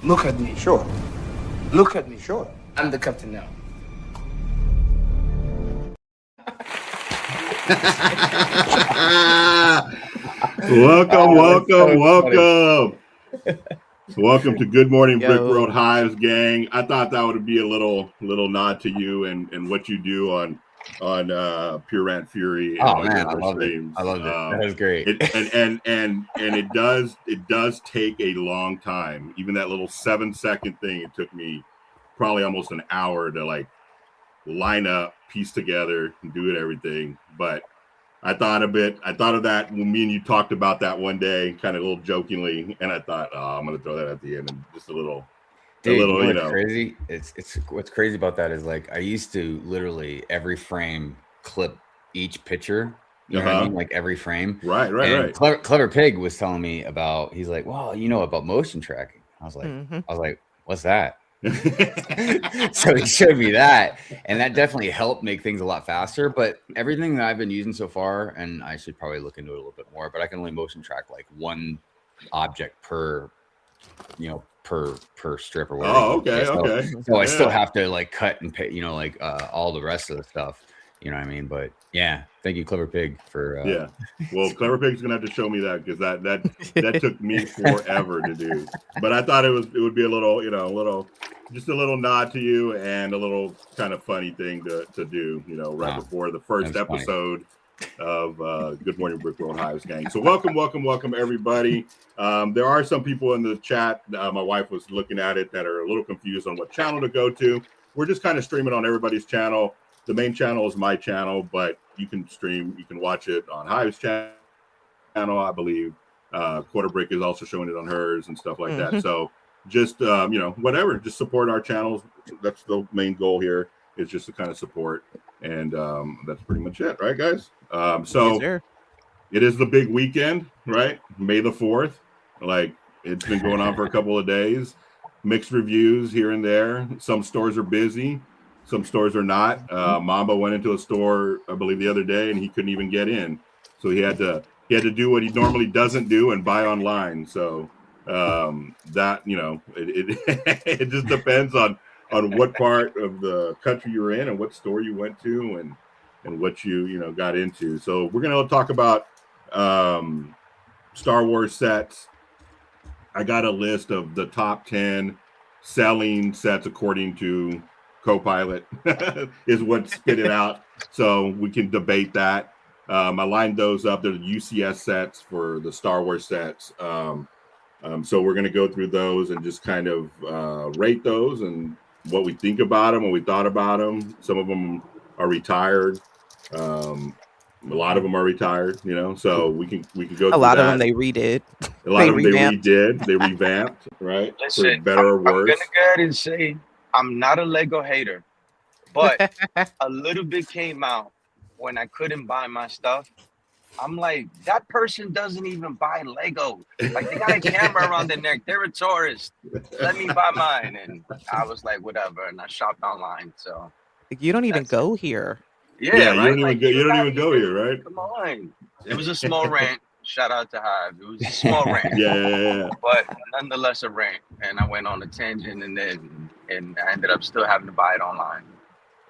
Look at me. Sure. Look at me. Sure. I'm the captain now. Welcome to Good Morning Brick World Hive's gang. I thought that would be a little nod to you and what you do on Pure Rant Fury. Oh man, I love it. I love it. That was great. And it does take a long time. Even that little 7-second thing, it took me probably almost an hour to like line up, piece together, and do it everything. But I thought of that when me and you talked about that one day, kind of a little jokingly, and I thought, oh, I'm gonna throw that at the end and just a little, you know. Crazy. It's what's crazy about that is like I used to literally every frame clip each picture. You know what I mean? Like every frame. Right. Clever Pig was telling me about. He's like, well, you know about motion tracking. I was like, what's that? So he showed me that, and that definitely helped make things a lot faster. But everything that I've been using so far, and I should probably look into it a little bit more, but I can only motion track like one object per strip or whatever. Oh, okay. So I still have to like cut and pay, all the rest of the stuff. You know what I mean? But yeah, thank you, Clever Pig, for yeah. Well, Clever Pig's gonna have to show me that because that took me forever to do. But I thought it would be a little, just a little nod to you and a little kind of funny thing to do, right before the first episode of Good Morning Brick World Hive's gang. So welcome everybody. There are some people in the chat. My wife was looking at it that are a little confused on what channel to go to. We're just kind of streaming on everybody's channel. The main channel is my channel, but you can watch it on Hive's channel, I believe. Quarter Brick is also showing it on hers and stuff like that. So just, whatever, just support our channels. That's the main goal here, is just to kind of support. And that's pretty much it, right, guys? So it is the big weekend, right? May the 4th. Like, it's been going on for a couple of days. Mixed reviews here and there. Some stores are busy. Some stores are not. Mamba went into a store, I believe, the other day, and he couldn't even get in. So he had to do what he normally doesn't do and buy online. So that, it just depends on what part of the country you're in and what store you went to and what you got into. So we're gonna talk about Star Wars sets. I got a list of the top 10 selling sets according to Copilot is what spit it out, so we can debate that. I lined those up. They're the UCS sets for the Star Wars sets. So we're going to go through those and just kind of rate those and what we think about them, what we thought about them. Some of them are retired. A lot of them are retired, so we can go through a lot that. of them they redid. A lot of them they redid. They revamped, right? Listen, for better or worse. I'm going to go ahead and say I'm not a Lego hater, but a little bit came out when I couldn't buy my stuff. I'm like, that person doesn't even buy Lego. Like, they got a camera around their neck. They're a tourist. Let me buy mine. And I was like, whatever. And I shopped online. So you don't even go here. Yeah, right? You don't even go here, right? Come on. It was a small rant. Shout out to Hive. It was a small rant. Yeah. But nonetheless a rant. And I went on a tangent and I ended up still having to buy it online.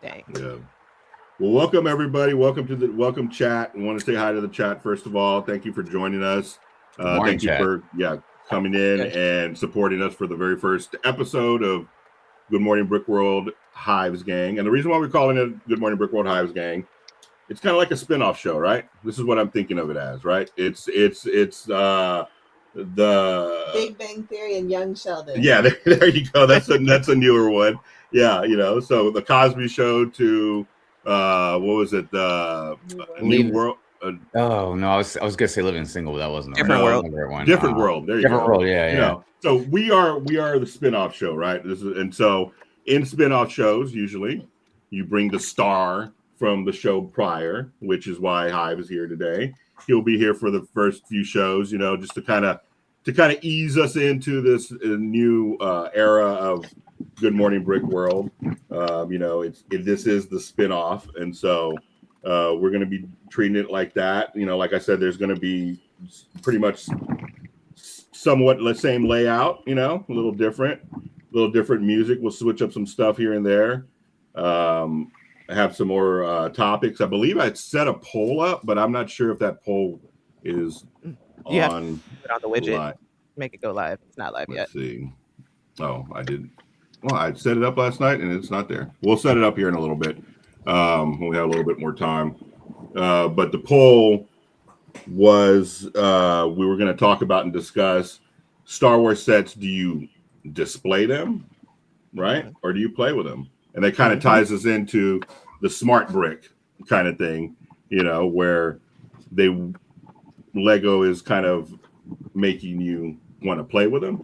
Dang. Yeah. Well, welcome everybody. Welcome to welcome chat. I want to say hi to the chat first of all. Thank you for joining us. Thank you for coming in and supporting us for the very first episode of Good Morning Brick World Hive's gang. And the reason why we're calling it Good Morning Brick World Hive's gang, it's kind of like a spin-off show, right? This is what I'm thinking of it as, right? It's the Big Bang Theory and Young Sheldon. Yeah, there you go. That's a newer one. Yeah, so the Cosby Show to what was it? New World. Oh no, I was gonna say Living Single, but that wasn't Different World. Different World. There you Different go. World. Yeah. So we are the spin-off show, right? And so in spin-off shows, usually you bring the star from the show prior, which is why Hive is here today. He'll be here for the first few shows, just to kind of ease us into this new era of Good Morning Brick World. This is the spin-off, and so we're going to be treating it like that. Like I said, there's going to be pretty much somewhat the same layout, you know, a little different music. We'll switch up some stuff here and there. I have some more topics. I believe I set a poll up, but I'm not sure if that poll is You have on to put it on the widget. live. Make it go live. It's not live Let's yet. see. Oh, I did. Well, I set it up last night and it's not there. We'll set it up here in a little bit when we have a little bit more time. But the poll was we were going to talk about and discuss Star Wars sets. Do you display them, right? Or do you play with them? And that kind of ties us into the smart brick kind of thing, you know, where Lego is kind of making you want to play with them.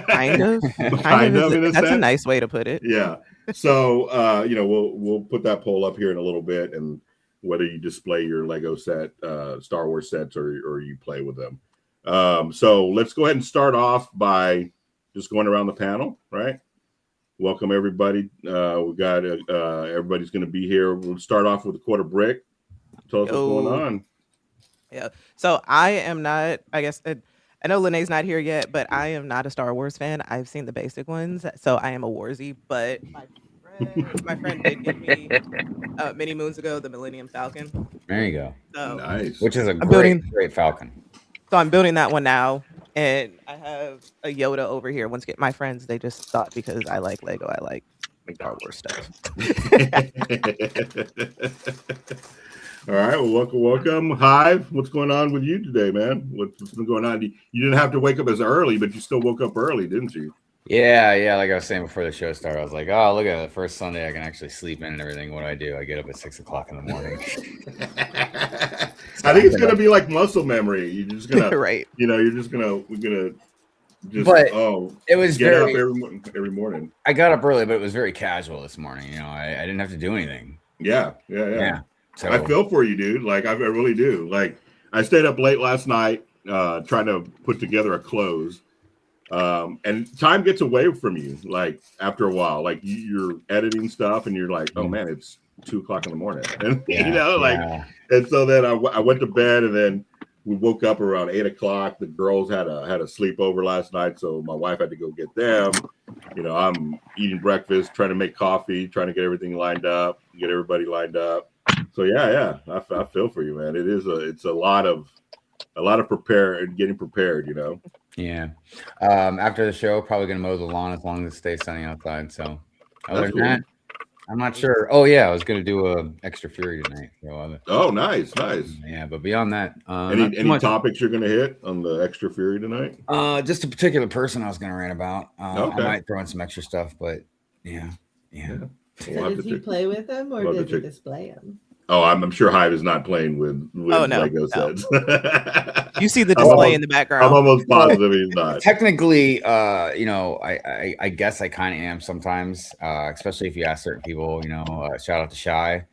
Kind of. That's a nice way to put it. Yeah. So, you know, we'll put that poll up here in a little bit, and whether you display your Lego set, Star Wars sets, or you play with them. So let's go ahead and start off by just going around the panel, right? Welcome everybody. We got everybody's going to be here. We'll start off with a quarter brick. Tell us what's going on. Yeah. So I am not. I guess I know Lene's not here yet, but I am not a Star Wars fan. I've seen the basic ones, so I am a Warzy. But my friend did give me many moons ago the Millennium Falcon. There you go. So, Nice. Which is a great Falcon. So I'm building that one now, and I have a Yoda over here. Once again, my friends, they just thought because I like Lego, I like Star Wars stuff. All right. Well, welcome. Hive, what's going on with you today, man? What's been going on? You didn't have to wake up as early, but you still woke up early, didn't you? Yeah. Like I was saying before the show started, I was like, oh, look at it. First Sunday I can actually sleep in and everything. What do? I get up at 6 o'clock in the morning. I think it's gonna be like muscle memory. You're just gonna right. You know, we're gonna just it was get up every morning. I got up early, but it was very casual this morning. You know, I didn't have to do anything. Yeah. So I feel for you, dude. Like I really do. Like I stayed up late last night trying to put together a close. And time gets away from you, like after a while. Like you're editing stuff and you're like, oh man, it's 2 o'clock in the morning. And you know, and so then I went to bed, and then we woke up around 8 o'clock. The girls had a sleepover last night, so my wife had to go get them. You know, I'm eating breakfast, trying to make coffee, trying to get everything lined up, get everybody lined up. So yeah, I feel for you, man. It's a lot of getting prepared, you know. Yeah. After the show, probably gonna mow the lawn as long as it stays sunny outside. So other than that, I'm not sure. Oh yeah, I was gonna do a extra Fury tonight. So, oh, nice. Yeah, but beyond that, any topics you're gonna hit on the extra Fury tonight? Just a particular person I was gonna rant about. Okay. I might throw in some extra stuff, but yeah. So does he play with them, or does he display them? Oh, I'm sure Hive is not playing with Lego sets. You see the display in the background. I'm almost positive he's not. Technically, you know, I guess I kind of am sometimes, especially if you ask certain people. You know, shout out to Shy,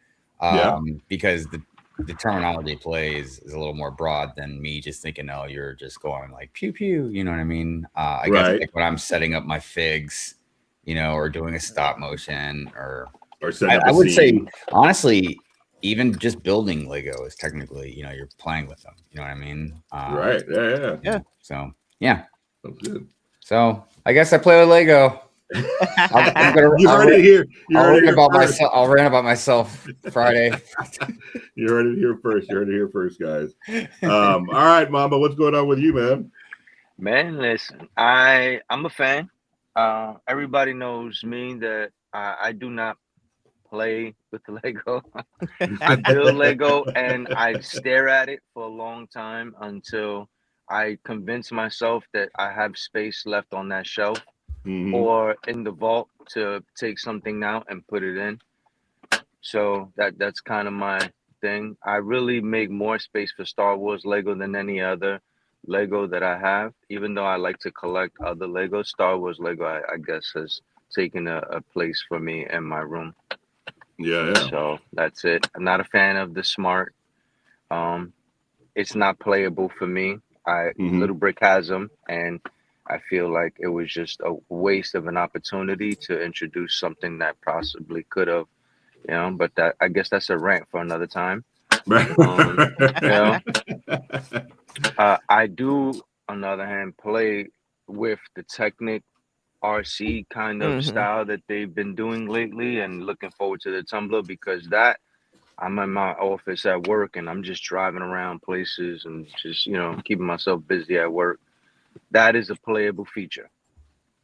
because the terminology play is a little more broad than me just thinking, oh, you're just going like pew pew. You know what I mean? I guess like when I'm setting up my figs, you know, or doing a stop motion, or I would say honestly, even just building Lego is technically, you know, you're playing with them. You know what I mean? Right. Yeah. So yeah. That's good. So I guess I play with Lego. I'll rant about myself Friday. You heard it here first. Guys. All right, Mamba, what's going on with you, man? Man, listen, I'm a fan. Everybody knows me that I do not play with the Lego. I build Lego and I stare at it for a long time until I convince myself that I have space left on that shelf or in the vault to take something out and put it in. So that's kind of my thing. I really make more space for Star Wars Lego than any other Lego that I have. Even though I like to collect other Lego, Star Wars Lego I guess has taken a place for me in my room. Yeah. So that's it. I'm not a fan of the smart. It's not playable for me. Little Brick has them, and I feel like it was just a waste of an opportunity to introduce something that possibly could have, you know. But I guess that's a rant for another time. You know, I do on the other hand, play with the Technic RC kind of style that they've been doing lately, and looking forward to the Tumbler, because that I'm in my office at work and I'm just driving around places and just, keeping myself busy at work. That is a playable feature.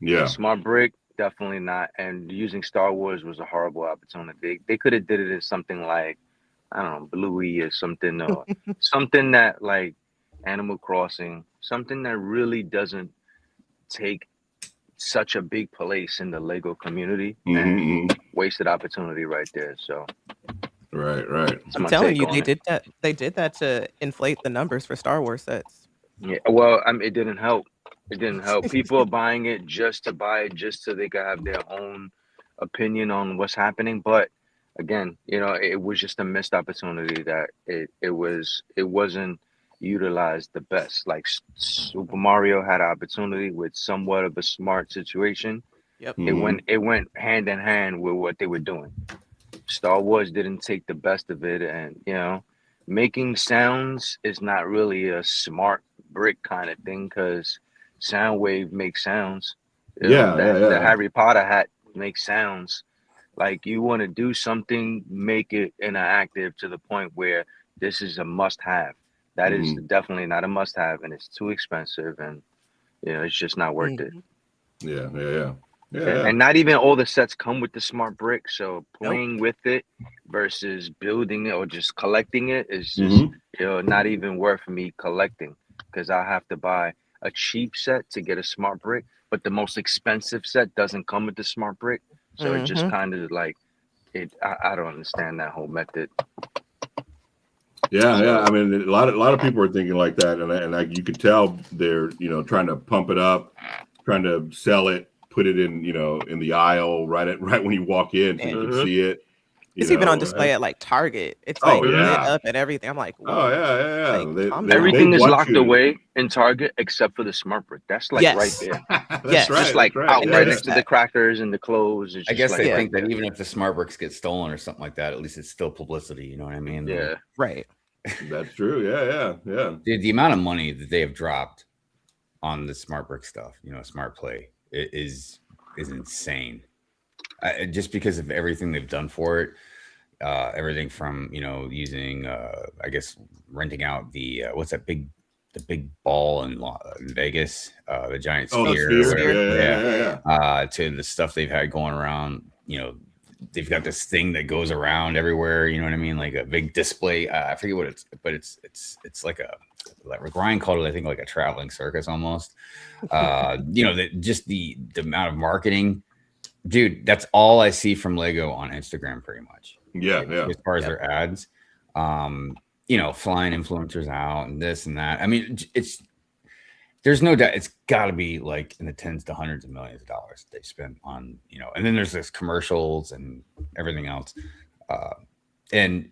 Yeah. Smart Brick, definitely not. And using Star Wars was a horrible opportunity. They could have did it as something like, I don't know, Bluey or something, or something that like Animal Crossing, something that really doesn't take such a big place in the Lego community, and wasted opportunity right there. So right. I'm telling you, they did that to inflate the numbers for Star Wars sets. Yeah, well, it didn't help. It didn't help. People are buying it just to buy it, just so they can have their own opinion on what's happening. But again, it was just a missed opportunity that it wasn't utilized the best. Like Super Mario had an opportunity with somewhat of a smart situation. Yep. It went hand in hand with what they were doing. Star Wars didn't take the best of it, and making sounds is not really a smart brick kind of thing, because Soundwave makes sounds. The Harry Potter hat makes sounds. Like, you want to do something, make it interactive to the point where this is a must-have. That is definitely not a must-have, and it's too expensive, and it's just not worth it. Yeah. And not even all the sets come with the smart brick, so playing with it versus building it or just collecting it is just not even worth me collecting, because I have to buy a cheap set to get a smart brick, but the most expensive set doesn't come with the smart brick. So it just kind of like I don't understand that whole method. Yeah. I mean, a lot of people are thinking like that, and you could tell they're trying to pump it up, trying to sell it, put it in in the aisle right when you walk in, so you can see it. It's even on display at like Target. It's like lit up and everything. I'm like, whoa. Yeah. Like, everything is locked away in Target except for the smart brick. That's like right there. That's right. Just like out right next to the crackers and the clothes. I guess they think that even if the smart bricks get stolen or something like that, at least it's still publicity. You know what I mean? Yeah. Right. That's true. Yeah. Dude, the amount of money that they have dropped on the smart brick stuff, smart play, is insane. Just because of everything they've done for it, everything from using I guess renting out the what's that big ball in Vegas, the giant sphere, to the stuff they've had going around. They've got this thing that goes around everywhere. You know what I mean? Like a big display. I forget what but it's like Ryan called it, I think, like a traveling circus almost. Just the amount of marketing, dude. That's all I see from Lego on Instagram, pretty much. Yeah. As far as their ads, flying influencers out and this and that. I mean, there's no doubt it's got to be like in the tens to hundreds of millions of dollars they spend on, and then there's this commercials and everything else. And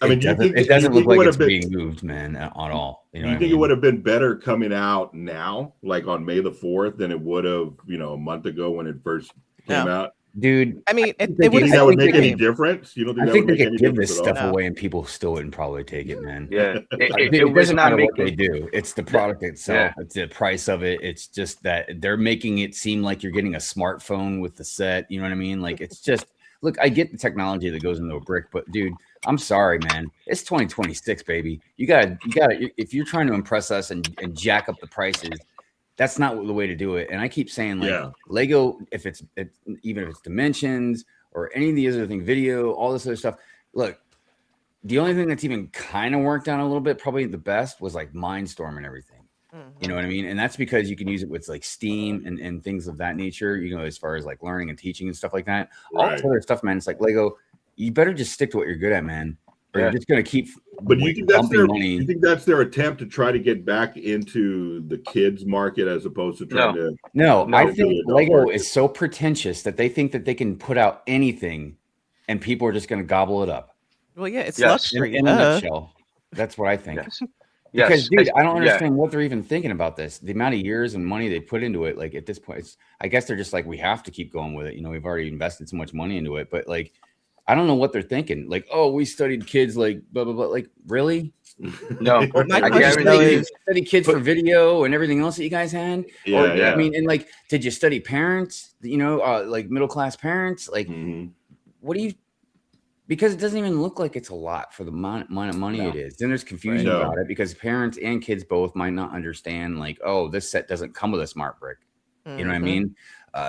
I mean, it doesn't look like it's being moved, man, at all. Do you think it would have been better coming out now, like on May the 4th, than it would have, a month ago when it first came out? Dude, I mean, it would make any difference. You don't think I think they could give this stuff away and people still wouldn't probably take it, man. Yeah, it doesn't matter what they do. It's the product itself. It's the price of it. It's just that they're making it seem like you're getting a smartphone with the set. You know what I mean? Like, it's just, look, I get the technology that goes into a brick, but dude, I'm sorry, man. It's 2026, baby. You gotta. If you're trying to impress us and jack up the prices, that's not the way to do it. And I keep saying, like, Lego, even if it's dimensions or any of the other things, video, all this other stuff. Look, the only thing that's even kind of worked out a little bit, probably the best, was like Mindstorm and everything. You know what I mean? And that's because you can use it with like Steam and things of that nature, as far as like learning and teaching and stuff like that. All this other stuff, man. It's like, Lego, you better just stick to what you're good at, man. Or you're just going to keep. But you think that's their attempt to try to get back into the kids market as opposed to trying to? No, I think Lego is so pretentious that they think that they can put out anything and people are just going to gobble it up. Well, yeah, it's luxury. In a nutshell, that's what I think. Because, dude, I don't understand what they're even thinking about this. The amount of years and money they put into it, like, at this point, I guess they're just like, we have to keep going with it. We've already invested so much money into it, but like, I don't know what they're thinking. Like, oh, we studied kids like blah blah blah. Like, really? No, Well, my I question though guarantee is, you. Study kids for video and everything else that you guys had? Yeah, Or, yeah. I mean, and like, did you study parents? You know, like middle class parents? Like, what do you? Because it doesn't even look like it's a lot for the amount of money it is. Then there's confusion Right. about it because parents and kids both might not understand. Like, oh, this set doesn't come with a smart brick. You know what I mean?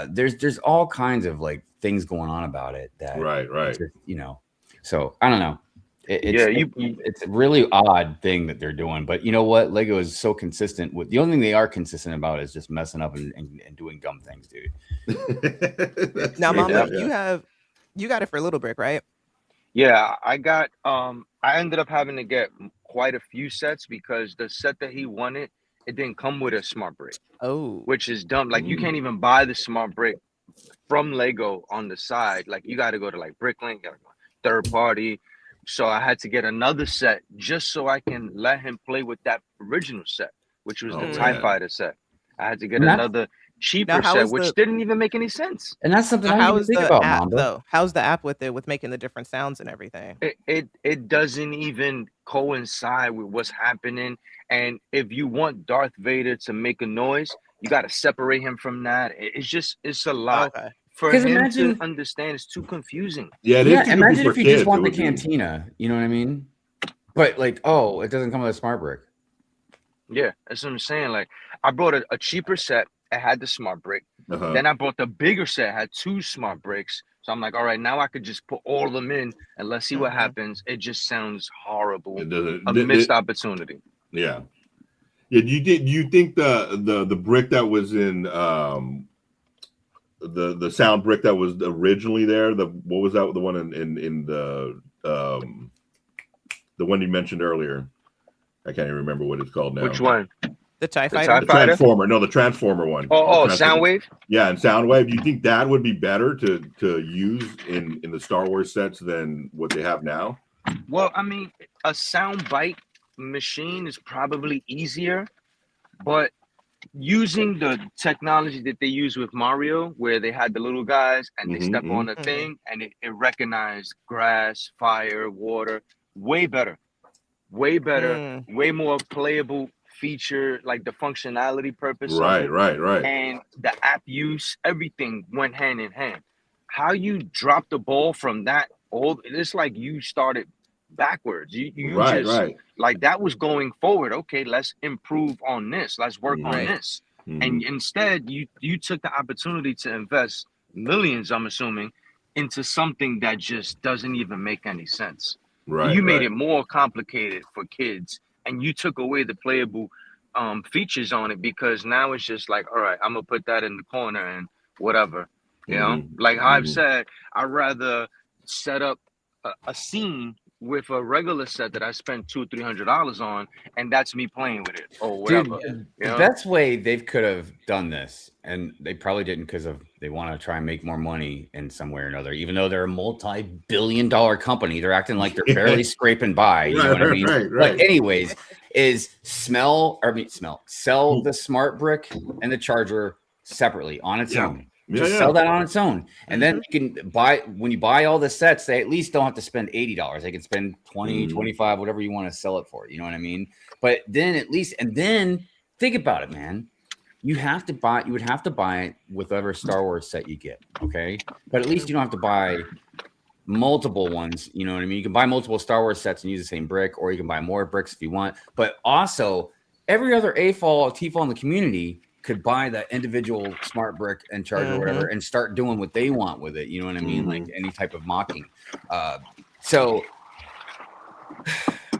There's all kinds of like things going on about it that right. just, you know. So I don't know. It's a really odd thing that they're doing, but you know what? Lego is so consistent with the only thing they are consistent about is just messing up and doing dumb things, dude. now, Mama, you got it for Little Brick, right? Yeah, I got I ended up having to get quite a few sets because the set that he wanted, it didn't come with a smart brick. Oh, Which is dumb. Like you can't even buy the smart brick from Lego on the side. Like you got to go to like Bricklink, third party. So I had to get another set just so I can let him play with that original set, which was the TIE Fighter set. I had to get another cheaper set, which didn't even make any sense. And that's something how is the about, app Mamba. though? How's the app with making the different sounds and everything? It doesn't even coincide with what's happening. And if you want Darth Vader to make a noise, you got to separate him from that. It's a lot. Okay. For him to understand, it's too confusing. Yeah, imagine if you just want the cantina, you know what I mean? But like, oh, it doesn't come with a smart brick. Yeah, that's what I'm saying. Like, I brought a cheaper set. It had the smart brick. Then I bought the bigger set. Had 2 smart bricks. So I'm like, all right, now I could just put all of them in and let's see what happens. It just sounds horrible. A missed opportunity. Yeah. Yeah. You think the brick that was in the sound brick that was originally there, what was that, the one in the one you mentioned earlier? I can't even remember what it's called now. Which one? The TIE Fighter? The Transformer. No, the Transformer one. Oh, Soundwave? Yeah, and Soundwave. Do you think that would be better to use in the Star Wars sets than what they have now? Well, I mean, a soundbite machine is probably easier, but using the technology that they use with Mario, where they had the little guys and they step on a thing and it recognized grass, fire, water, way better, way more playable feature, like the functionality purpose. Right. And the app use, everything went hand in hand. How you drop the ball from that it's like you started backwards. You just like that was going forward. Okay, let's improve on this. Let's work on this. And instead, you took the opportunity to invest millions, I'm assuming, into something that just doesn't even make any sense. You made it more complicated for kids, and you took away the playable features on it because now it's just like, all right, I'm gonna put that in the corner and whatever. You know, like Hive said, I'd rather set up a scene with a regular set that I spent $200-300 on, and that's me playing with it or whatever. Dude, the best way they could have done this, and they probably didn't because they want to try and make more money in some way or another. Even though they're a multi-billion-dollar company, they're acting like they're barely scraping by. You know what I mean? But anyways, sell the smart brick and the charger separately on its own. Just sell that on its own, and then you can buy. When you buy all the sets, they at least don't have to spend $80. They can spend $20, $25, whatever you want to sell it for. You know what I mean? But then at least, and then think about it, man. You would have to buy it with whatever Star Wars set you get. Okay, but at least you don't have to buy multiple ones. You know what I mean? You can buy multiple Star Wars sets and use the same brick, or you can buy more bricks if you want. But also, every other T-fall in the community could buy that individual smart brick and charger or whatever and start doing what they want with it. You know what I mean? Like any type of mocking. So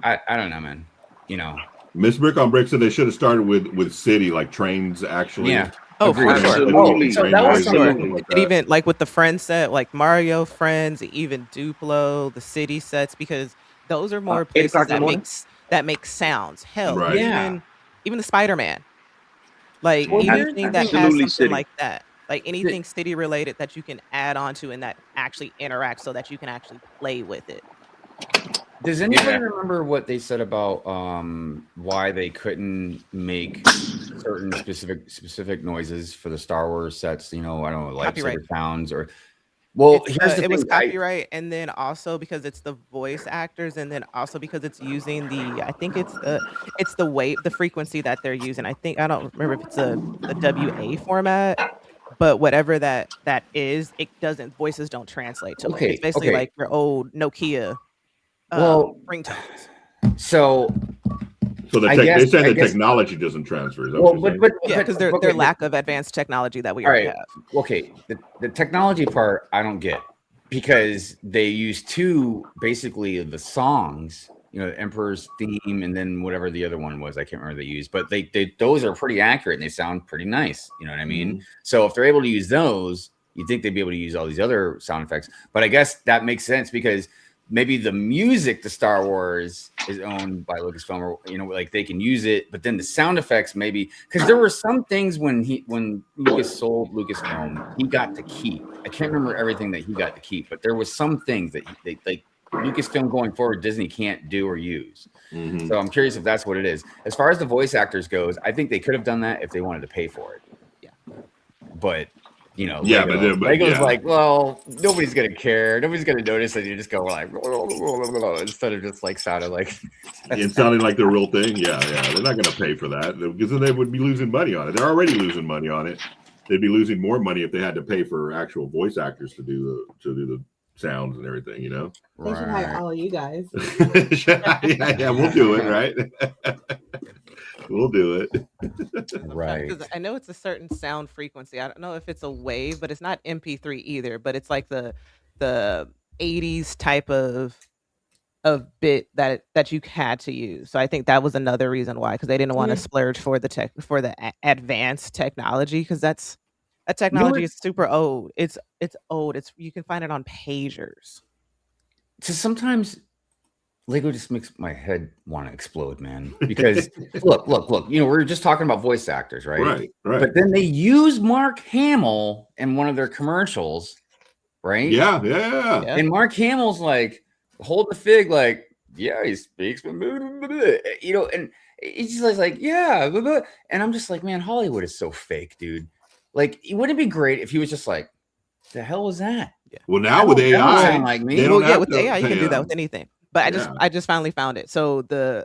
I don't know, man. You know, Miss Brick on Brick said they should have started with city, like trains actually. Yeah. Oh, for sure. So that was something even like with the Friends set, like Mario Friends, even Duplo, the city sets, because those are more places that make sounds. Hell, even the Spider-Man. Like anything that has something city. Like that, like anything city related that you can add on to and that actually interacts so that you can actually play with it. Does anybody remember what they said about why they couldn't make certain specific noises for the Star Wars sets? You know, I don't know, lightsaber sounds or Well, It's here's the it was thing. copyright, and then also because it's the voice actors, and then also because it's using I think it's the wave, the frequency that they're using. I don't remember if it's a WA format, but whatever that is, it doesn't voices don't translate to it. It's Okay, basically okay. like your old Nokia Well, ringtones. so So I they guess say I the guess technology doesn't transfer. Is that well, what you're saying? Yeah, because their okay, lack of advanced technology that we all already right, have. okay. The technology part I don't get because they use two basically of the songs, you know, the Emperor's theme and then whatever the other one was, I can't remember they used, but they those are pretty accurate and they sound pretty nice. You know what I mean? So if they're able to use those, you'd think they'd be able to use all these other sound effects. But I guess that makes sense because maybe the music to Star Wars is owned by Lucasfilm, or you know, like they can use it, but then the sound effects maybe because there were some things when Lucas sold Lucasfilm, he got to keep. I can't remember everything that he got to keep, but there was some things that they like Lucasfilm going forward, Disney can't do or use. So I'm curious if that's what it is. As far as the voice actors goes, I think they could have done that if they wanted to pay for it. Yeah. But you know, Yeah, Lego's like, well, nobody's gonna care. Nobody's gonna notice that you just go like instead of just like sounding like it sounded like the real thing. Yeah, they're not going to pay for that because then they would be losing money on it. They're already losing money on it. They'd be losing more money if they had to pay for actual voice actors to do the sounds and everything. You know, They should hire all of you guys. yeah, we'll do it, right? We'll do it. right. Because I know it's a certain sound frequency. I don't know if it's a wave, but it's not MP3 either. But it's like the 80s type of bit that you had to use. So I think that was another reason why, because they didn't want to splurge for the advanced technology, because that technology is super old. It's old. You can find it on pagers. So sometimes Lego just makes my head want to explode, man. Because look, you know, we're just talking about voice actors, right? Right. But then they use Mark Hamill in one of their commercials, right? Yeah. And Mark Hamill's like, hold the fig, like, yeah, he speaks, you know, and he's just like, yeah, and I'm just like, man, Hollywood is so fake, dude. Like, wouldn't it be great if he was just like, the hell was that? Yeah. Well, now with AI, like me. they don't have with to AI, you can do that pay with anything. But I just finally found it. So the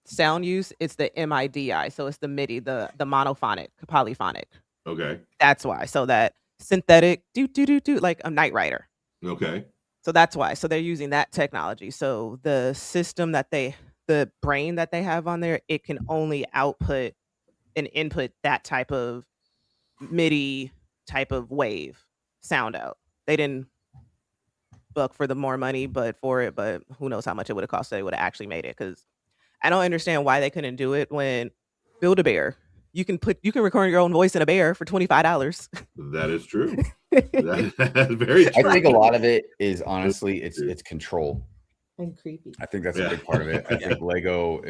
sound use, it's the MIDI. So it's the MIDI, the monophonic, polyphonic. Okay. That's why. So that synthetic do like a Knight Rider. Okay. So that's why. So they're using that technology. So the system the brain that they have on there, it can only output and input that type of MIDI type of wave sound out. They didn't buck for the more money, but who knows how much it would have cost. They would have actually made it, because I don't understand why they couldn't do it when Build-A-Bear. You can record your own voice in a bear for $25. That is true. That's very true. I think a lot of it is honestly it's control. And creepy. I think that's a big part of it. I think Lego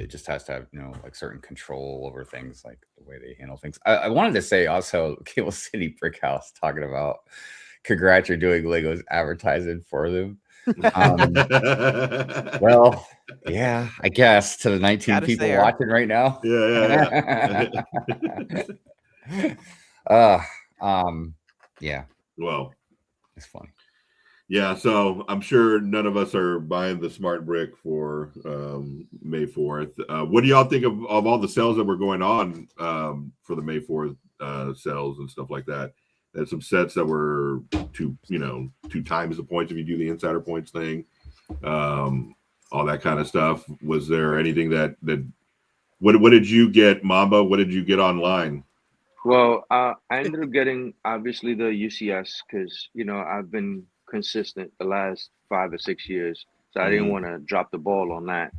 just has to have, you know, like certain control over things, like the way they handle things. I wanted to say also, Cable City Brick House talking about congrats, you're doing Lego's advertising for them. Well, yeah, I guess to the 19 people watching right now. Yeah. Well, it's funny. Yeah, so I'm sure none of us are buying the smart brick for May 4th. What do y'all think of all the sales that were going on for the May 4th sales and stuff like that? There's some sets that were two times the points if you do the insider points thing, all that kind of stuff. Was there anything that what did you get, Mamba? What did you get online? Well, I ended up getting obviously the UCS because I've been consistent the last 5 or 6 years, so I didn't want to drop the ball on that.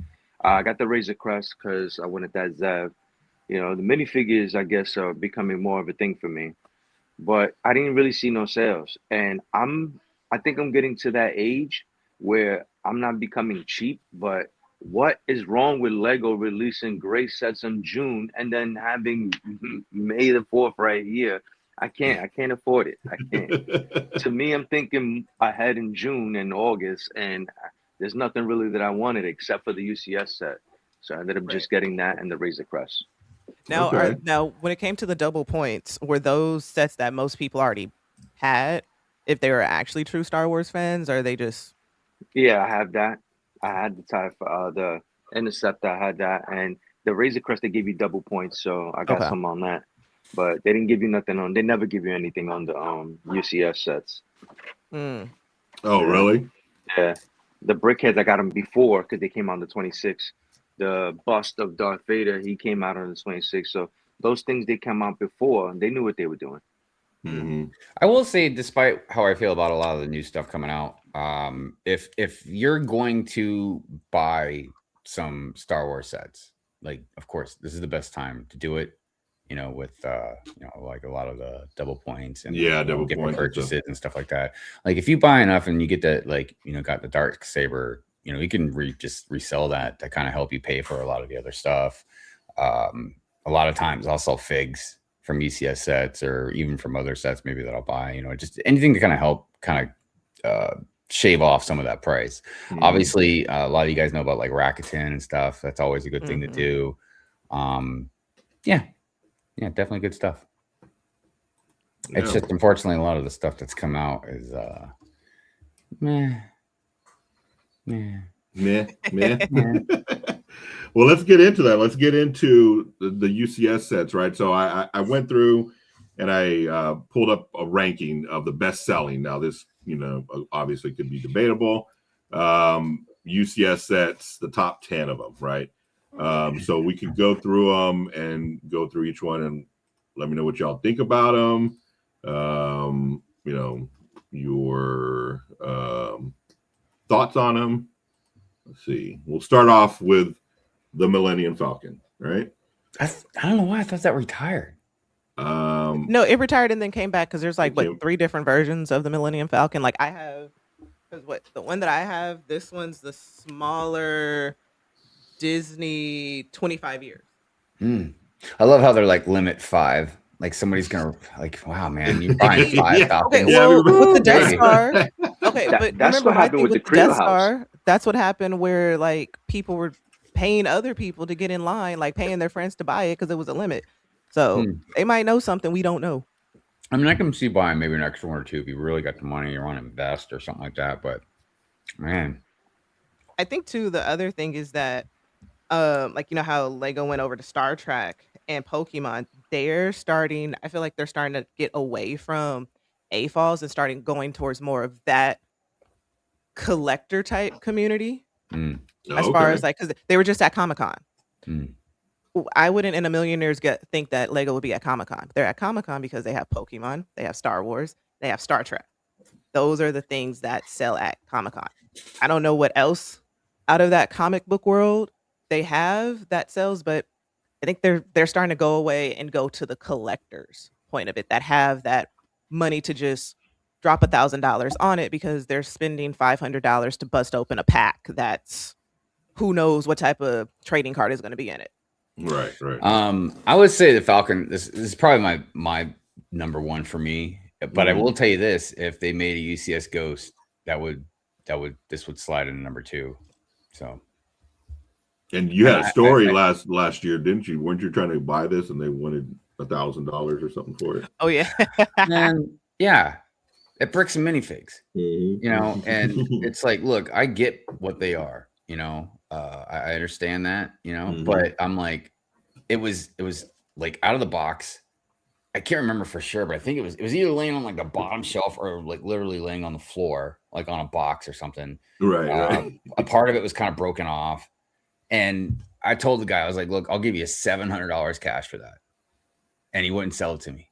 I got the Razor Crest because I wanted that Zev. The minifigures, I guess, are becoming more of a thing for me, but I didn't really see no sales, and I think I'm getting to that age where I'm not becoming cheap, but what is wrong with Lego releasing great sets in June and then having May the 4th right here? I can't afford it. I can't. To me, I'm thinking ahead in June and August, and there's nothing really that I wanted except for the UCS set. So I ended up just getting that and the Razor Crest. Now, now, when it came to the double points, were those sets that most people already had, if they were actually true Star Wars fans, or are they just Yeah, I have that. I had the tie for the Interceptor. I had that, and the Razor Crest. They give you double points, so I got okay? some on that. But they didn't give you nothing on. They never give you anything on the UCS sets. Mm. Oh, Yeah. really? Yeah, the Brickheads. I got them before because they came out on the 26th. The bust of Darth Vader. He came out on the 26th. So those things they came out before. They knew what they were doing. Mm-hmm. I will say, despite how I feel about a lot of the new stuff coming out, if you're going to buy some Star Wars sets, like, of course, this is the best time to do it. You know, with like a lot of the double points and double gift points purchases and stuff like that. Like, if you buy enough and you get the got the dark saber, you can just resell that to kind of help you pay for a lot of the other stuff. A lot of times I'll sell figs from ECS sets or even from other sets maybe that I'll buy, just anything to kind of help shave off some of that price. Mm-hmm. Obviously, a lot of you guys know about like Rakuten and stuff. That's always a good thing to do. Yeah, definitely good stuff. Yeah. It's just, unfortunately, a lot of the stuff that's come out is meh. Well, let's get into that. Let's get into the UCS sets, right? So I went through and I pulled up a ranking of the best selling. Now this, obviously could be debatable. UCS sets, the top 10 of them, right? So we could go through them and go through each one and let me know what y'all think about them. Your thoughts on them. Let's see. We'll start off with the Millennium Falcon, right? I don't know why I thought that retired. No, it retired and then came back because there's like 3 different versions of the Millennium Falcon. Like I have, because the one that I have, this one's the smaller Disney 25 years. I love how they're like limit 5. Like somebody's gonna wow, man, you're buying 5 Falcons. Okay, well, with the Death Star. Okay, but that's what happened with the Death Star. That's what happened where like people were paying other people to get in line, like paying their friends to buy it because it was a limit. So they might know something we don't know. I mean, I can see buying maybe an extra 1 or 2 if you really got the money you want to invest or something like that. But man, I think too the other thing is that like how Lego went over to Star Trek and Pokemon, I feel like they're starting to get away from AFOLs and starting going towards more of that collector type community. As far as like, because they were just at Comic-Con. I wouldn't in a million years think that Lego would be at Comic-Con. They're at Comic-Con because they have Pokemon, they have Star Wars, they have Star Trek. Those are the things that sell at Comic-Con. I don't know what else out of that comic book world they have that sells, but I think they're starting to go away and go to the collector's point of it that have that money to just drop $1,000 on it because they're spending $500 to bust open a pack that's who knows what type of trading card is going to be in it. Right. I would say the Falcon. This is probably my number 1 for me. But I will tell you this: if they made a UCS Ghost, this would slide into number 2. So. And you had a story last year, didn't you? Weren't you trying to buy this and they wanted $1,000 or something for it? Oh yeah, and yeah, at Bricks and Minifigs, and it's like, look, I get what they are, I understand that, but I'm like, it was like out of the box. I can't remember for sure, but I think it was either laying on like the bottom shelf or like literally laying on the floor, like on a box or something. Right. A part of it was kind of broken off. And I told the guy, I was like, look, I'll give you $700 cash for that. And he wouldn't sell it to me.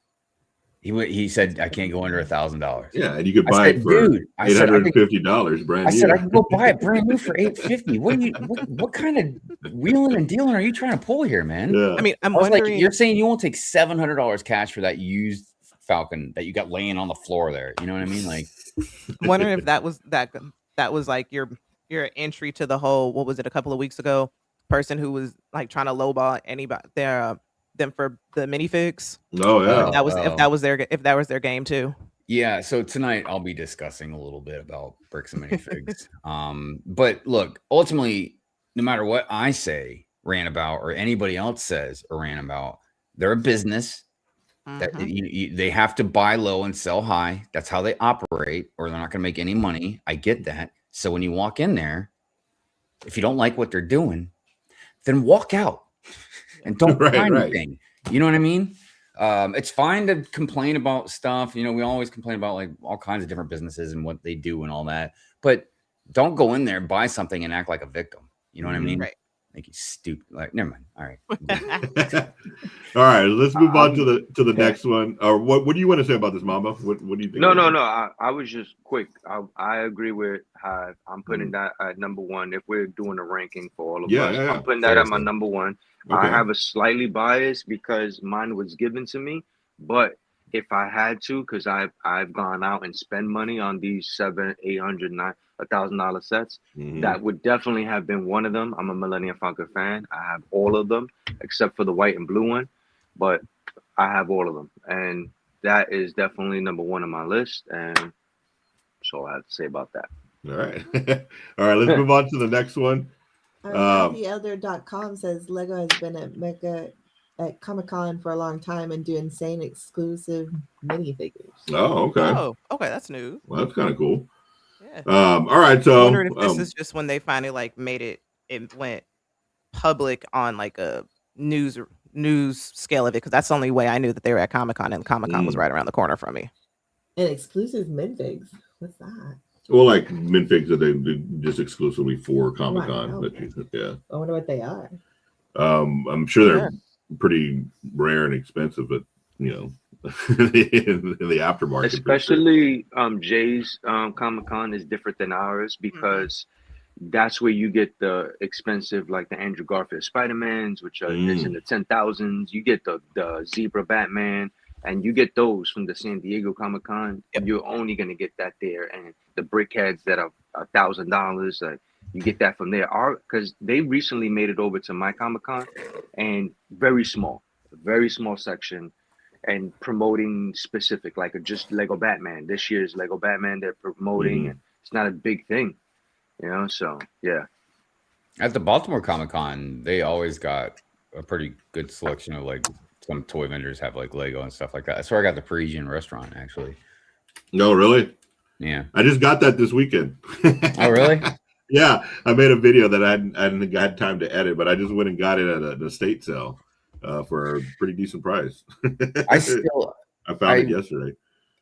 He said, I can't go under $1,000. Yeah. And you could buy it for $850 brand new. I said, I can go buy it brand new for $850. What kind of wheeling and dealing are you trying to pull here, man? Yeah. I mean, I was like, you're saying you won't take $700 cash for that used Falcon that you got laying on the floor there. You know what I mean? Like, I'm wondering if that was like your entry to the whole, what was it, a couple of weeks ago, person who was like trying to lowball anybody them for the minifigs. Oh yeah. If that was their game too. Yeah, so tonight I'll be discussing a little bit about Bricks and Minifigs. But look, ultimately, no matter what I say, ran about, or anybody else says or ran about, they're a business. That they have to buy low and sell high. That's how they operate, or they're not going to make any money. I get that. So when you walk in there, if you don't like what they're doing, then walk out and don't buy anything. You know what I mean? It's fine to complain about stuff. You know, we always complain about like all kinds of different businesses and what they do and all that. But don't go in there and buy something and act like a victim. You know what I mean? Right. Make you stupid. Like, never mind. All right. All right. Let's move on to the next one. Or what do you want to say about this, Mamba? What do you think? No. I was just quick. I agree with Hive. I'm putting that at number one. If we're doing a ranking for all of us, I'm putting that at my number one. Okay. I have a slightly bias because mine was given to me, but if I had to, because I've gone out and spent money on these $700, $800, $1,000 sets, that would definitely have been one of them. I'm a Millennium Falcon fan. I have all of them except for the white and blue one, but I have all of them, and that is definitely number one on my list. And that's all I have to say about that. All right. All right. Let's move on to the next one. TheElder.com says Lego has been at Comic-Con for a long time and do insane exclusive minifigures. Oh, okay. Oh, okay, that's new. Well, that's kind of cool. Yeah. All right. So I'm wondering if this is just when they finally like made it went public on like a news scale of it, because that's the only way I knew that they were at Comic-Con, and Comic-Con was right around the corner from me. And exclusive minifigs. What's that? Well, like minifigs that they do just exclusively for Comic-Con. Right, okay. Yeah. I wonder what they are. I'm sure they're pretty rare and expensive, but you know, in the aftermarket. Especially Jay's Comic-Con is different than ours because that's where you get the expensive, like the Andrew Garfield Spider-Mans, which are it's in the 10,000s. You get the Zebra Batman, and you get those from the San Diego Comic-Con. Yep. You're only gonna get that there, and the brick heads that are $1,000. You get that from there. Because they recently made it over to my Comic-Con, and very small section, and promoting specific, like just Lego Batman. This year's Lego Batman they're promoting, and it's not a big thing, you know. So yeah. At the Baltimore Comic-Con, they always got a pretty good selection of like some toy vendors have like Lego and stuff like that. That's where I got the Parisian restaurant actually. No, really? Yeah. I just got that this weekend. Oh, really? Yeah, I made a video that I hadn't got time to edit, but I just went and got it at an estate sale for a pretty decent price. I found it yesterday.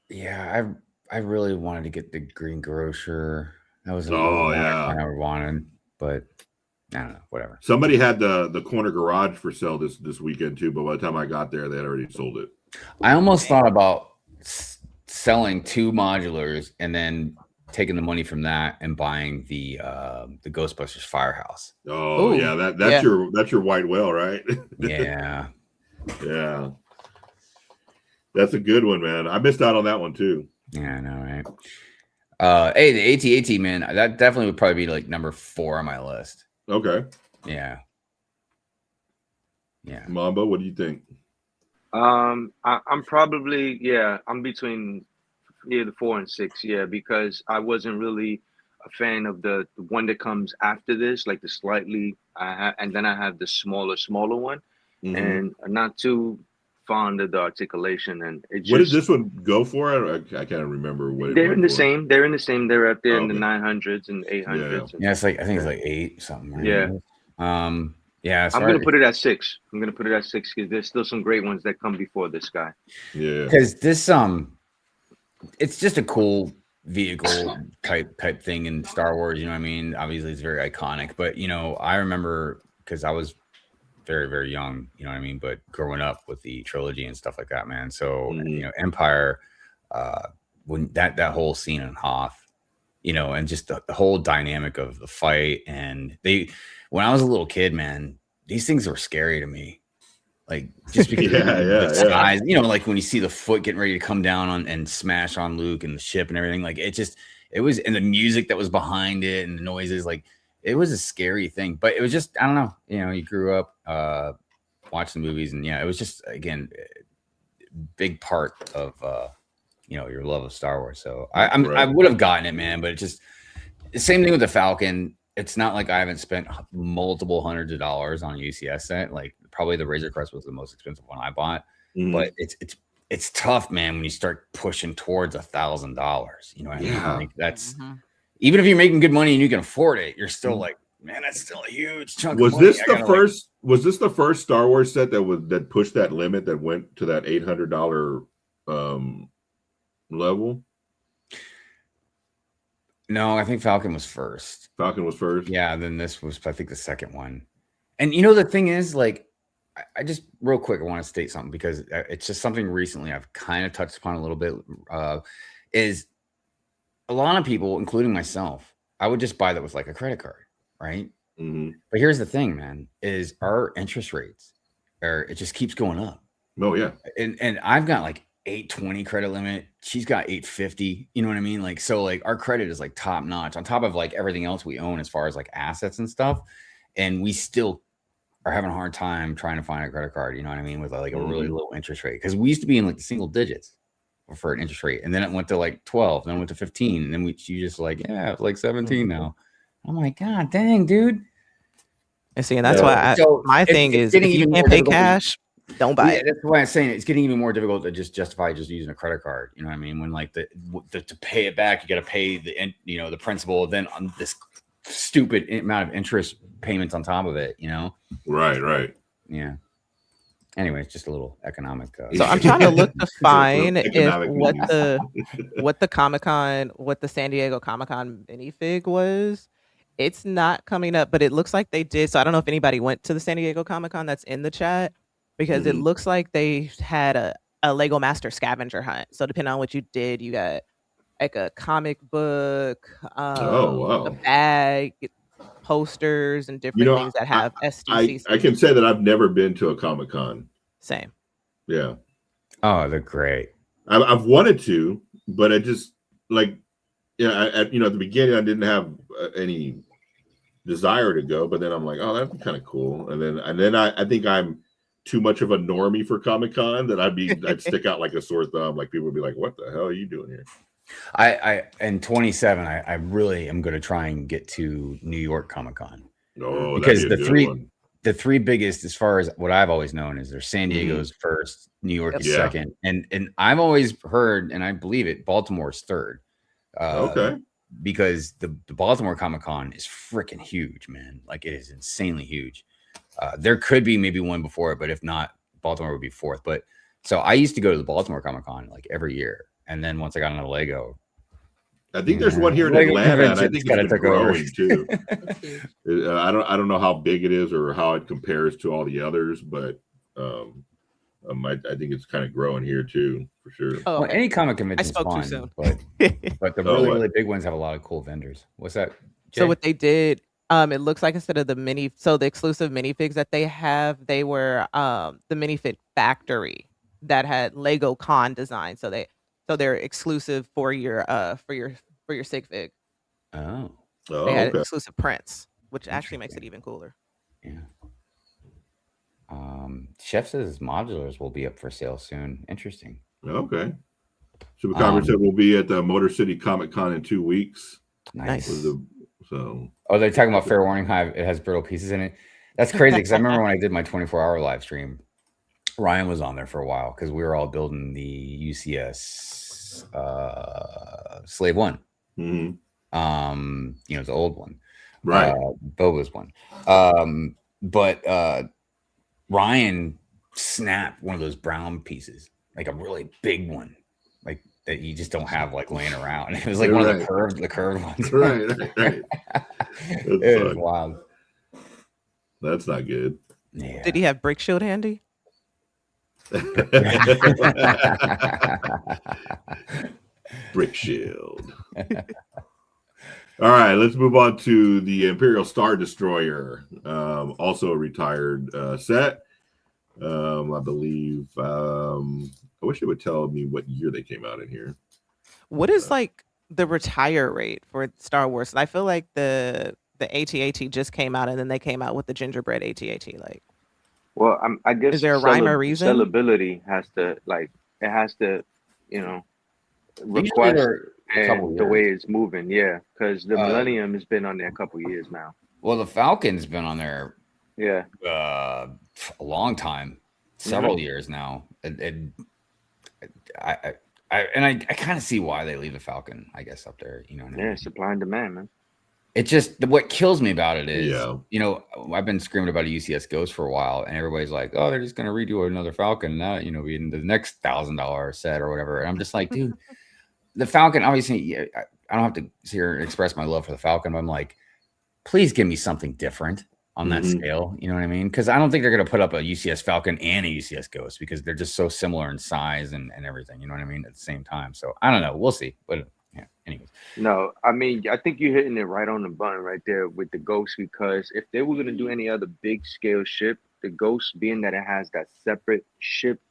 Yeah, I really wanted to get the Green Grocer. That was I never wanted, but I don't know, whatever. Somebody had the corner garage for sale this weekend too, but by the time I got there, they had already sold it. I almost thought about selling 2 modulars and then taking the money from that and buying the Ghostbusters Firehouse. Oh, ooh, that's your white whale, right? Yeah. Yeah. That's a good one, man. I missed out on that one too. Yeah, I know, right? Hey, the AT-AT, man, that definitely would probably be like number 4 on my list. Okay. Yeah. Mamba, what do you think? I'm probably I'm between the 4 and 6, because I wasn't really a fan of the one that comes after this, like the slightly and then I have the smaller one, and I'm not too fond of the articulation. And it just, what did this one go for? I can't remember what they're in the same. They're in the same. They're up there in the 900s and 800s. Yeah, it's like I think it's like 8 something. Right? Yeah. Yeah, I'm gonna put it at 6. I'm gonna put it at 6 because there's still some great ones that come before this guy. Yeah. Because this it's just a cool vehicle type thing in Star Wars. You know what I mean? Obviously, it's very iconic. But you know, I remember because I was very, very young. You know what I mean? But growing up with the trilogy and stuff like that, man. So you know, Empire, when that whole scene in Hoth, you know, and just the whole dynamic of the fight, and when I was a little kid, man, these things were scary to me. Like just because the skies, you know, like when you see the foot getting ready to come down on and smash on Luke and the ship and everything, like it was, and the music that was behind it and the noises, like it was a scary thing. But it was just, I don't know, you know, you grew up watching the movies, and it was just, again, big part of you know, your love of Star Wars. So I would have gotten it, man, but it just the same thing with the Falcon. It's not like I haven't spent multiple hundreds of dollars on a UCS set. Like probably the Razor Crest was the most expensive one I bought, but it's it's tough, man, when you start pushing towards $1,000. You know what I mean? Like that's even if you're making good money and you can afford it, you're still like, man, that's still a huge chunk of money. Was this the first Star Wars set that pushed that limit that went to that $800 level? No, I think Falcon was first. Falcon was first. Yeah, then this was, I think, the second one. And you know, the thing is, like, I just real quick, I want to state something because it's just something recently I've kind of touched upon a little bit. Is a lot of people, including myself, I would just buy that with like a credit card, right? But here's the thing, man: is our interest rates, it just keeps going up. Oh yeah, and I've got like 820 credit limit. She's got 850. You know what I mean? Like, so like our credit is like top notch on top of like everything else we own as far as like assets and stuff. And we still are having a hard time trying to find a credit card. You know what I mean? With like a really low interest rate. Cause we used to be in like the single digits for an interest rate. And then it went to like 12, then it went to 15. And then you just like, yeah, it's like 17 now. I'm like, God dang, dude. And see, and that's why my thing is if you can't pay cash, don't buy it. That's why I'm saying it's getting even more difficult to just justify just using a credit card. You know what I mean? When like to pay it back, you got to pay the principal, then on this stupid amount of interest payments on top of it. You know? Right. Yeah. Anyway, it's just a little economic. So I'm trying to look to find what the Comic-Con, what the San Diego Comic-Con minifig was. It's not coming up, but it looks like they did. So I don't know if anybody went to the San Diego Comic-Con that's in the chat. Because it looks like they had a Lego Master scavenger hunt. So depending on what you did, you got like a comic book, a bag, posters, and different things that have SDCs. I can say that I've never been to a Comic-Con. Same. Yeah. Oh, they're great. I've wanted to, but I just like, at the beginning I didn't have any desire to go, but then I'm like, oh, that'd be kind of cool. And then I think I'm too much of a normie for Comic-Con that I'd stick out like a sore thumb. Like people would be like, what the hell are you doing here? I in 27, I really am going to try and get to New York Comic-Con. Oh, because the three biggest, as far as what I've always known, is there's San Diego's first, New York is second, and I've always heard, and I believe it, Baltimore's third. Okay. Because the Baltimore Comic-Con is freaking huge, man. Like it is insanely huge. There could be maybe one before it, but if not, Baltimore would be fourth. But so I used to go to the Baltimore Comic-Con like every year, and then once I got into Lego, I think there's one here in Atlanta, and I think it's been growing too. I don't know how big it is or how it compares to all the others, but I think it's kind of growing here too, for sure. Well, any comic convention is fun, but the really big ones have a lot of cool vendors. What's that, Jay? So what they did, it looks like instead of the exclusive minifigs that they have, they were the minifig factory that had Lego Con design. So they're exclusive for your sig fig. Oh, they had exclusive prints, which actually makes it even cooler. Yeah. Chef says modulars will be up for sale soon. Interesting. Okay. Super Conference said we'll be at the Motor City Comic Con in 2 weeks. Nice. So. Oh, they're talking about Fair Warning Hive. It has brittle pieces in it. That's crazy because I remember when I did my 24-hour live stream, Ryan was on there for a while because we were all building the UCS Slave One. The old one, right? Boba's one. But Ryan snapped one of those brown pieces, like a really big one, like that you just don't have like laying around. It was like one of the curved ones. Right. It was wild. That's not good. Yeah. Did he have Brick Shield handy? Brick Shield. All right, let's move on to the Imperial Star Destroyer, also a retired set. I believe. I wish it would tell me what year they came out in here. What is like the retire rate for Star Wars? I feel like the AT-AT just came out, and then they came out with the gingerbread AT-AT. Like, well, I guess is there a rhyme or reason? Sellability has to request and the way it's moving, because the Millennium has been on there a couple years now. Well, the Falcon's been on there, a long time, several years now. I kind of see why they leave the Falcon, I guess, up there. You know what I mean? Yeah, supply and demand, man. It just what kills me about it is, Yeah. you know, I've been screaming about a UCS Ghost for a while, and everybody's like, "Oh, they're just gonna redo another Falcon, now, you know, in the next $1,000 set or whatever." And I'm just like, dude, the Falcon, obviously, yeah, I don't have to sit here and express my love for the Falcon, but I'm like, please give me something different on that scale. You know what I mean? Because I don't think they're going to put up a UCS Falcon and a UCS Ghost because they're just so similar in size and everything. You know what I mean? At the same time. So I don't know. We'll see. But yeah, anyways. No, I mean, I think you're hitting it right on the button right there with the Ghost, because if they were going to do any other big scale ship, the Ghost, being that it has that separate ship,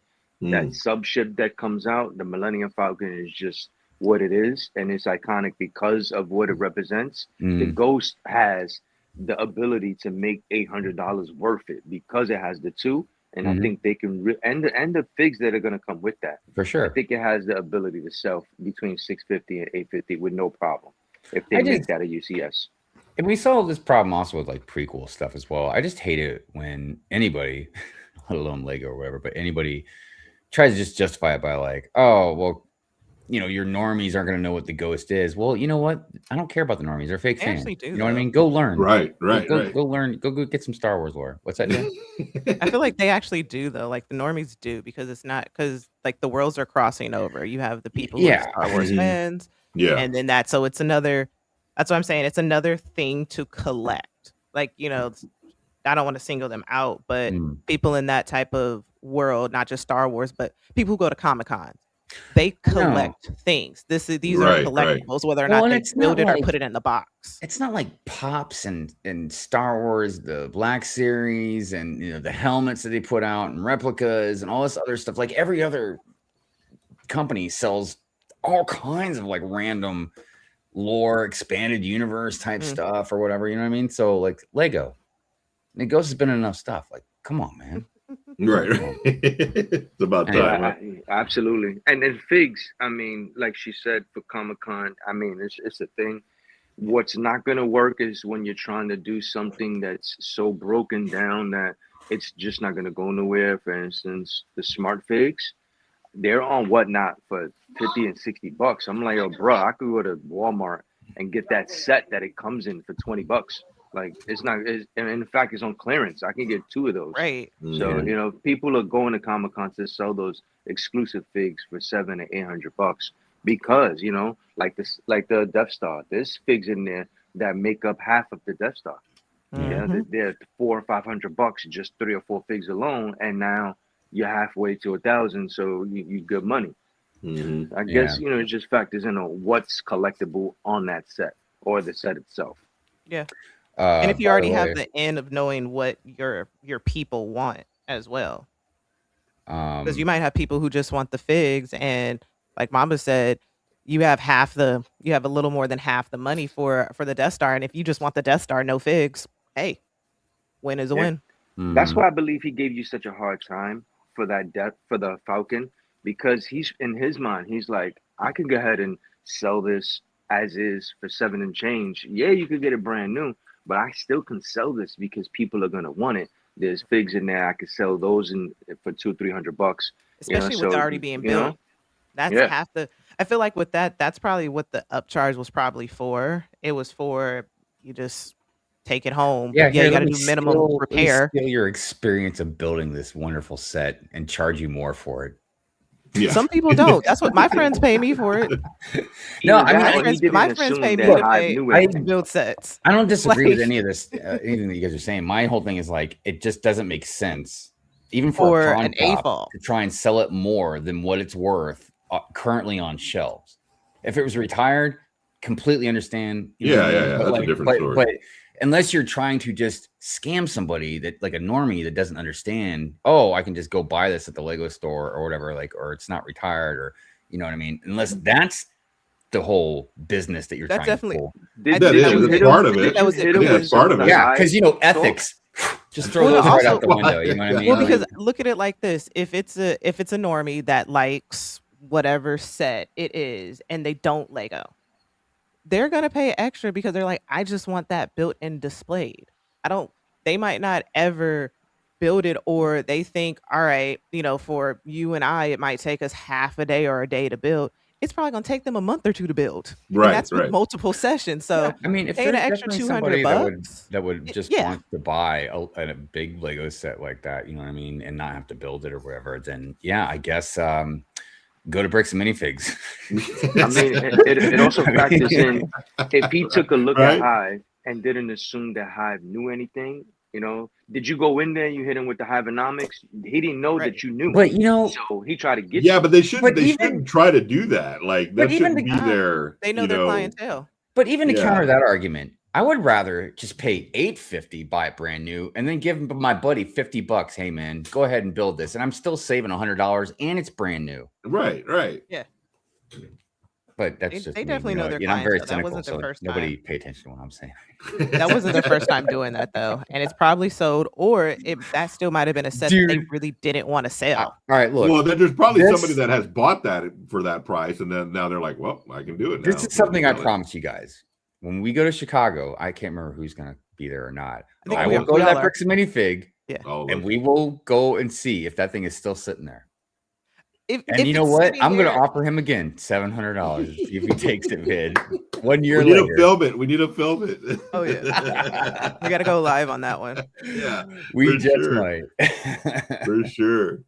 that sub ship that comes out, the Millennium Falcon is just what it is, and it's iconic because of what it represents. The Ghost has the ability to make $800 worth it because it has the two, and I think they can and the figs that are going to come with that. For sure. I think it has the ability to sell between 650 and 850 with no problem if they make that a UCS. And we saw this problem also with like prequel stuff as well. I just hate it when anybody, let alone Lego or whatever, but anybody tries to just justify it by like, oh, well, you know, your normies aren't going to know what the Ghost is. Well, you know what? I don't care about the normies. They're fake They fans. actually do, You know what I though. mean? Go learn. Right. Go learn. Go get some Star Wars lore. What's that, Dan? I feel like they actually do, though. Like the normies do, because it's not, because like the worlds are crossing over. You have the people who are Star Wars fans, Yeah. and then so it's another. That's what I'm saying. It's another thing to collect. Like, you know, I don't want to single them out, but people in that type of world, not just Star Wars, but people who go to Comic-Cons, they collect things. These are collectibles, whether or not they build it or put it in the box. It's not like Pops and Star Wars, the Black Series, and you know the helmets that they put out and replicas and all this other stuff. Like every other company sells all kinds of like random lore, expanded universe type stuff or whatever. You know what I mean? So like Lego, the Ghost has been enough stuff. Like, come on, man. Right. It's about time. Right? Absolutely. And then figs, I mean, like she said, for Comic-Con, I mean, it's a thing. What's not going to work is when you're trying to do something that's so broken down that it's just not going to go nowhere. For instance, the smart figs, they're on Whatnot for 50 and 60 bucks. I'm like, oh, bro, I could go to Walmart and get that set that it comes in for 20 bucks. Like it's not, and in fact, it's on clearance. I can get 2 of those. Right. So you know, people are going to Comic-Con to sell those exclusive figs for $700 to $800 because you know, like this, like the Death Star. There's figs in there that make up half of the Death Star. Yeah, they're $400 or $500 just 3 or 4 figs alone, and now you're halfway to 1,000, so you good money. I guess you know, it just factors in on what's collectible on that set or the set itself. Yeah. And if you already have the end of knowing what your people want as well, because you might have people who just want the figs, and like Mamba said, you have a little more than half the money for the Death Star, and if you just want the Death Star, no figs, hey, win is a win. That's why I believe he gave you such a hard time for that for the Falcon, because he's in his mind, he's like, I can go ahead and sell this as is for 7 and change. Yeah, you could get it brand new, but I still can sell this because people are gonna want it. There's figs in there. I could sell those for $200-300, especially with it already being built. That's half the. I feel like with that, that's probably what the upcharge was probably for. It was for you just take it home. Yeah, you got to do minimum repair. Steal your experience of building this wonderful set and charge you more for it. Yeah. Some people don't. That's what my friends pay me for it. No, I mean, my friends pay me to build sets. I don't disagree with any of this, anything that you guys are saying. My whole thing is like, it just doesn't make sense, even for an AFOL, to try and sell it more than what it's worth currently on shelves. If it was retired, completely understand. That's a different story. But unless you're trying to just scam somebody that like a normie that doesn't understand, oh, I can just go buy this at the Lego store or whatever, like, or it's not retired, or you know what I mean? Unless that's the whole business that you're trying to pull. That is part of it. That's part of it. Yeah, because you know, ethics. Just throw those right out the window. You know what I mean? Well, because look at it like this: if it's a normie that likes whatever set it is, and they don't Lego, they're going to pay extra because they're like, I just want that built and displayed. They might not ever build it, or they think, all right, for you and I, it might take us half a day or a day to build. It's probably going to take them a month or two to build. And Right, that's with right. multiple sessions. So I mean, if paying an there's extra definitely 200 somebody bucks. that would just Yeah. want to buy a big Lego set like that, you know what I mean, and not have to build it or whatever, then yeah, I guess go to Bricks and Minifigs. I mean, it also factors in if he took a look Right. at Hive and didn't assume that Hive knew anything. Did you go in there and you hit him with the Hiveonomics? He didn't know Right. that you knew. But So he tried to get Yeah, you. but they shouldn't. But They even- shouldn't try to do that. Like But that even shouldn't the- be their. They know their clientele. But even to Yeah. counter that argument, I would rather just pay $850, buy it brand new, and then give my buddy $50. Hey man, go ahead and build this, and I'm still saving $100, and it's brand new. Right, right. Yeah. But that's They just definitely me, know their I'm very clientele. That cynical, wasn't the so first nobody time. pay attention to what I'm saying. That wasn't their first time doing that though, and it's probably sold, or that still might have been a set that they Dude. really didn't want to sell. All right, look. Well, then there's probably this- somebody that has bought that for that price, and then now they're like, "Well, I can do it now." This is something I promise you guys. When we go to Chicago, I can't remember who's going to be there or not. think I we will go to all that are. Bricks and Minifig, Oh, and we will go and see if that thing is still sitting there. If And you know it's what? sitting I'm going to there- offer him again $700 if he takes it, vid. 1 year we need later. to film it. We need to film it. Oh yeah, we got to go live on that one. Yeah, We for just sure. might. for sure.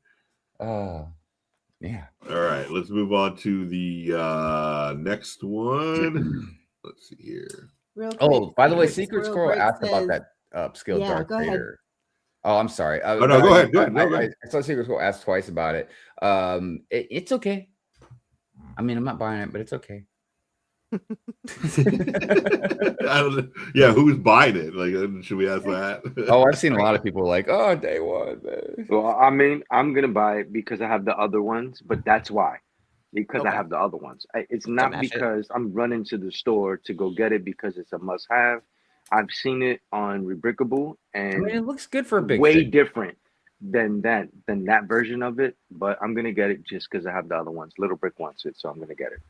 Yeah. All right, let's move on to the next one. Let's see here. Real Oh, quick, by the way, Secret Secret Squirrel Break asked about says- that upscale Yeah, Darth go ahead. Vader. Oh, I'm sorry. Oh, no, go ahead. Go ahead. No, go I ahead. saw Secret Squirrel ask twice about it. It's okay. I mean, I'm not buying it, but it's okay. Yeah, who's buying it? Like, should we ask that? Oh, I've seen a lot of people like, oh, day one. Man. Well, I mean, I'm gonna buy it because I have the other ones, but that's why. Because I Okay. have the other ones. It's not match it. because I'm running to the store to go get it because it's a must-have. I've seen it on Rebrickable, I and mean, it looks good for a big way thing. different than that version of it. But I'm gonna get it just because I have the other ones. Little Brick wants it, so I'm gonna get it.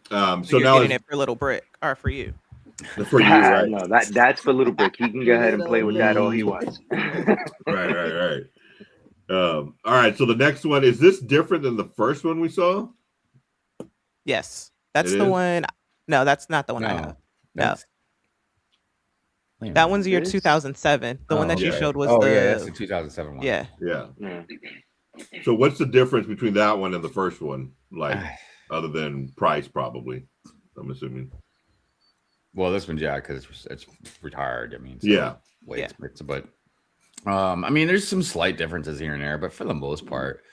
So So you're now getting it's it for Little Brick or for you? for you, right? No, that's for Little Brick. He can go ahead and play with that all he wants. Right. All right. So the next one, is this different than the first one we saw? Yes, that's It the is? one. No, that's not the one I have. No, that's- Wait a that minute. one's the year It is? 2007. The one that you okay. showed was Oh, the yeah, that's the 2007 one. yeah. Yeah. Yeah. So what's the difference between that one and the first one? Like, other than price, probably. I'm assuming. Well, this one's because it's retired. I mean, so Yeah. way but I mean, there's some slight differences here and there, but for the most part,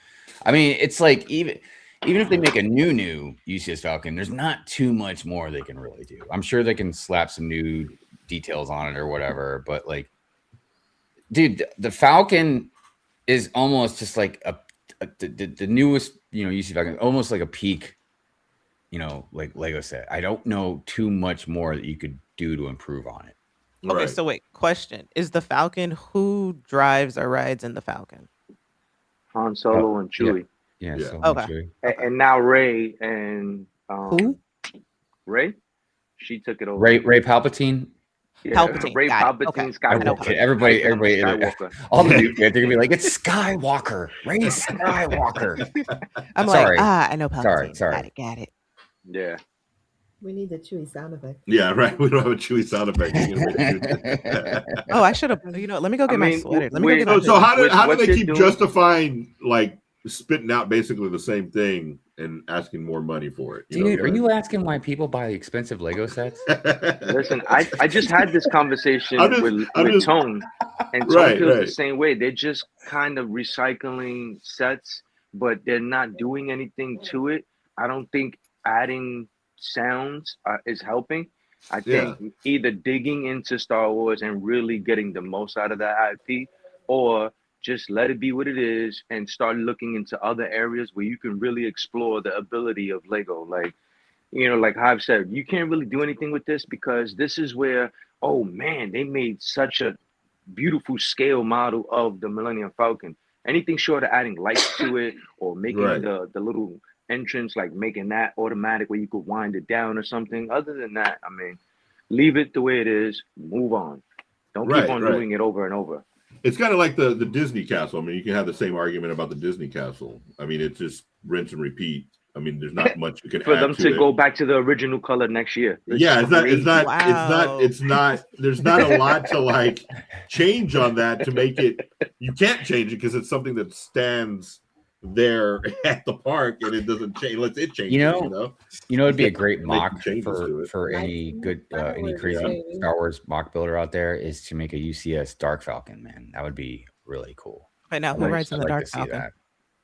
I mean, it's like even if they make a new UCS Falcon, there's not too much more they can really do. I'm sure they can slap some new details on it or whatever, but like, dude, the Falcon is almost just like the newest, UC Falcon, almost like a peak, like Lego set. I don't know too much more that you could do to improve on it. Okay, Right. so wait, question: is the Falcon, who drives or rides in the Falcon? Han Solo and Chewie. Yeah. Yeah. So Okay. actually- And now Ray and Who? Ray, she took it over. Ray Palpatine. Yeah, Palpatine, Ray got it. Palpatine Okay. Skywalker. I know Okay, everybody, Skywalker. all the new kids, they're gonna be like, it's Skywalker, Ray Skywalker. I'm Sorry. like, I know Palpatine. Sorry. Got it. Yeah. We need the Chewy sound effect. Yeah, right. We don't have a Chewy sound effect. We can make it. Oh, I should have. Let me go get my mean, sweater. Let me wait, go get my. So how do What they you're keep doing- justifying like spitting out basically the same thing and asking more money for it? Dude, are you asking why people buy expensive Lego sets? Listen, I just had this conversation I'm just- with I'm just- Tone, and Tone Right, feels right. the same way. They're just kind of recycling sets, but they're not doing anything to it. I don't think adding sounds is helping. I think either digging into Star Wars and really getting the most out of that IP, or just let it be what it is and start looking into other areas where you can really explore the ability of Lego. Like, like Hive said, you can't really do anything with this because this is where, oh man, they made such a beautiful scale model of the Millennium Falcon. Anything short of adding lights to it or making Right. the little entrance, like making that automatic where you could wind it down or something. Other than that, I mean, leave it the way it is, move on. Don't Right, keep on right. doing it over and over. It's kind of like the Disney castle. I mean, you can have the same argument about the Disney castle. I mean, it's just rinse and repeat. I mean, there's not much you can For add them to to it. go back to the original color next year. Yeah, it's not. Wow. It's not. There's not a lot to like change on that to make it. You can't change it because it's something that stands there at the park and it doesn't change. Let it change. You know, it'd be a great mock changes to it. for any good, any crazy Star Wars mock builder out there is to make a UCS Dark Falcon. Man, that would be really cool. Right now, who rides in the Dark Falcon?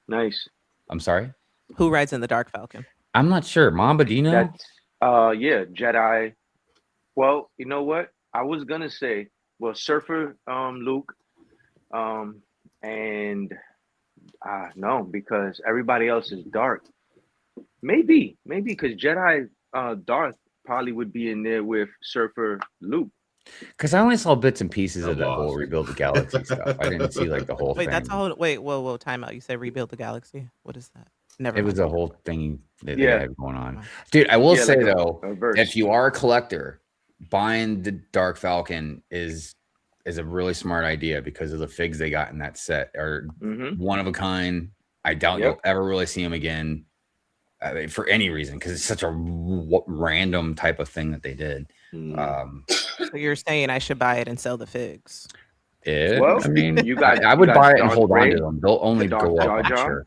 Nice. I'm sorry. Who rides in the Dark Falcon? I'm not sure. Mamba Dino? That's yeah, Jedi. Well, you know what? I was gonna say, well, Surfer Luke, and no, because everybody else is dark. Maybe because Jedi Darth probably would be in there with Surfer Luke. Because I only saw bits and pieces of that whole Rebuild the Galaxy stuff. I didn't see like the whole thing. Wait, that's all. Wait, whoa, time out. You said Rebuild the Galaxy. What is that? Never. It was a whole thing that they Yeah. had going on. Dude, I will say like though, a verse. if you are a collector, buying the Dark Falcon is a really smart idea because of the figs they got in that set are one of a kind. I doubt you'll ever really see them again for any reason because it's such a random type of thing that they did. So you're saying I should buy it and sell the figs? Well, I mean, you got. I would buy it and Darth hold on Ray, to them. They'll only the go Darth up. Jar I'm Jar. sure.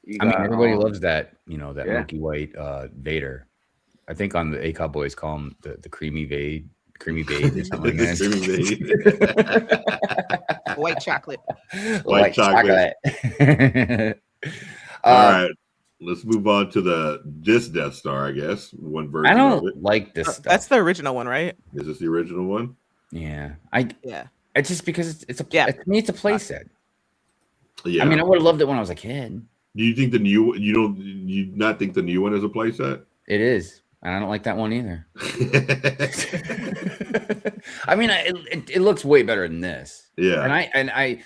You I mean, got, everybody loves that. You know, that yeah. milky white Vader. I think on the ACOB boys call him the creamy Vade. Creamy Babe or something like that. White chocolate. White chocolate. All right, let's move on to this Death Star. I guess one version. I don't of it. like this stuff. That's the original one, right? Is this the original one? Yeah, Yeah. It's just because it's a Yeah. to me it's a play set. Yeah. I mean, I would have loved it when I was a kid. Do you think you not think the new one is a playset? It is, and I don't like that one either. I mean, it looks way better than this. Yeah, and I,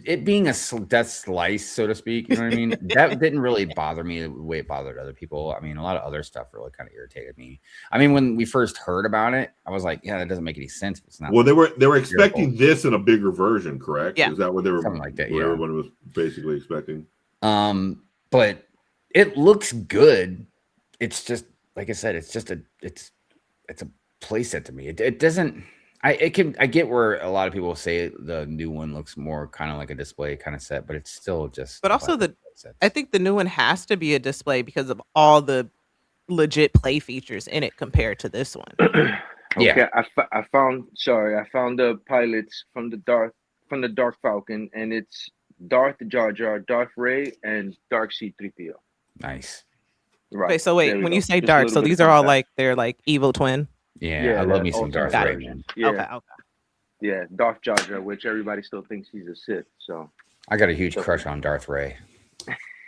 it being a death slice, so to speak, you know what I mean. That didn't really bother me the way it bothered other people. I mean, a lot of other stuff really kind of irritated me. I mean, when we first heard about it, I was like, yeah, that doesn't make any sense. If it's not. Well, they were expecting this in a bigger version, correct? Yeah. Is that what they were? Something like that, What yeah. everyone was basically expecting. But it looks good. It's just like I said, it's a play set to me. It doesn't. I get where a lot of people say the new one looks more kind of like a display kind of set, but it's still just. But also I think the new one has to be a display because of all the legit play features in it compared to this one. Okay, I found the pilots from the Dark Falcon, and it's Darth Jar Jar, Darth Ray, and Dark C-3PO. Nice. Right. Okay, so wait, there we when go. you say Just a dark, little so bit these of are all context. like they're like evil twin. Yeah, I love me some Darth Darth Ray, Ray. man. Yeah. Okay. Yeah, Darth Jar Jar, which everybody still thinks he's a Sith. So I got a huge crush on Darth Ray.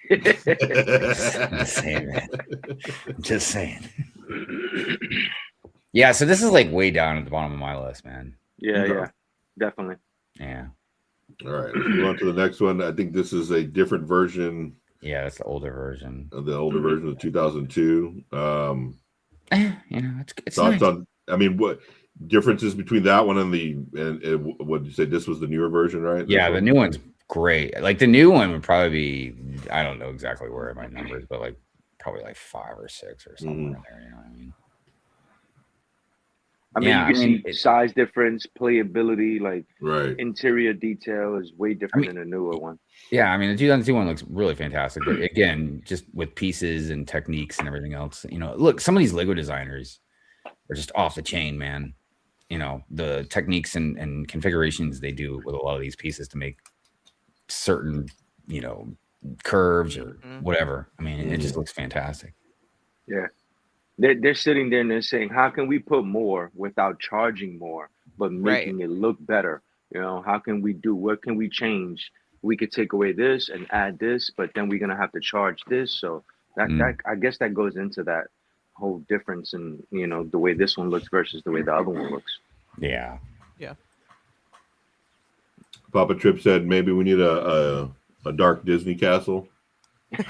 I'm just saying, man. I'm just saying. Yeah, so this is like way down at the bottom of my list, man. yeah, definitely. Yeah. All right, let's move on to the next one. I think this is a different version. Yeah, that's the older version. Of the older version of 2002. It's Thoughts nice. on? I mean, what differences between that one and what did you say? This was the newer version, right? Yeah, the new one's great. Like the new one would probably be, I don't know exactly where in my numbers, but like probably like 5 or 6 or something in there. You know what I mean? I mean, Yeah, you can I mean, see size difference, playability, like right. interior detail is way different than the newer one. Yeah, I mean, the 2002 one looks really fantastic. But again, just with pieces and techniques and everything else, you know, look, some of these Lego designers are just off the chain, man. You know, the techniques and configurations they do with a lot of these pieces to make certain, you know, curves or whatever. I mean, it just looks fantastic. Yeah. They're sitting there and they're saying, how can we put more without charging more, but making it look better? You know, how can we do, what can we change? We could take away this and add this, but then we're going to have to charge this. So that I guess that goes into that whole difference in, you know, the way this one looks versus the way the other one looks. Yeah. Yeah. Papa Trip said maybe we need a dark Disney castle.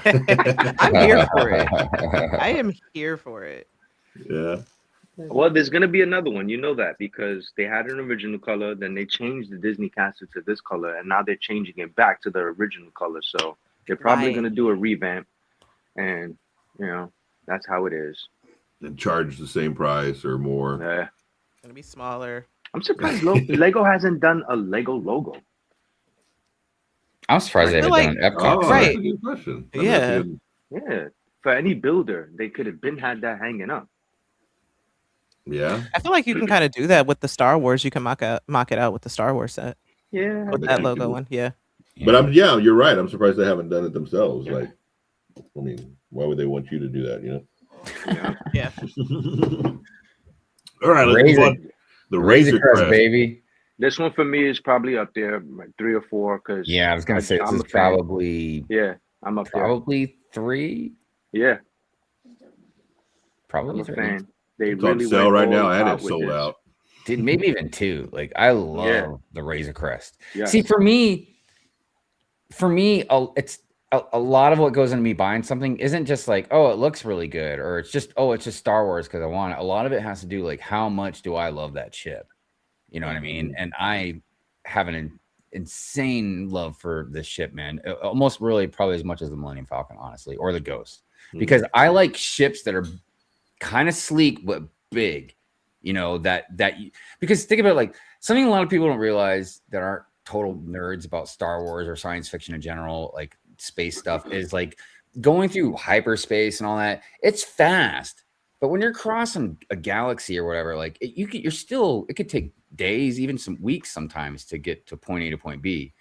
I'm here for it. I am here for it. Yeah. Well, there's gonna be another one. You know that because they had an original color, then they changed the Disney castle to this color, and now they're changing it back to the original color. So they're probably Right. gonna do a revamp, and that's how it is. And charge the same price or more. Yeah. It's gonna be smaller. I'm surprised Lego hasn't done a Lego logo. I'm surprised they I haven't feel done an Epcot. Oh, Right. that's a good question. I mean, Yeah. that's a good- Yeah. For any builder, they could have been had that hanging up. yeah. I feel like you can kind of do that with the Star Wars. You can mock it out with the Star Wars set Yeah. with bet that you logo could. one. Yeah. But you're right. I'm surprised they haven't done it themselves. Like, I mean, why would they want you to do that? Yeah. All right, let's move on. The Razor Crest, Crest. baby. This one for me is probably up there, like 3 or 4. Because Yeah, I was gonna say this I'm is a fan. probably I'm up there. probably 3. Yeah, I'm Probably a 3. fan. They It's on really sale went right all now, and out it's with sold this. out. Dude, maybe even 2. Like I love the Razor Crest. Yeah. See, for me, it's a lot of what goes into me buying something isn't just like, oh, it looks really good, or it's just Star Wars because I want it. A lot of it has to do like how much do I love that ship? You know what I mean? And I have an insane love for this ship, man. Almost really probably as much as the Millennium Falcon, honestly, or the Ghost, because I like ships that are kind of sleek but big. You know because think about it, like something a lot of people don't realize that aren't total nerds about Star Wars or science fiction in general, like space stuff, is like going through hyperspace and all that. It's fast, but when you're crossing a galaxy or whatever, like it could take days, even some weeks sometimes to get to point A to point B.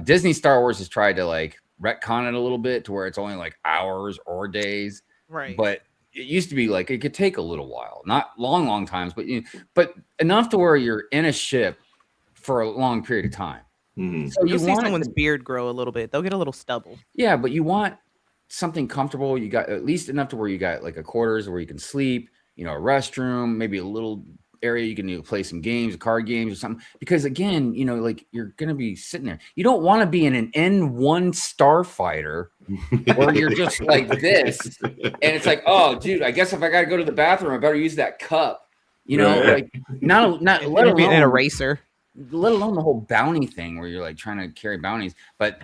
Disney Star Wars has tried to like retcon it a little bit to where it's only like hours or days, Right. but it used to be like it could take a little while, not long times, but enough to where you're in a ship for a long period of time. So You'll see someone's beard grow a little bit. They'll get a little stubble. Yeah, but you want something comfortable. You got at least enough to where you got like a quarters where you can sleep, a restroom, maybe a little area you can play some games, card games or something. Because again, like you're gonna be sitting there. You don't want to be in an N1 starfighter where you're just like this, and it's like, oh, dude, I guess if I gotta go to the bathroom, I better use that cup. Like not let alone an eraser. Let alone the whole bounty thing where you're like trying to carry bounties. But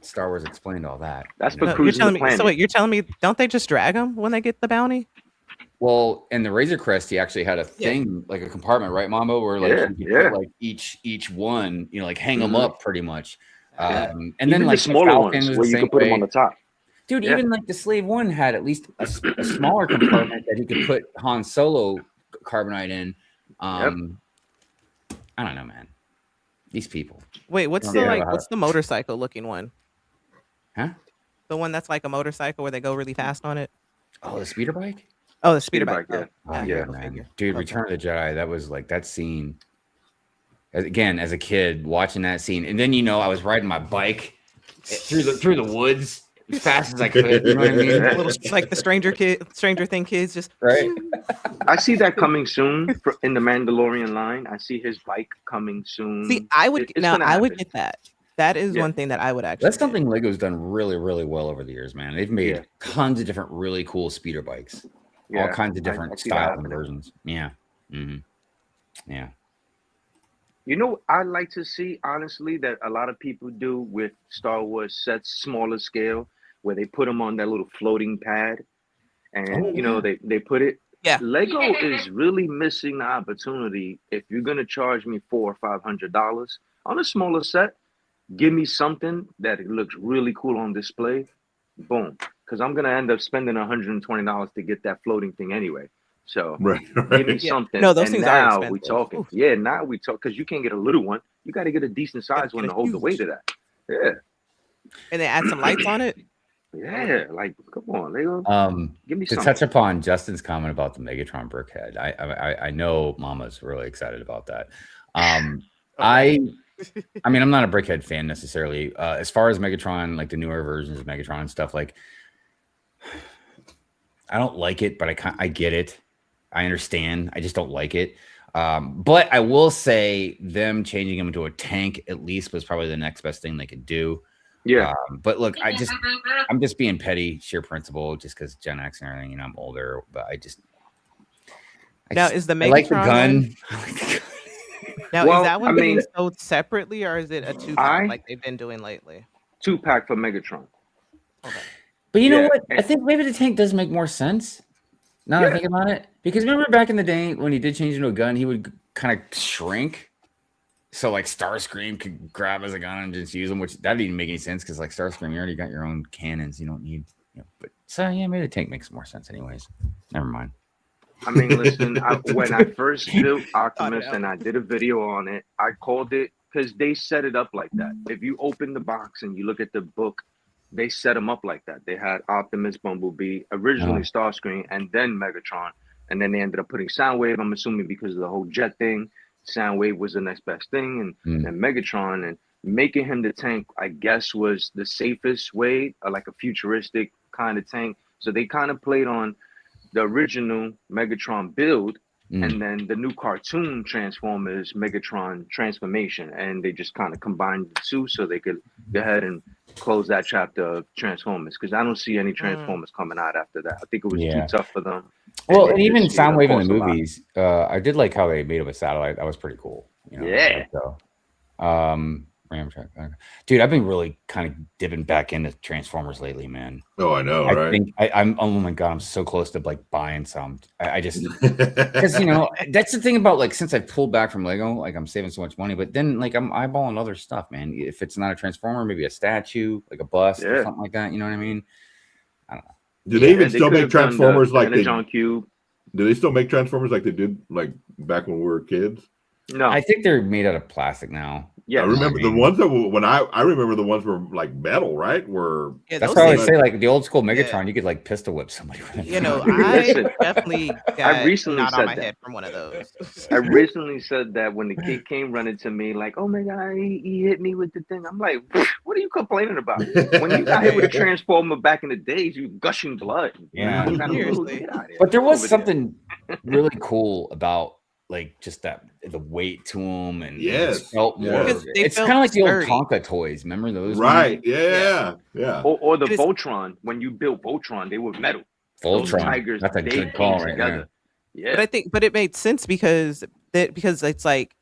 Star Wars explained all that. That's for You're cruising telling the me. So planet. wait, you're telling me don't they just drag them when they get the bounty? Well, in the Razor Crest, he actually had a thing like a compartment, right, Mambo, where like you could put like each one, like hang them up pretty much. And Even then like the smaller Falcon ones was where the you same could put them way. on the top. Dude, even like the Slave One had at least a smaller compartment that he could put Han Solo carbonite in. I don't know, man. These people. Wait, what's the motorcycle looking one? Huh? The one that's like a motorcycle where they go really fast on it? Oh, the speeder bike? Oh, the speeder bike. Yeah. Yeah, man. Dude, Return of the Jedi, that was like that scene. Again, as a kid, watching that scene, and then I was riding my bike through the woods as fast as I could. You know what I mean? Like the Stranger Thing kids, just right. I see that coming soon in the Mandalorian line. I see his bike coming soon. See, I would It's gonna I would happen. get that. That is one thing that I would actually. That's something Lego's done really, really well over the years, man. They've made tons of different really cool speeder bikes. All kinds of different styles and versions. Yeah. Yeah. I'd like to see, honestly, that a lot of people do with Star Wars sets, smaller scale, where they put them on that little floating pad. And, they put it. Yeah. Lego is really missing the opportunity. If you're going to charge me $400 or $500 on a smaller set, give me something that it looks really cool on display. Boom. Because I'm going to end up spending $120 to get that floating thing anyway. So give me something. No, those things are expensive. Now we talking. Oof. Yeah, now we talk because you can't get a little one. You got to get a decent size one to hold the weight of that. Yeah. And then add some lights on it. Yeah, like come on, Lego. Give me to something. touch upon Justin's comment about the Megatron Brickhead. I know Mama's really excited about that. I mean, I'm not a Brickhead fan necessarily. As far as Megatron, like the newer versions of Megatron and stuff, like I don't like it, but I get it. I understand. I just don't like it. But I will say them changing him into a tank at least was probably the next best thing they could do. Yeah. But look, I'm just being petty, sheer principle, just because Gen X and everything, I'm older, but Now, is the I like the Megatron one? gun. I like the gun. Now, is Well, that I one being mean, sold separately, or is it a 2-pack I like they've been doing lately? 2-pack for Megatron. Okay. But you know Yeah, what? I and, think maybe the tank does make more sense now that I yeah, think about it. Because remember back in the day when he did change into a gun, he would kind of shrink. So like Starscream could grab as a gun and just use them, which that didn't make any sense because like Starscream, you already got your own cannons. You don't need, but so yeah, maybe the tank makes more sense anyways. Never mind. I mean, listen, when I first built Thought it Optimus out. and I did a video on it, I called it because they set it up like that. If you open the box and you look at the book, they set them up like that. They had Optimus, Bumblebee, originally Starscream, and then Megatron. And then they ended up putting Soundwave, I'm assuming because of the whole jet thing. Soundwave was the next best thing, and Megatron, and making him the tank, I guess, was the safest way, like a futuristic kind of tank. So they kind of played on the original Megatron build, and then the new cartoon Transformers Megatron transformation, and they just kind of combined the two so they could go ahead and close that chapter of Transformers, because I don't see any Transformers coming out after that. I think it was too tough for them. Well, and even Soundwave in the movies, I did like how they made him a satellite. That was pretty cool. Yeah. So, Ramtrak. Dude, I've been really kind of dipping back into Transformers lately, man. Oh, I know, I right? think I'm. Oh my god, I'm so close to like buying some. I just because that's the thing about like since I pulled back from Lego, like I'm saving so much money, but then like I'm eyeballing other stuff, man. If it's not a Transformer, maybe a statue, like a bust or something like that. You know what I mean? I don't know. Do they even still make Transformers like they? John Cube. Do they still make Transformers like they did like back when we were kids? No, I think they're made out of plastic now. Yeah, I remember the ones that were, when I remember the ones were like metal, right? That's why I always say like the old school Megatron, you could like pistol whip somebody with it. I definitely got recently not said on my that. head from one of those. I recently said that when the kid came running to me, like, "Oh my god, he hit me with the thing." I'm like, "What are you complaining about? When you got hit with a Transformer back in the days, you gushing blood." Yeah, seriously. But there was something really cool about like just that the weight to them, and it just felt more. It's kind of like the old Tonka toys. Remember those? Right? Yeah. Or the Voltron. When you built Voltron, they were metal. Voltron. Those tigers, that's a they good call right together. there. Yeah, but it made sense because it's like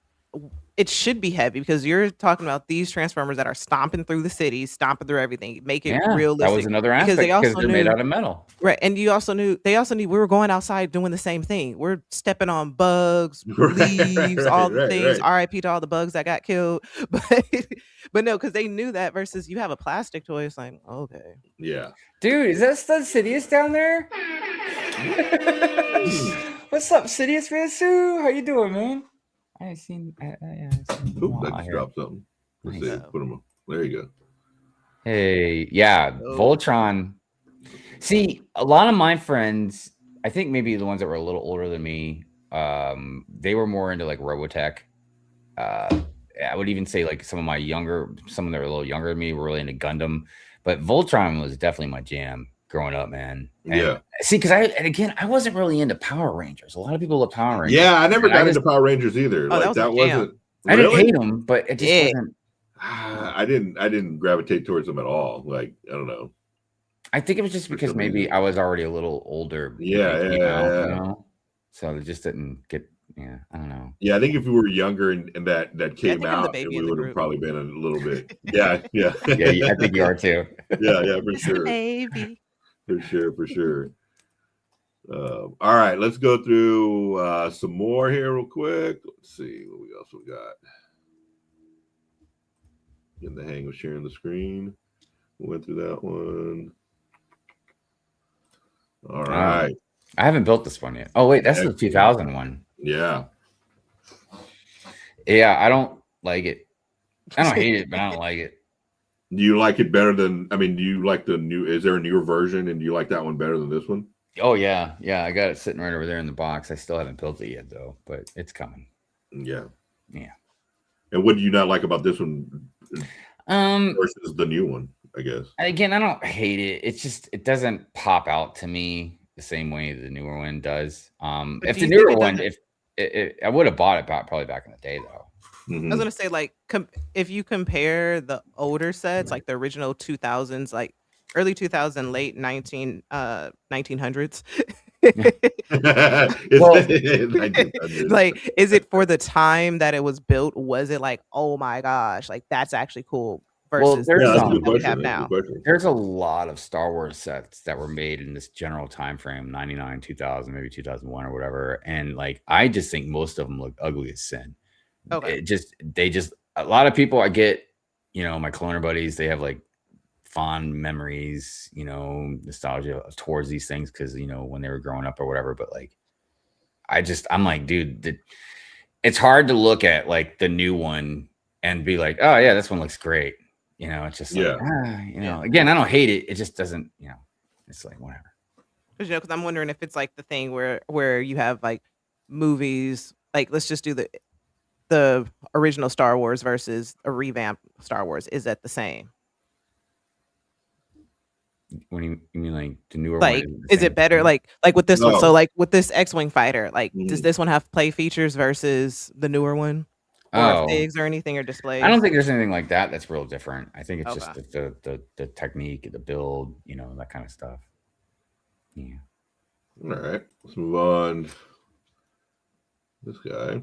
it should be heavy because you're talking about these Transformers that are stomping through the city, stomping through everything, make it realistic. That was another aspect because they're made out of metal, right? And they also knew we were going outside doing the same thing. We're stepping on bugs, leaves, all the things. R.I.P. to all the bugs that got killed, but no, because they knew that. Versus you have a plastic toy, it's like okay, dude, is that Stud Sidious down there? What's up, Sidious Man? How you doing, man? I ain't seen. Oop, I just dropped something. Let's see. Put him up. There you go. Hey, yeah, Voltron. See, a lot of my friends, I think maybe the ones that were a little older than me, they were more into like Robotech. I would even say like some that were a little younger than me were really into Gundam, but Voltron was definitely my jam growing up, man. And see, because I wasn't really into Power Rangers. A lot of people love Power Rangers. Yeah, I never got into Power Rangers either. Oh, like that wasn't. I didn't hate them, but it just wasn't. I didn't gravitate towards them at all. Like I don't know. I think it was just because maybe I was already a little older. Yeah. So it just didn't get. Yeah, I don't know. Yeah, I think if we were younger and that came out, we would have probably been a little bit. Yeah. Yeah, I think you are too. Yeah, for sure. Baby. For sure. All right, let's go through some more here real quick. Let's see what else we got. Getting the hang of sharing the screen. We went through that one. All right. I haven't built this one yet. Oh wait, that's the 2000 one. Yeah. Yeah, I don't like it. I don't hate it, but I don't like it. Do you like it better than? I mean, do you like the new? Is there a newer version, and do you like that one better than this one? Oh yeah. I got it sitting right over there in the box. I still haven't built it yet though, but it's coming. Yeah. And what do you not like about this one versus the new one? I guess. Again, I don't hate it. It's just it doesn't pop out to me the same way the newer one does. If the newer one, I would have bought it probably back in the day though. I was gonna say like if you compare the older sets, like the original 2000s, like early 2000, late 1900s, Well, Like, is it for the time that it was built? Was it like, oh my gosh, like that's actually cool Well, versus there's the that's a stuff good that we question. have That's a now? good question. there's a lot of Star Wars sets that were made in this general time frame, 99, 2000, maybe 2001 or whatever. And like, I just think most of them look ugly as sin. Okay. A lot of people I get, my cloner buddies, they have like fond memories, nostalgia towards these things because, when they were growing up or whatever. But like, I'm like, dude, it's hard to look at like the new one and be like, oh yeah, this one looks great. It's just like, again, I don't hate it. It just doesn't, it's like whatever. Because I'm wondering if it's like the thing where you have like movies, like let's just do the original Star Wars versus a revamped Star Wars. Is that the same? When you mean like the newer Like, one? is it better? Like with this one. No. So like with this X-Wing fighter, like does Mhm. this one have play features versus the newer one? Or figs or anything or displays? I don't think there's anything like that that's real different. I think it's Okay. just the technique, the build, that kind of stuff. Yeah. All right, let's move on. This guy,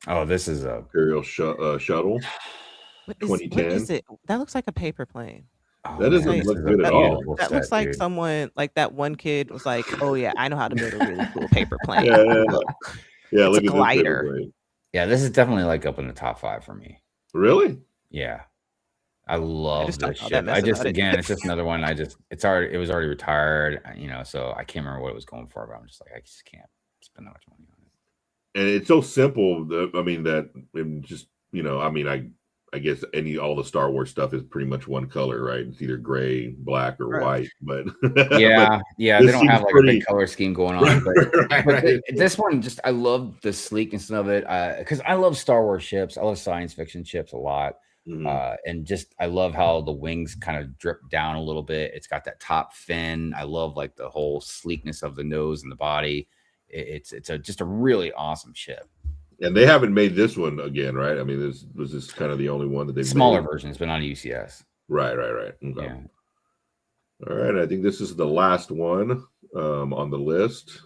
Oh, this is a Imperial Shuttle. What is 2010. it? That looks like a paper plane. That doesn't Like, look good at all. That looks like someone like that one kid was like, oh yeah, I know how to build a really cool paper plane. Yeah, It's look a at glider. this paper plane. Yeah, this is definitely like up in the top 5 for me. Really? Yeah. I love just don't this know ship. that mess about it. It's just another one. It was already retired, so I can't remember what it was going for, but I'm just like, I just can't spend that much money on it. And it's so simple. I guess all the Star Wars stuff is pretty much one color, right? It's either gray, black, or white. But yeah, they don't have like a big color scheme going on. But, right. This one, I love the sleekness of it because I love Star Wars ships. I love science fiction ships a lot. And just I love how the wings kind of drip down a little bit. It's got that top fin. I love like the whole sleekness of the nose and the body. It's just a really awesome ship. And they haven't made this one again, right? I mean, this was kind of the only one that they've smaller made. versions, but not a UCS. Right. Okay. Yeah. All right. I think this is the last one on the list.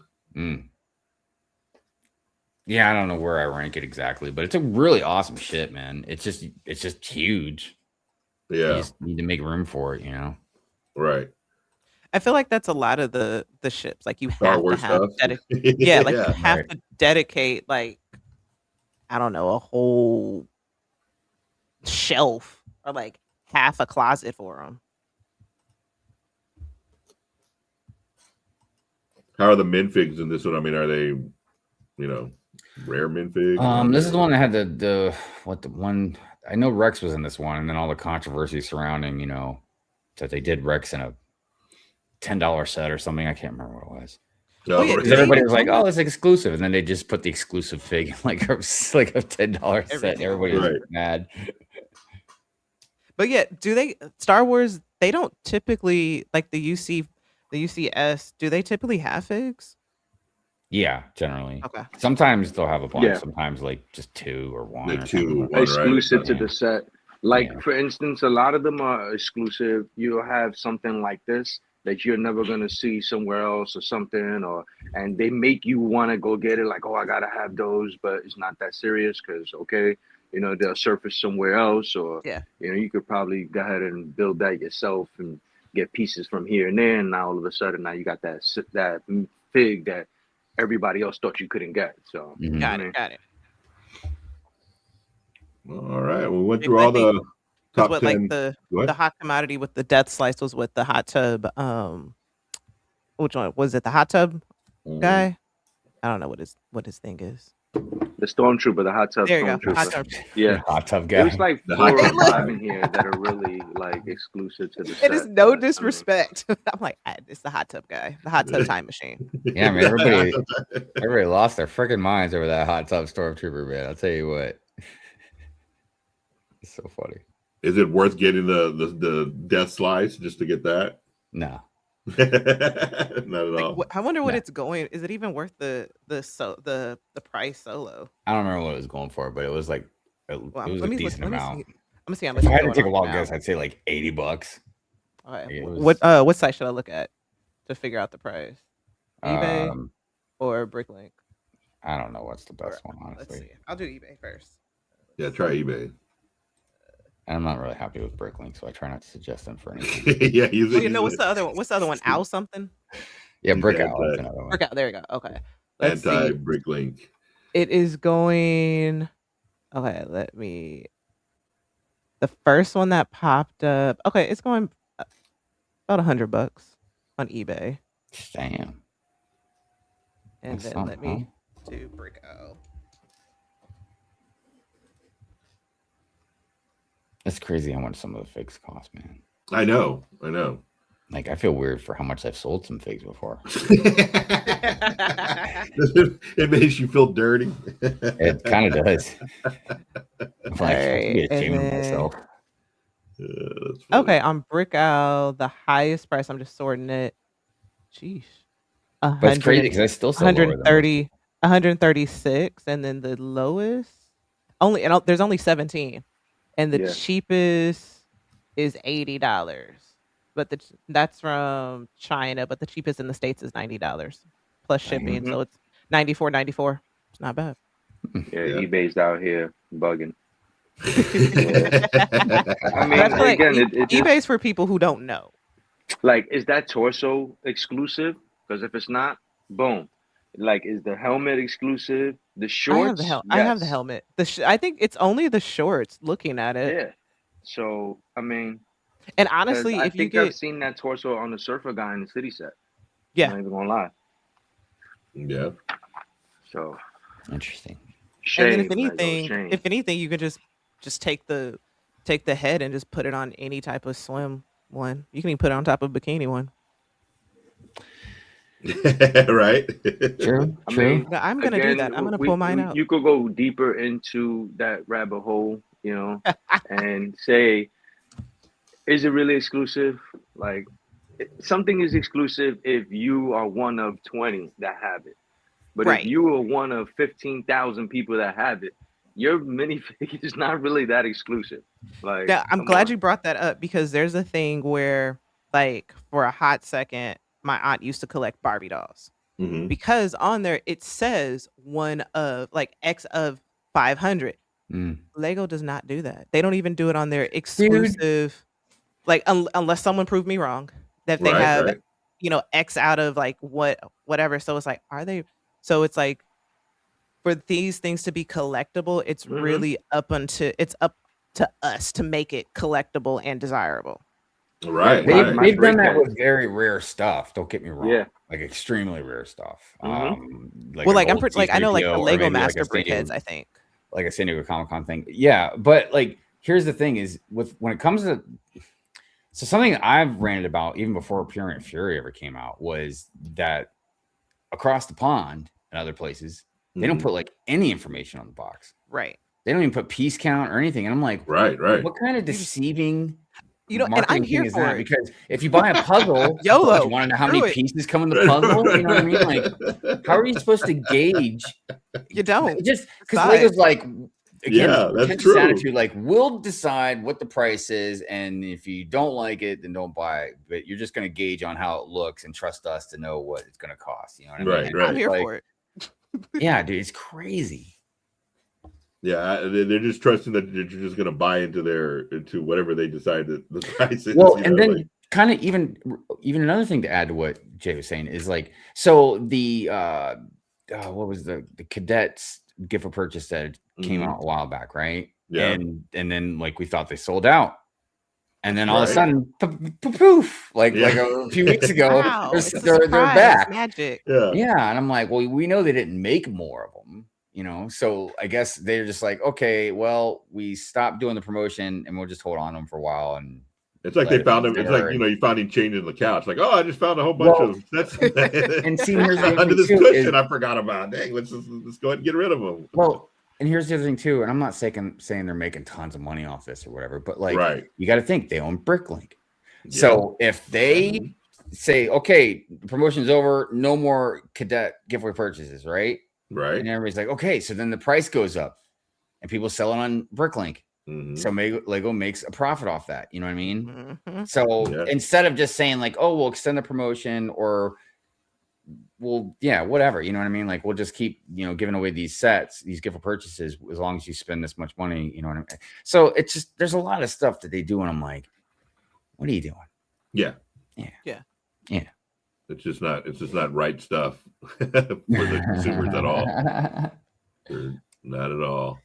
Yeah, I don't know where I rank it exactly, but it's a really awesome ship, man. It's just huge. Yeah. You just need to make room for it, Right. I feel like that's a lot of the ships. Like you Star have Wars to have stuff. you have to dedicate like I don't know, a whole shelf or like half a closet for them. How are the minfigs in this one? I mean, are they, rare minfigs? This is the one that had the one. I know Rex was in this one, and then all the controversy surrounding, that they did Rex in a $10 set or something. I can't remember what it was. No, everybody was like, "Oh, it's exclusive," and then they just put the exclusive fig in like a $10 set. And everybody was mad. But yeah, Star Wars? They don't typically like the UCS. Do they typically have figs? Yeah, generally. Okay. Sometimes they'll have a bunch. Yeah. Sometimes like just 2 or 1. Like 2 or 1, exclusive to the set. Like for instance, a lot of them are exclusive. You'll have something like this that you're never gonna see somewhere else or something, and they make you want to go get it. Like, oh, I gotta have those, but it's not that serious because they'll surface somewhere else, or you could probably go ahead and build that yourself and get pieces from here and there. And now all of a sudden, now you got that fig that everybody else thought you couldn't get. So got it. All right, we went through all the top 10. Like the hot commodity with the death slice was with the hot tub. Which one was it? The hot tub guy? I don't know what his thing is. The stormtrooper, the hot tub. There you go. Hot tub. Yeah, hot tub guy. There's like 4 or 5 in here that are really like exclusive to the set. It is no disrespect. I'm like, it's the hot tub guy, the hot tub time machine. Yeah, man. Everybody lost their freaking minds over that hot tub stormtrooper, man. I'll tell you what. It's so funny. Is it worth getting the death slice just to get that? No. Not at all. I wonder what it's going. Is it even worth the price solo? I don't remember what it was going for, but it was like it was a decent amount. I'm gonna see how much. If I had to take a long guess, I'd say like $80. All right. What site should I look at to figure out the price? eBay or Bricklink? I don't know what's the best one, Let's honestly. see. I'll do eBay first. Yeah, try eBay. And I'm not really happy with Bricklink, so I try not to suggest them for anything. Yeah, he's, You know what's the other one? What's the other one? Owl something? Yeah, He's Brick anti- Owl. That's another one. Brick Out. There you go. Okay. Let's see. anti-Bricklink. It is going. Okay, let me. The first one that popped up. Okay, it's going about $100 on eBay, Damn. and That's then let something, me do Brick Out. It's crazy how much some of the figs cost, man. I know. Like, I feel weird for how much I've sold some figs before. It makes you feel dirty. It kind of does. I'm like, I get ashamed of myself. Okay, on Brick Out, the highest price. I'm just sorting it. Sheesh. But it's crazy because I still sell lower than 130, 136, and then the lowest there's only 17, and the cheapest is $80. But that's from China, but the cheapest in the States is $90 plus shipping, so it's $94.94. It's not bad. Yeah, eBay's out here bugging. I mean, again, eBay's for people who don't know. Like, is that torso exclusive? Because if it's not, boom. Like, is the helmet exclusive? The shorts? I have the helmet. I think it's only the shorts. Looking at it, yeah. So I mean, and honestly, if you get, I've seen that torso on the surfer guy in the city set. Yeah, I'm not even gonna lie. Yeah. So interesting. Shame, and then if anything, you could just take the head and just put it on any type of swim one. You can even put it on top of a bikini one. Right. True. I mean, I'm gonna do that. I'm gonna pull mine out. You could go deeper into that rabbit hole, you know, and say, is it really exclusive? Like, something is exclusive if you are one of 20 that have it. But if you are one of 15,000 people that have it, your minifig is not really that exclusive. Like, yeah, I'm glad you brought that up, because there's a thing where, like, for a hot second, my aunt used to collect Barbie dolls, because on there it says one of, like, X of 500. Lego does not do that. They don't even do it on their exclusive, like, unless someone proved me wrong that they have, you know, X out of, like, whatever. So it's like, are they? So it's like, for these things to be collectible, it's really up to us to make it collectible and desirable. Right. They've done that with very rare stuff. Don't get me wrong. Yeah. Like extremely rare stuff. Like I'm pretty, like, I know, like the Lego Master Brick heads, I think. Like a San Diego Comic-Con thing. Yeah, but like, here's the thing is, when it comes to, so something I've ranted about even before Pure and Fury ever came out was that across the pond and other places, they don't put like any information on the box. Right. They don't even put piece count or anything. And I'm like, right. What kind of deceiving, you know, and I'm here for it. Because if you buy a puzzle, YOLO, you want to know how many pieces come in the puzzle. You know what I mean? Like, how are you supposed to gauge? You don't. Just because Lego's like, again, that's true. Attitude, like, we'll decide what the price is, and if you don't like it, then don't buy it. But you're just going to gauge on how it looks and trust us to know what it's going to cost. You know what I mean? Right. I'm here for it. Yeah, dude, it's crazy. Yeah, they're just trusting that you're just going to buy into whatever they decide that the price is. Well, and then, like, kind of even another thing to add to what Jay was saying is, like, so the what was the cadets gift for purchase that came out a while back, right? Yeah. And then, like, we thought they sold out, and then all of a sudden, poof, like a few weeks ago, wow, they're back. Magic. Yeah. And I'm like, well, we know they didn't make more of them, you know, so I guess they're just like, okay, well, we stopped doing the promotion and we'll just hold on to them for a while. And it's like they found him. It's like, you know, you found him changing the couch. Like, oh, I just found a whole bunch of that's and see, here's the under this too, cushion I forgot about. Dang, let's go ahead and get rid of them. Well, and here's the other thing too, and I'm not saying they're making tons of money off this or whatever, but like, you got to think they own Bricklink. Yeah. So if they say, okay, the promotion's over, no more cadet giveaway purchases, right? Right. And everybody's like, okay, so then the price goes up and people sell it on Bricklink. So Lego makes a profit off that. You know what I mean? So instead of just saying like, oh, we'll extend the promotion or yeah, whatever. You know what I mean? Like, we'll just keep, giving away these sets, these gift purchases, as long as you spend this much money. You know what I mean? So it's just, there's a lot of stuff that they do, and I'm like, what are you doing? Yeah. It's just not right stuff for the consumers at all. Not at all.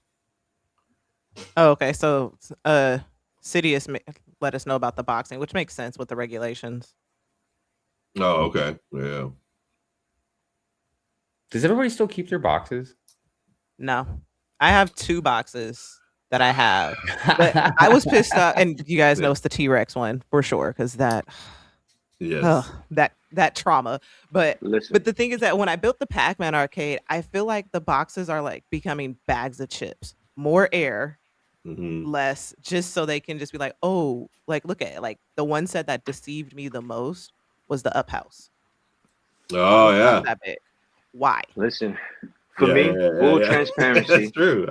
Oh, okay. So, Sidious let us know about the boxing, which makes sense with the regulations. Oh, okay. Yeah. Does everybody still keep their boxes? No, I have 2 boxes that I have, but I was pissed off, and you guys know it's the T-Rex one for sure, because that. Yes. That trauma. But Listen. but the thing is that when I built the Pac-Man arcade, I feel like the boxes are like becoming bags of chips. More air, less, just so they can just be like, oh, like look at it. Like the one set that deceived me the most was the Up House. Oh yeah. That big. Why? Listen, for me, full transparency. That's true.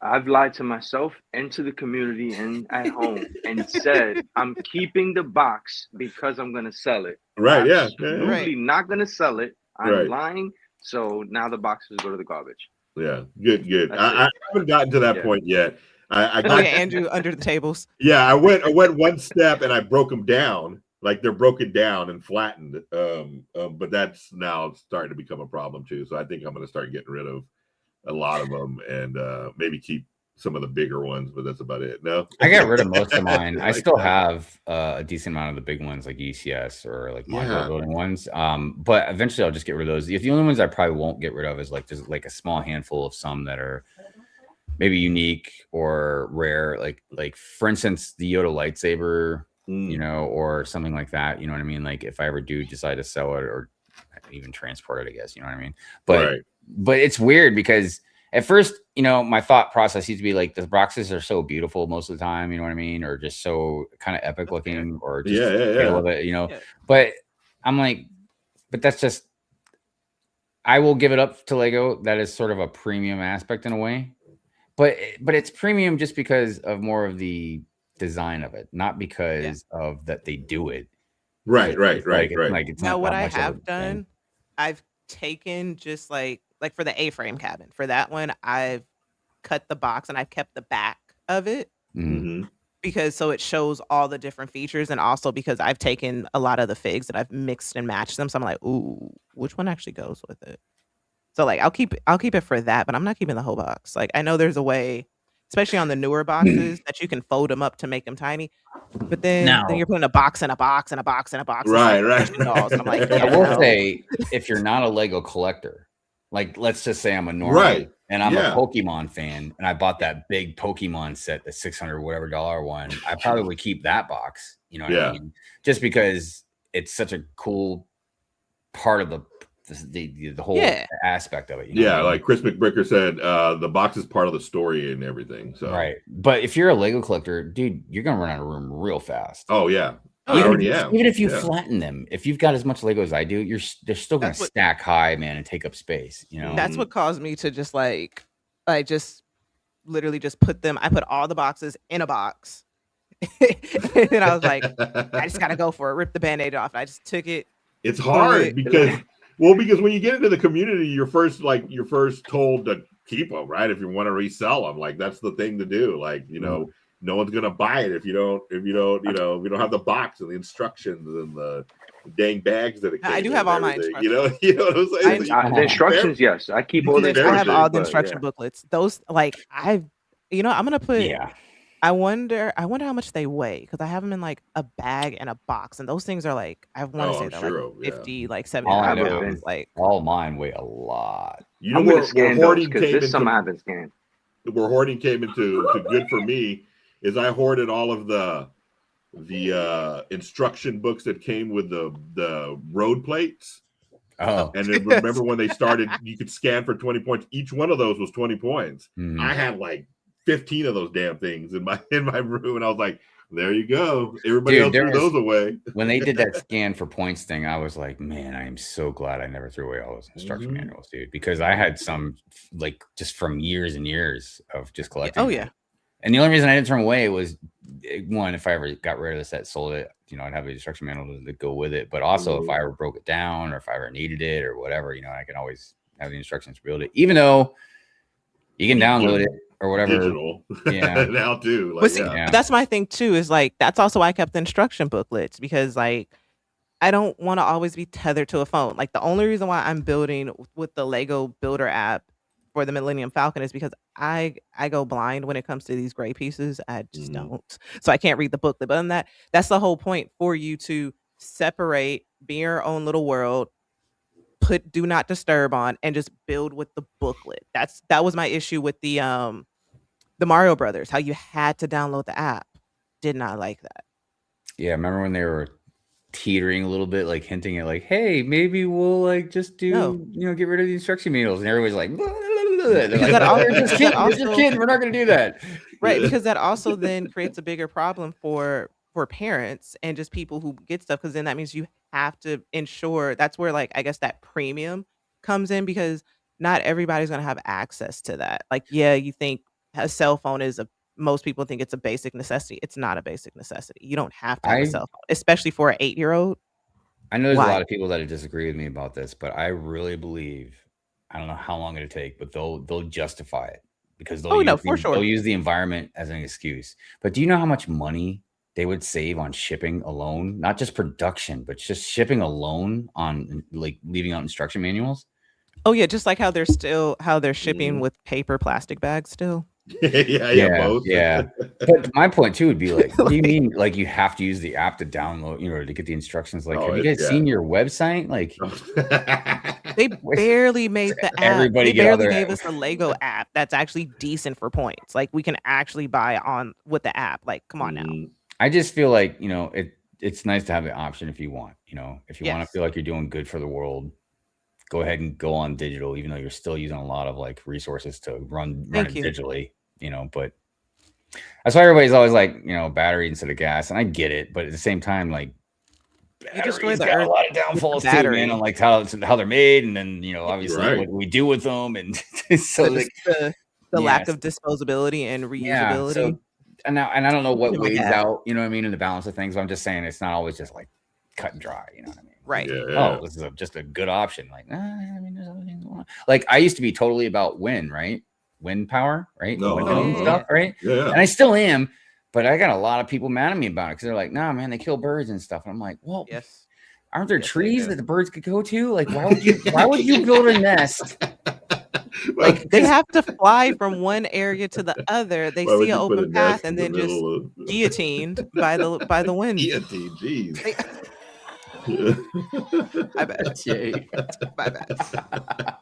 I've lied to myself and to the community and at home and said I'm keeping the box because I'm gonna sell it. Right. Yeah. Absolutely not gonna sell it. I'm lying. So now the boxes go to the garbage. Yeah. Good. I haven't gotten to that point yet. I got Andrew under the tables. Yeah, I went one step and I broke them down. Like they're broken down and flattened. But that's now starting to become a problem too. So I think I'm gonna start getting rid of a lot of them and maybe keep some of the bigger ones, but that's about it. No, I got rid of most of mine. I still have a decent amount of the big ones like ECS or like modular building ones. But eventually I'll just get rid of those. The only ones I probably won't get rid of is like just like a small handful of some that are maybe unique or rare. Like for instance, the Yoda lightsaber, or something like that. You know what I mean? Like if I ever do decide to sell it or even transport it, I guess, you know what I mean? But it's weird because at first, my thought process used to be like the boxes are so beautiful most of the time, you know what I mean? Or just so kind of epic looking or just a little bit, But I'm like, but that's just, I will give it up to Lego. That is sort of a premium aspect in a way. But it's premium just because of more of the design of it, not because of that they do it. Right. Like it's now not what that I much of have a done, thing. I've taken just like for the A-frame cabin. For that one, I've cut the box and I've kept the back of it because so it shows all the different features, and also because I've taken a lot of the figs and I've mixed and matched them. So I'm like, ooh, which one actually goes with it? So like I'll keep it for that, but I'm not keeping the whole box. Like I know there's a way, especially on the newer boxes, that you can fold them up to make them tiny. But then you're putting a box and a box and a box and a box. Right. Dolls. And I'm like, I will say, if you're not a Lego collector, like let's just say I'm a normal and I'm a Pokemon fan, and I bought that big Pokemon set, the $600 whatever one, I probably would keep that box. You know what I mean? Just because it's such a cool part of the whole aspect of it. Like Chris McBricker said, the box is part of the story and everything. So but if you're a Lego collector, dude, you're gonna run out of room real fast. Oh yeah. Even if you flatten them, if you've got as much Lego as I do, they're still gonna stack high, man, and take up space. That's what caused me to just I just literally just put all the boxes in a box. And I was like, I just gotta go for it. Rip the band-aid off. I just took it. It's hard because when you get into the community, you're first told to keep them, right? If you want to resell them, like that's the thing to do. Like, no one's gonna buy it if you don't have the box and the instructions and the dang bags that it came. I do have all my instructions. You know what I'm saying? The instructions, yes, I keep all the. I have all the instruction booklets. Those I'm gonna put. Yeah. I wonder how much they weigh because I have them in like a bag and a box, and those things are like I want to say they're like 50, like 75 pounds. Like all mine weigh a lot. I'm gonna scan those because there's some I haven't scanned. Where hoarding came into good for me is I hoarded all of the instruction books that came with the road plates. Oh, and then remember when they started, you could scan for 20 points. Each one of those was 20 points. I had like 15 of those damn things in my room, and I was like, there you go. Everybody else threw those away. When they did that scan for points thing, I was like, man, I am so glad I never threw away all those instruction manuals, dude, because I had some like just from years and years of just collecting. Oh yeah. And the only reason I didn't throw them away was one, if I ever got rid of the set, sold it, I'd have a instruction manual to go with it. But also, if I ever broke it down or if I ever needed it or whatever, I can always have the instructions to build it, even though you can download it or whatever. Digital. Yeah. Now too. Like, But see, that's my thing too, is like, that's also why I kept the instruction booklets, because like, I don't want to always be tethered to a phone. Like, the only reason why I'm building with the Lego Builder app for the Millennium Falcon is because I go blind when it comes to these gray pieces. I just don't. So I can't read the booklet. But on that's the whole point, for you to separate, be your own little world, put do not disturb on, and just build with the booklet. That was my issue with the Mario Brothers, how you had to download the app. Did not like that. Yeah, remember when they were teetering a little bit, like hinting at like, hey, maybe we'll like just do get rid of the instruction manuals, and everybody's like, you're just kidding, we're not going to do that, right? Because that also then creates a bigger problem for parents and just people who get stuff, because then that means you have to ensure. That's where, like, I guess that premium comes in, because not everybody's going to have access to that. Like, yeah, you think a cell phone is most people think it's a basic necessity. It's not a basic necessity. You don't have to have a cell phone, especially for an 8-year-old. I know there's a lot of people that disagree with me about this, but I really believe, I don't know how long it'll take, but they'll justify it, because they'll use the environment as an excuse. But do you know how much money they would save on shipping alone? Not just production, but just shipping alone, on like leaving out instruction manuals. Oh yeah, just like how they're shipping with paper plastic bags still. Both. Yeah. But my point too would be like, what do you mean? Like, you have to use the app to download, to get the instructions? Like, have you guys seen your website? Like, they barely made the app. They barely gave us a Lego app that's actually decent for points. Like, we can actually buy on with the app. Like, come on now. I just feel like, it's nice to have the option if you want. If you want to feel like you're doing good for the world, go ahead and go on digital, even though you're still using a lot of like resources to run it digitally, but that's why everybody's always like, battery instead of gas. And I get it, but at the same time, like, you destroy the got earth, a lot of downfalls too, man, on like how they're made, and then obviously what we do with them, and so like the lack of disposability and reusability. So, and I don't know what weighs out, in the balance of things. But I'm just saying it's not always just like cut and dry, you know what I mean? Right. Oh, this is just a good option. Like, I mean, there's other things going on. Like, I used to be totally about wind, right? Wind power, right? Wind stuff, right? Yeah. And I still am, but I got a lot of people mad at me about it, because they're like, nah, man, they kill birds and stuff. And I'm like, well, aren't there trees that the birds could go to? Like, why would you build a nest? Like, they have to fly from one area to the other. They see an open path and then just guillotined by the wind. Guillotine, jeez. My bad. My bad.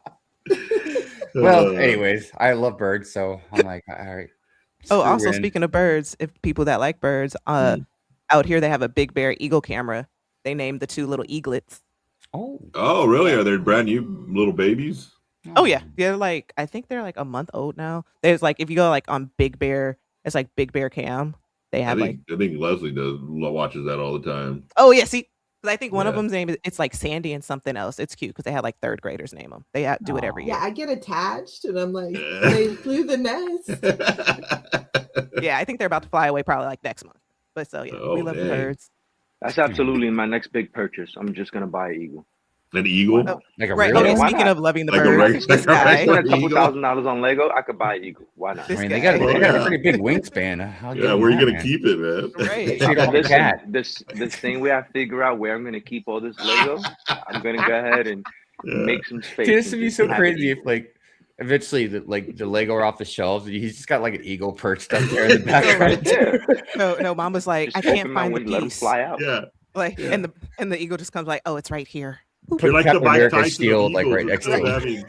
Well, anyways, I love birds, so I'm like, all right. Oh, also, speaking of birds, if people that like birds, out here they have a Big Bear Eagle camera. They named the 2 little eaglets. Oh, really? Are they brand new little babies? Oh yeah, they're like, I think they're like a month old now. There's like, if you go like on Big Bear, it's like Big Bear Cam. They have I think Leslie watches that all the time. Oh yeah, see, because I think one of them's name it's like Sandy and something else. It's cute because they had like 3rd graders name them. They do it every year. Yeah, I get attached and I'm like, they flew the nest. Yeah, I think they're about to fly away probably like next month. But so yeah, we love the birds. That's absolutely my next big purchase. I'm just gonna buy an eagle. An eagle? Like a right. regular? Speaking of loving the like birds, I spend a couple $1,000s on Lego. I could buy an eagle. Why not? I mean, they got a pretty big wingspan. Where are you gonna keep it, man? Right. This thing we have to figure out where I'm gonna keep all this Lego. I'm gonna go ahead and make some space. Dude, this would be so crazy if like eventually the Lego are off the shelves. He's just got like an eagle perched up there in the background. No, Mom was like, Just I can't find the let him piece. fly out. Yeah. Like, and the eagle just comes like, oh, it's right here. You're like the Mike Tyson Steel, like right next to him.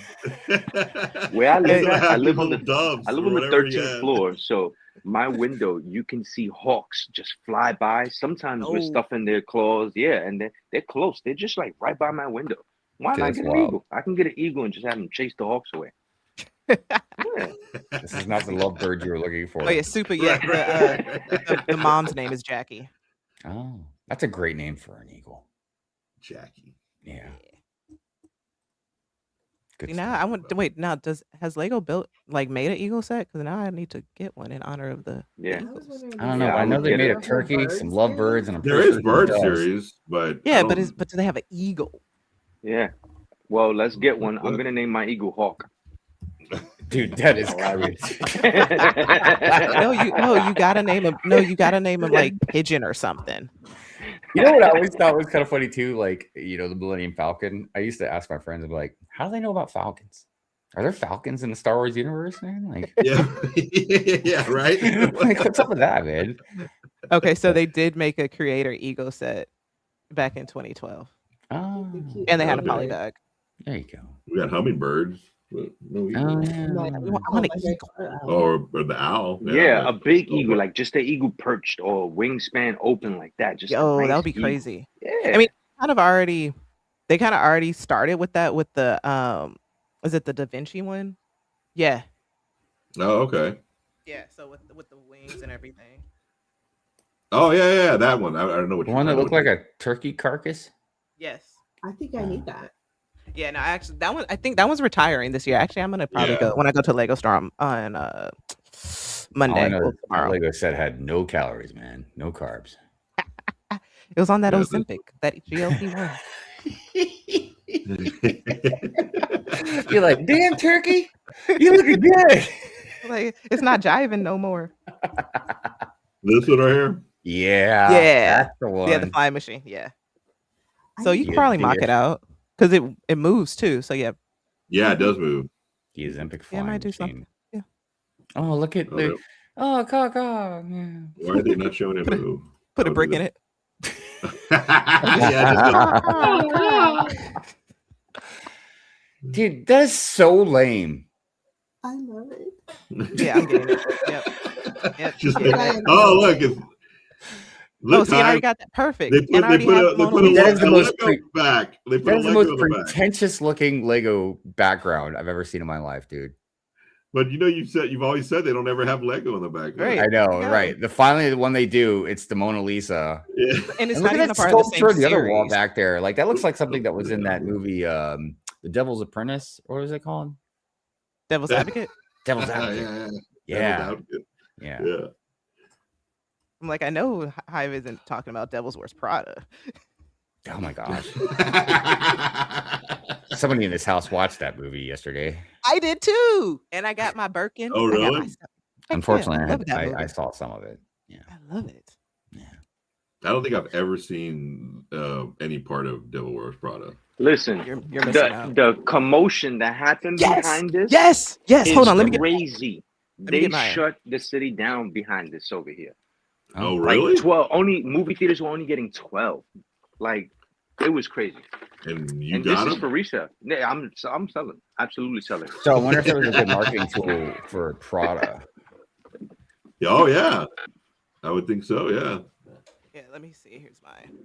Where I live, I live on the 13th floor, so my window you can see hawks just fly by. Sometimes we're stuffing their claws, and they're close. They're just like right by my window. Why not get an eagle? I can get an eagle and just have them chase the hawks away. This is not the lovebird you were looking for. Oh yeah, super. Yeah, the mom's name is Jackie. Oh, that's a great name for an eagle. Jackie. Yeah. Good See, stuff. now I want to wait. Now, has Lego built made an eagle set? Because now I need to get one in honor of the Yeah. I was eagles. wondering, I don't is know, Yeah, but I I know would they get made it. a turkey, some lovebirds, and I'm There pretty is sure he bird does. series, but Yeah, I but don't. do they have an eagle? Yeah. Well, let's get one. I'm gonna name my eagle Hawk. Dude, that is Hilarious. crazy. No, you gotta name him. No, you gotta name him like Pigeon or something. You know what I always thought was kind of funny too? Like, the Millennium Falcon. I used to ask my friends, I'm like, how do they know about falcons? Are there falcons in the Star Wars universe, man? Like, Yeah, yeah, right. like what's up with that, man? Okay, so they did make a creator ego set back in 2012, Oh, and they had a Okay. polybag. there you go. We got hummingbirds, but no Oh, eagles. yeah. I want an eagle. Or the owl. Yeah, a but- big eagle, like just the eagle perched or wingspan open like that. Just a Yo, that nice would be eagle. crazy. Yeah. I mean, they kind of already started with that with the is it the Da Vinci one? Yeah. Oh, okay. Yeah, so with the wings and everything. Oh, yeah, that one. I don't know what The one that looked like a turkey carcass. Yes. I think I need that. Yeah, no, actually, I think that one's retiring this year. Actually, I'm gonna probably Yeah. go when I go to Lego Store on All I Monday know or is the tomorrow. Lego set had no calories, man. No carbs. It was on that Yeah, Ozempic, that GLP-1. You're like, damn turkey, you looking good. Like it's not jiving no more. This one right here. Yeah, Yeah. that's the one. Yeah, the flying machine. Yeah. I So need you can Yeah, probably mock yeah. it out because it moves too. So yeah, Yeah, it does move. The Ozempic yeah, I flying might do machine. something. Yeah. Oh, look at Oh, the. Oh, caw. Yeah. Why are they not showing it move? Put a I'll brick do in it. Yeah, Dude, that is so lame. I love it. Yeah, I'm getting it. Yep. Yep. Just Yeah. like, oh, look. Oh, Look, see, I already Ty, got that perfect. they And I already have put Mona a, Lisa. That is the a most Lego back. They put That a is the Lego most in the back. pretentious looking Lego background I've ever seen in my life, dude. But you've always said they don't ever have Lego in the back. Right. I know, Yeah. right? Finally the one they do, it's the Mona Lisa. Yeah. And it's And not look even at a that part of the sculpture same on the other wall series. back there. Like that looks like something that was in that movie, The Devil's Apprentice. Or what was it called? Devil's Advocate. Devil's Yeah, Advocate. yeah. Yeah. Yeah. I'm like, I know Hive isn't talking about Devil's Wears Prada. Oh my gosh. Somebody in this house watched that movie yesterday. I did too, and I got my Birkin. Oh, I got really? my stuff. Heck yeah, Unfortunately, I love that movie. I saw some of it. Yeah. I love it. I don't think I've ever seen any part of Devil Wears Prada. Listen, You're missing out. the commotion that happened Yes, behind this yes. is Hold on, let me get. crazy. me They get mine. shut the city down behind this over here. Oh, Like really? 12 only movie theaters were only getting 12. Like it was crazy. And you And this got is them? for resale. Yeah, I'm selling. Absolutely selling. So I wonder if there was a good marketing tool for Prada. Oh, yeah. I would think so, yeah. Yeah, let me see. Here's mine.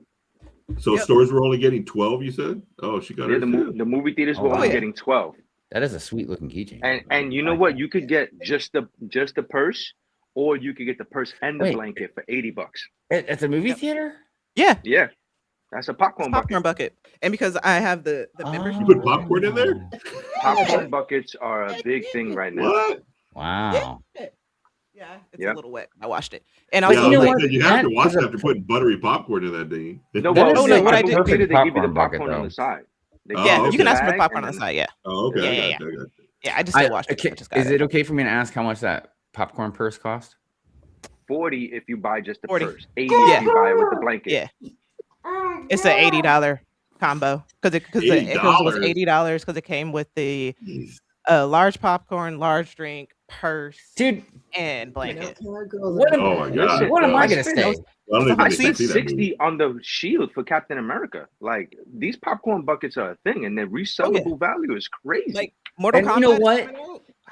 So Yep. stores were only getting 12, you said? Oh, she got Yeah, her. the movie theaters were Oh, only yeah. getting 12. That is a sweet looking keychain. And you know what? You could get just the purse, or you could get the purse and the Wait. blanket for $80. At the movie Yep. theater? Yeah, Yeah. That's a popcorn bucket. popcorn bucket. And because I have the membership. You put popcorn in there? Popcorn buckets are a big thing right now. What? Wow. Yeah, it's Yep. a little wet. I washed it. And Yeah, also, I was know gonna like, what? say, you have to That watch is it a- after putting buttery popcorn in that thing. No, That well, is Oh, no, a what I movie did- theater, they give you the popcorn bucket, popcorn on though. the side. They Oh, give yeah, okay. you can ask for bag popcorn and on the then- side. Yeah, Oh, okay. Yeah, I yeah, got you, I got you. yeah. I just still watched it. I just got Is it okay for me to ask how much that popcorn purse cost? 40 if you buy just the 40. purse. 80 Yeah. if you buy it with the blanket. Yeah. It's an $80 combo because it was $80? $80 because it came with the Jeez. large popcorn, large drink, purse, Dude, and blanket. What am- Oh, my God. Listen, what am I I going to spent- say? I don't even I think spent see that 60 movie. on the shield for Captain America. Like these popcorn buckets are a thing, and their resellable value is crazy. Like Mortal And Kombat. you know what?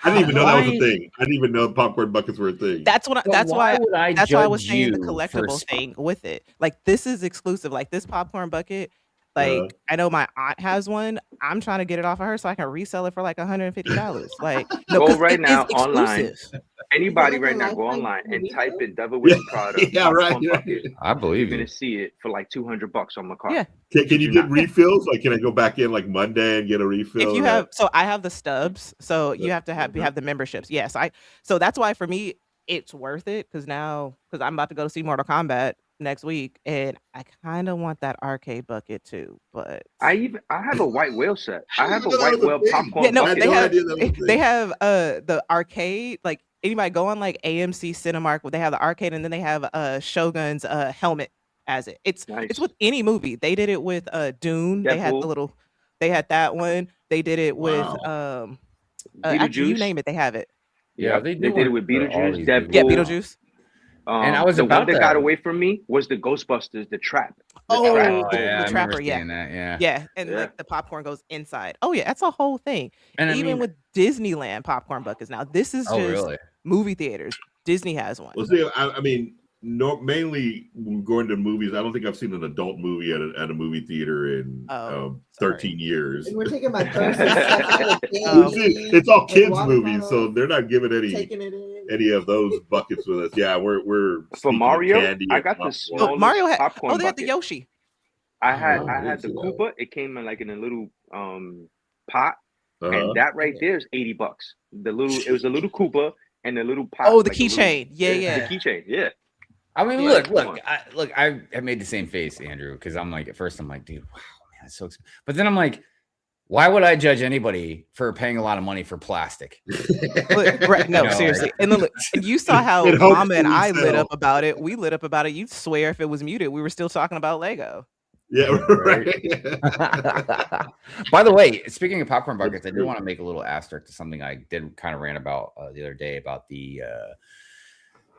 I didn't even know that was a Why- thing. I didn't even know popcorn buckets were a thing. That's what. But That's why. would I That's why I was judge saying the you for collectible thing with it. Like this is exclusive. Like this popcorn bucket. Like I know my aunt has one. I'm trying to get it off of her so I can resell it for like $150. Like no, Go 'cause right it is now online. exclusive. Anybody like right a now, go lifetime online and refill? type in Devil Wears Prada Yeah, right. popcorn bucket. I You're believe gonna you. see it for like $200 on my card. Yeah. Can you you get not. refills? Like, can I go back in like Monday and get a refill? If you of have, that? so I have the stubs, so you have to have the memberships. Yes, so that's why for me it's worth it because I'm about to go to see Mortal Kombat next week, and I kind of want that arcade bucket too. But I have a white whale set. I I didn't have a even know that white was a whale thing. popcorn yeah, no, I had bucket. no idea that was a they thing. have the arcade. Like anybody go on like AMC Cinemark, where they have the arcade, and then they have Shogun's helmet as it. It's Nice. with any movie. They did it with Dune. Deadpool. They had that one. They did it with Wow. actually you Beetlejuice. name it, they have it. Yeah, Yep. they They do did it one with for all Beetlejuice, these Deadpool. movies Yeah, now. Beetlejuice. And I was the about one that that. got away from me was the Ghostbusters, the trap. Oh, Trap. the yeah, I remember Trapper, yeah. seeing that. Yeah. Yeah, and Yeah. like the popcorn goes inside. Oh yeah, that's a whole thing. And I Even mean, with Disneyland popcorn buckets. Now this is oh just really? movie theaters. Disney has one. Well, see, I mean, mainly when going to movies, I don't think I've seen an adult movie at a movie theater in Sorry. 13 years. And we're taking my purse and stuff out of Oh. See, it's all and kids' water movies, so bottles, they're not giving taking it in. any of those buckets with us. Yeah, we're For sneaking Mario, candy I and got the popcorn. smallest Mario had popcorn they had the bucket. Yoshi. I I had didn't the see that. Koopa. It came in like in a little pot, Uh-huh. and that right there is $80. It was a little Koopa and a little pot. Oh, the like a little- keychain. Yeah. The keychain. Yeah. I mean, Yeah, look. I made the same face, Andrew, because I'm like, at first I'm like, dude, wow, man, that's so expensive. But then I'm like, why would I judge anybody for paying a lot of money for plastic? Right, no, You know, seriously. And then look, and you saw how It hopes Mama and to I lit resell. up about it. We lit up about it. You'd swear if it was muted, we were still talking about Lego. Yeah, right. By the way, speaking of popcorn buckets, I do want to make a little asterisk to something I did kind of rant about the other day about the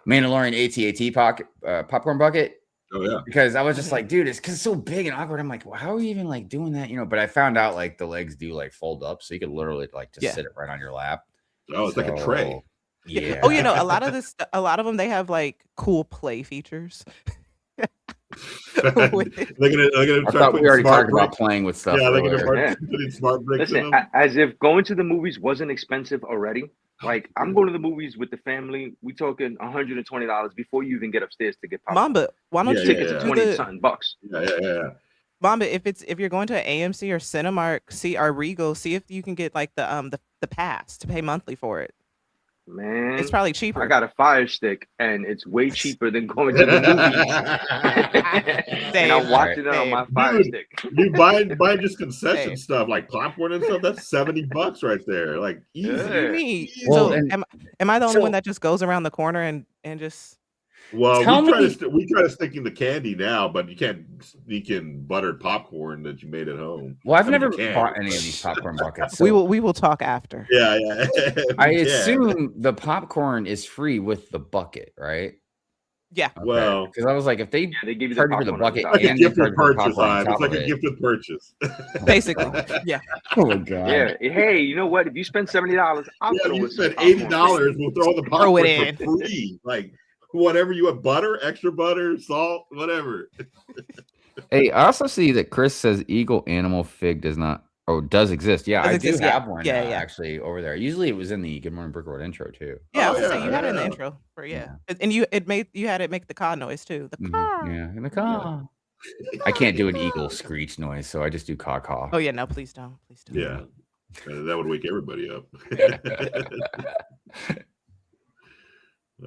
Mandalorian AT-AT popcorn bucket. Oh yeah. Because I was just like, dude, it's because it's so big and awkward. I'm like, well, how are you even like doing that? You know, but I found out like the legs do like fold up, so you could literally like just sit it right on your lap. Oh, it's like a tray. Yeah. Oh, you know, a lot of them, they have like cool play features. They're gonna I try thought we putting already smart talked about bricks. playing with stuff. Yeah, they're gonna earlier. start putting smart bricks in Listen, them. as if going to the movies wasn't expensive already. Like I'm going to the movies with the family. We talking $120 before you even get upstairs to get popcorn. Mamba, why don't Yeah, you Tickets yeah, are yeah. $20 something bucks. Yeah. Mamba, if you're going to AMC or Cinemark, or Regal, see if you can get like the pass to pay monthly for it. Man, It's probably cheaper. I got a Fire Stick, and it's way cheaper than going to the movies. And I'm watching it on my Fire Stick. You buy just concession Hey. stuff like popcorn and stuff. That's $70 right there. Like easy. What do you mean? Well, So and- am I the only so- one that just goes around the corner and just? Well, Tell we me- try to stick in the candy now, but you can't sneak in buttered popcorn that you made at home. Well, I've I mean, never you can. bought any of these popcorn buckets. we so will talk after. Yeah. I Yeah. assume the popcorn is free with the bucket, right? Yeah. Well, because I was like, if they Yeah, they give you the charge you for the popcorn on bucket top. like a and they gift charge with you for purchase, popcorn on Hive. top It's like of a it. gift with purchase. Basically, yeah. Oh my god! Yeah. Hey, you know what? If you spend $70, I'll Yeah, throw you in some spend popcorn. $80, we'll throw the Throw popcorn it for free. Like whatever you want, butter, extra butter, salt, whatever. Hey, I also see that Chris says Eagle Animal Fig does exist. Yeah, Does I exist, do yeah. have one. Yeah. actually over there. Usually it was in the Good Morning Brick Road intro too. Yeah, I Oh, was gonna say yeah, you had it in the yeah. intro for and you had it make the car noise too. The car. Yeah, in the car. I can't do an eagle screech noise, so I just do caw caw. Oh yeah, no, please don't. Please don't. Yeah. That would wake everybody up.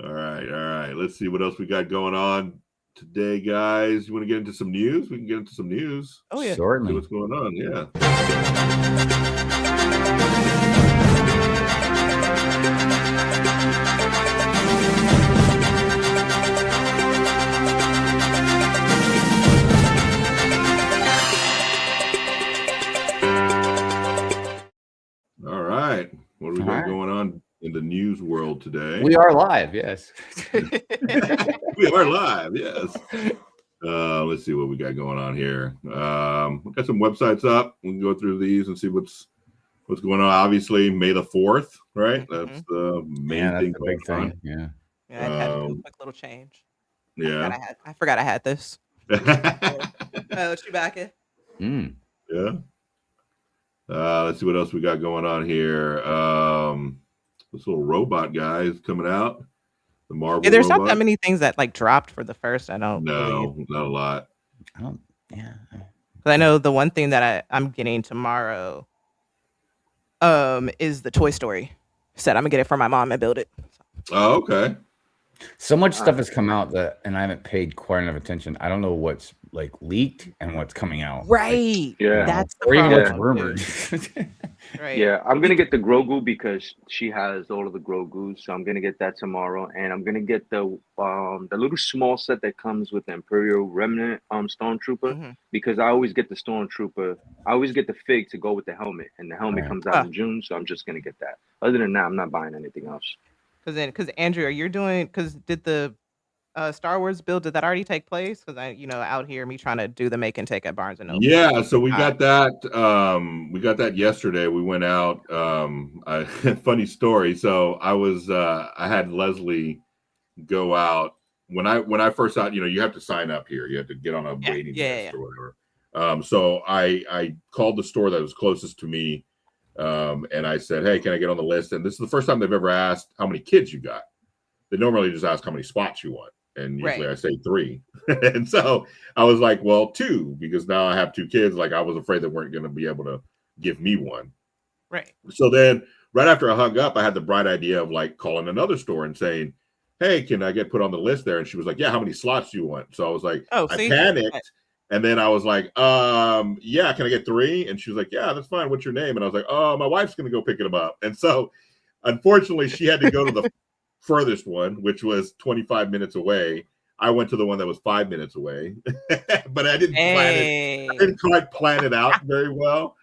All right. Let's see what else we got going on today, guys. You want to get into some news? We can get into some news. Oh yeah. See Certainly. what's going on. Yeah. All right. What do we got All right. going on in the news world today? We are live, yes. We are live, yes. Let's see what we got going on here. We got some websites up. We can go through these and see what's going on. Obviously, May the 4th, right? That's the main Yeah, thing that's the big going on. thing. Yeah. Yeah, I had to do a quick little change. Yeah. I forgot I had this. Chewbacca. Mm. Yeah. Let's see what else we got going on here. This little robot guy is coming out. The Marvel Yeah, there's not that robot. many things that like dropped for the first. I don't believe. No, not a lot. I don't. Yeah. 'Cause I know the one thing that I'm getting tomorrow is the Toy Story set. I'm gonna get it for my mom and build it. Oh, okay. So much stuff has come out that, and I haven't paid quite enough attention. I don't know what's like leaked and what's coming out. Right. Yeah. That's the Or even what's problem. rumored. Right. Yeah, I'm gonna get the Grogu because she has all of the Grogus, so I'm gonna get that tomorrow, and I'm gonna get the little small set that comes with the Imperial Remnant Stormtrooper Mhm. because I always get the Stormtrooper. I always get the fig to go with the helmet, and the helmet Right. comes out in June, so I'm just gonna get that. Other than that, I'm not buying anything else. Because Andrew, you're doing did the Star Wars build, did that already take place? Because out here me trying to do the make and take at Barnes and Noble. Yeah, so we got that. We got that yesterday. We went out. Funny story. So I had Leslie go out when I first out. You have to sign up here. You have to get on a waiting list or whatever. So I called the store that was closest to me, and I said, "Hey, can I get on the list?" And this is the first time they've ever asked how many kids you got. They normally just ask how many spots you want. And usually I say 3. And so I was like, well, 2, because now I have 2 kids. Like I was afraid they weren't going to be able to give me one. Right. So then right after I hung up, I had the bright idea of like calling another store and saying, hey, can I get put on the list there? And she was like, yeah, how many slots do you want? So I was like, I panicked. And then I was like, yeah, can I get 3? And she was like, yeah, that's fine. What's your name? And I was like, oh, my wife's going to go pick them up. And so unfortunately she had to go to the furthest one, which was 25 minutes away. I went to the one that was 5 minutes away, but I didn't plan it. I didn't quite plan it out very well.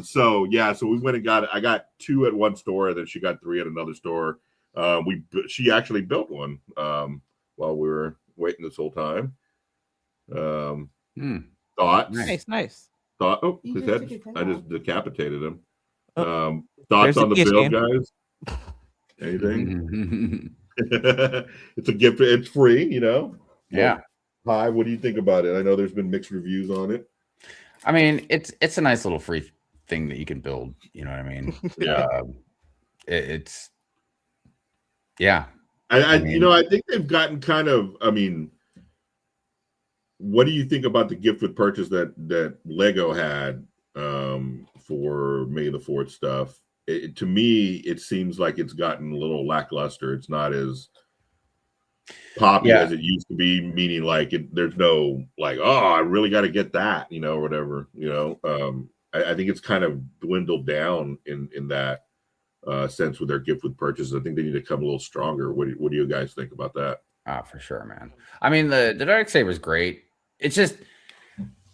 So we went and I got 2 at one store, and then she got 3 at another store. She actually built one while we were waiting this whole time. Thoughts? Nice. Oh, his head. I just decapitated him. Thoughts on the build, guys? Anything? It's a gift. It's free, Yeah. Hi, what do you think about it? I know there's been mixed reviews on it. I mean, it's a nice little free thing that you can build. You know what I mean? Yeah. It's yeah. I think they've gotten kind of. I mean, what do you think about the gift with purchase that Lego had for May the 4th stuff? To me, it seems like it's gotten a little lackluster. It's not as popular as it used to be, meaning like there's no like, oh, I really got to get that, or whatever, I think it's kind of dwindled down in that sense with their gift with purchases. I think they need to come a little stronger. What do you guys think about that? For sure, man. I mean, the Darksaber is great. It's just,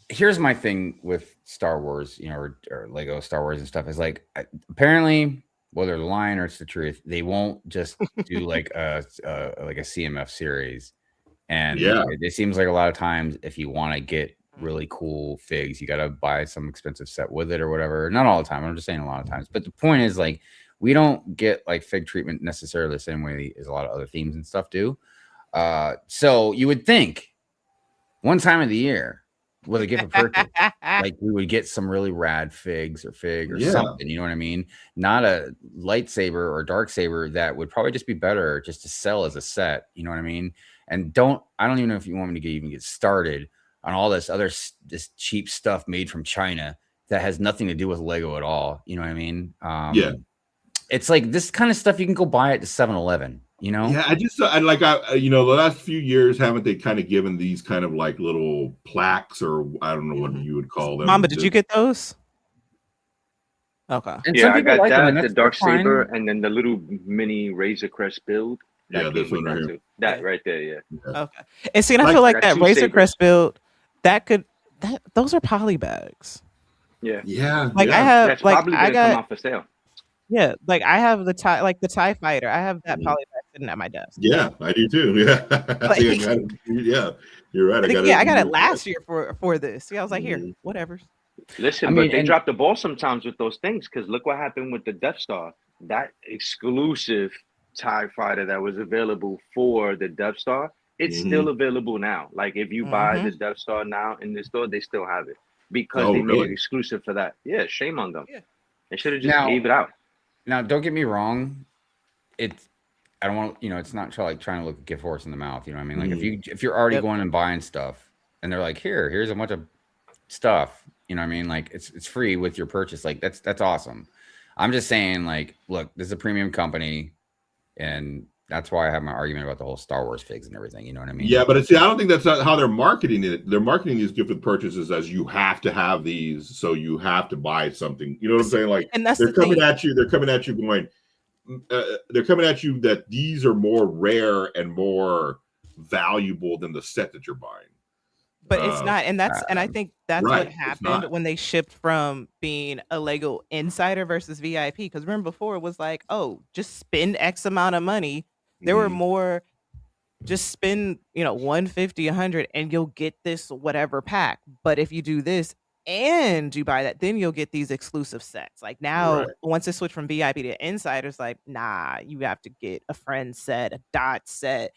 here's my thing with Star Wars, or Lego Star Wars and stuff is like, apparently, whether they're lying or it's the truth, they won't just do like a CMF series. And it seems like a lot of times if you want to get really cool figs, you got to buy some expensive set with it or whatever. Not all the time. I'm just saying a lot of times. But the point is, like, we don't get like fig treatment necessarily the same way as a lot of other themes and stuff do. So you would think one time of the year with a gift of purchase, like we would get some really rad figs or something, you know what I mean? Not a lightsaber or dark saber that would probably just be better just to sell as a set, you know what I mean? And I don't even know if you want me to even get started on all this cheap stuff made from China that has nothing to do with Lego at all, you know what I mean? It's like this kind of stuff you can go buy at the 7-Eleven. Yeah, the last few years, haven't they kind of given these kind of like little plaques, or I don't know what you would call them? Mama, did you get those? Okay. And I got that, the dark saber, and then the little mini Razor Crest build. This one right here. That right there, yeah. Okay. And see, I feel like that Razor Crest build, those are poly bags. Yeah. Yeah. Like I have, that's like probably gonna come out for sale. Yeah, like I have the TIE Fighter. I have that poly bag sitting at my desk. Yeah, I do too. Yeah. Yeah, you're right. I got it last year for this. See, I was like, here, whatever. Listen, but they drop the ball sometimes with those things, because look what happened with the Death Star. That exclusive TIE Fighter that was available for the Death Star, it's still available now. Like if you buy the Death Star now in the store, they still have it because they made it exclusive for that. Yeah, shame on them. Yeah. They should have just gave it out. Now, don't get me wrong. it's I don't want it's not trying to look a gift horse in the mouth. You know what I mean? Like if you're already going and buying stuff, and they're like, here's a bunch of stuff. You know what I mean? Like it's free with your purchase. Like that's awesome. I'm just saying, like, look, this is a premium company, and that's why I have my argument about the whole Star Wars figs and everything. You know what I mean? Yeah, but see, I don't think that's not how they're marketing it. They're marketing these gift with purchases as you have to have these, so you have to buy something. You know what I'm saying? Like, and that's they're coming at you. They're coming at you going. They're coming at you that these are more rare and more valuable than the set that you're buying. But it's not, and I think that's right, what happened when they shipped from being a Lego Insider versus VIP. Because remember, before it was like, oh, just spend X amount of money. There were more, just spend 150, 100, and you'll get this whatever pack. But if you do this and you buy that, then you'll get these exclusive sets. Like now, once it switched from VIP to Insiders, like, nah, you have to get a friend set, a dot set,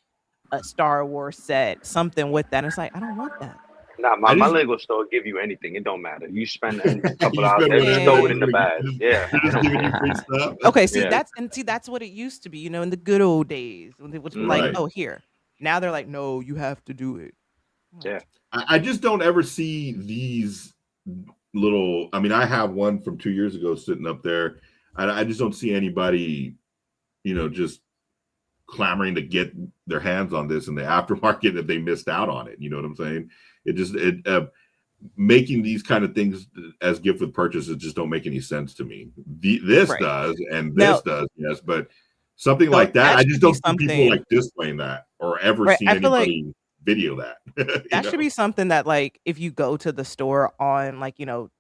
a Star Wars set, something with that. And it's like, I don't want that. Nah, my Lego store give you anything. It don't matter. You spend a couple hours, they throw it in the bag. Yeah. Just giving you free stuff. Okay, that's what it used to be, in the good old days. Which like, oh, here. Now they're like, no, you have to do it. Yeah. I just don't ever see these little. I mean, I have one from 2 years ago sitting up there. I just don't see anybody, just clamoring to get their hands on this in the aftermarket if they missed out on it. You know what I'm saying? Making these kind of things as gift with purchases just don't make any sense to me. This does, and this does, yes, but something like that, I just don't see people like displaying that or ever see anybody video that. That should be something that, like, if you go to the store on, like,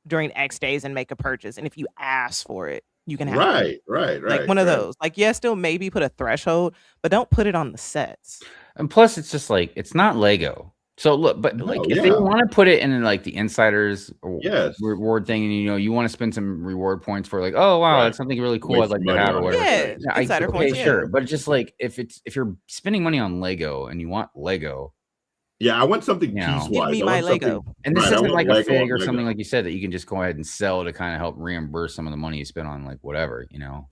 during X days and make a purchase, and if you ask for it, you can have it. Right. Like one of those. Like, still maybe put a threshold, but don't put it on the sets. And plus, it's just like, it's not Lego. So look, but if they want to put it in like the Insiders reward thing, and you want to spend some reward points for, like, oh wow, that's something really cool I'd like to have or whatever. Yeah, Insider points. Sure, but it's just like if you're spending money on Lego and you want Lego. Yeah, I want something piece-wise. Give me my Lego. And this isn't like a fig or something, like you said, that you can just go ahead and sell to kind of help reimburse some of the money you spent on, like, whatever,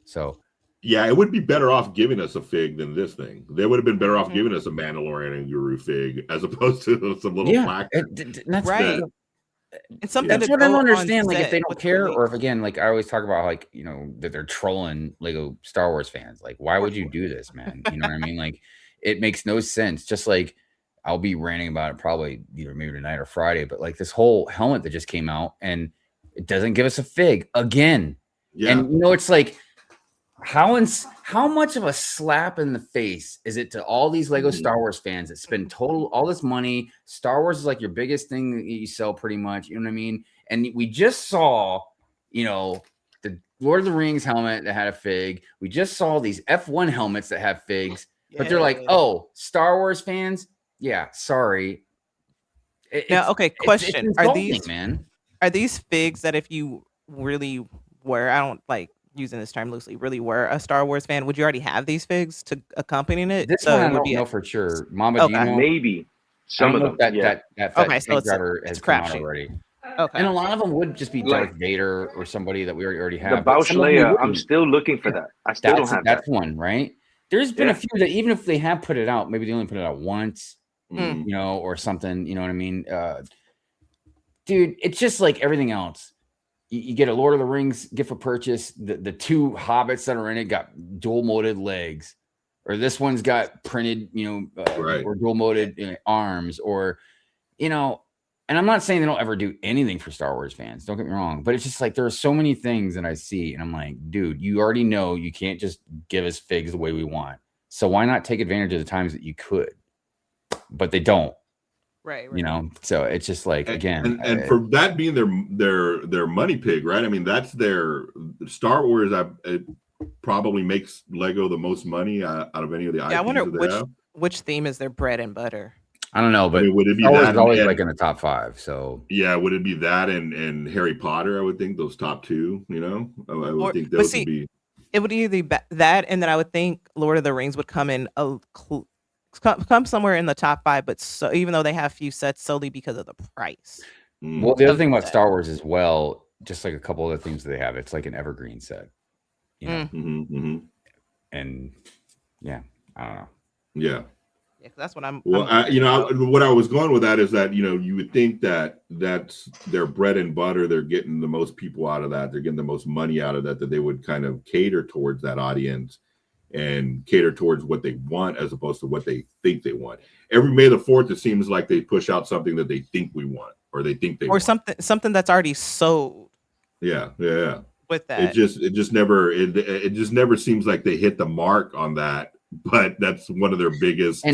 So yeah, it would be better off giving us a fig than this thing. They would have been better off giving us a Mandalorian and Guru fig as opposed to some little plaque. That's right. It's something that's what I don't understand. Like, if they don't care, or if, again, like I always talk about, like, that they're trolling Lego Star Wars fans. Like, why would you do this, man? You know what I mean? Like, it makes no sense. Just like, I'll be ranting about it probably either maybe tonight or Friday, but like this whole helmet that just came out and it doesn't give us a fig again. Yeah. And it's like, how much of a slap in the face is it to all these Lego Star Wars fans that spend all this money? Star Wars is like your biggest thing that you sell, pretty much. You know what I mean? And we just saw, the Lord of the Rings helmet that had a fig. We just saw these F1 helmets that have figs, but they're like, oh, Star Wars fans. Yeah, sorry. Okay, question. Are these figs that if you really were, I don't like using this term loosely, really were a Star Wars fan, would you already have these figs to accompany it? This one I don't know for sure. Mama, do you know? Maybe. Some of them. That okay, so it's come out already. Okay. And a lot of them would just be Darth Vader or somebody that we already have. The Bausch Leia, I'm still looking for that. I still don't have that. That's one, right? There's been a few that, even if they have put it out, maybe they only put it out once. Or something, you know what I mean? Dude, it's just like everything else. You get a Lord of the Rings gift for purchase. The two hobbits that are in it got dual molded legs, or this one's got printed, or dual molded arms, or, and I'm not saying they don't ever do anything for Star Wars fans. Don't get me wrong, but it's just like there are so many things that I see, and I'm like, dude, you already know you can't just give us figs the way we want. So why not take advantage of the times that you could? But they don't, right. So it's just like, again, and for that being their money pig, right? I mean, that's their Star Wars. It probably makes Lego the most money out of any of the IPs. I wonder which theme is their bread and butter. I don't know, but would it be always like in the top 5? So yeah, would it be that and Harry Potter? I would think those top 2. I would think those would be. It would either be that, and then I would think Lord of the Rings would come in come somewhere in the top 5, but so even though they have few sets solely because of the price. Well, the other thing about Star Wars as well, just like a couple other things that they have, it's like an evergreen set, And Yeah, I don't know. Yeah. Yeah, that's what I'm. Well, what I was going with that is that, you would think that that's their bread and butter. They're getting the most people out of that. They're getting the most money out of that they would kind of cater towards that audience and cater towards what they want as opposed to what they think they want. Every May the 4th, it seems like they push out something that they think we want or they think they want. Or something that's already sold. Yeah. With that. It just never seems like they hit the mark on that. But that's one of their biggest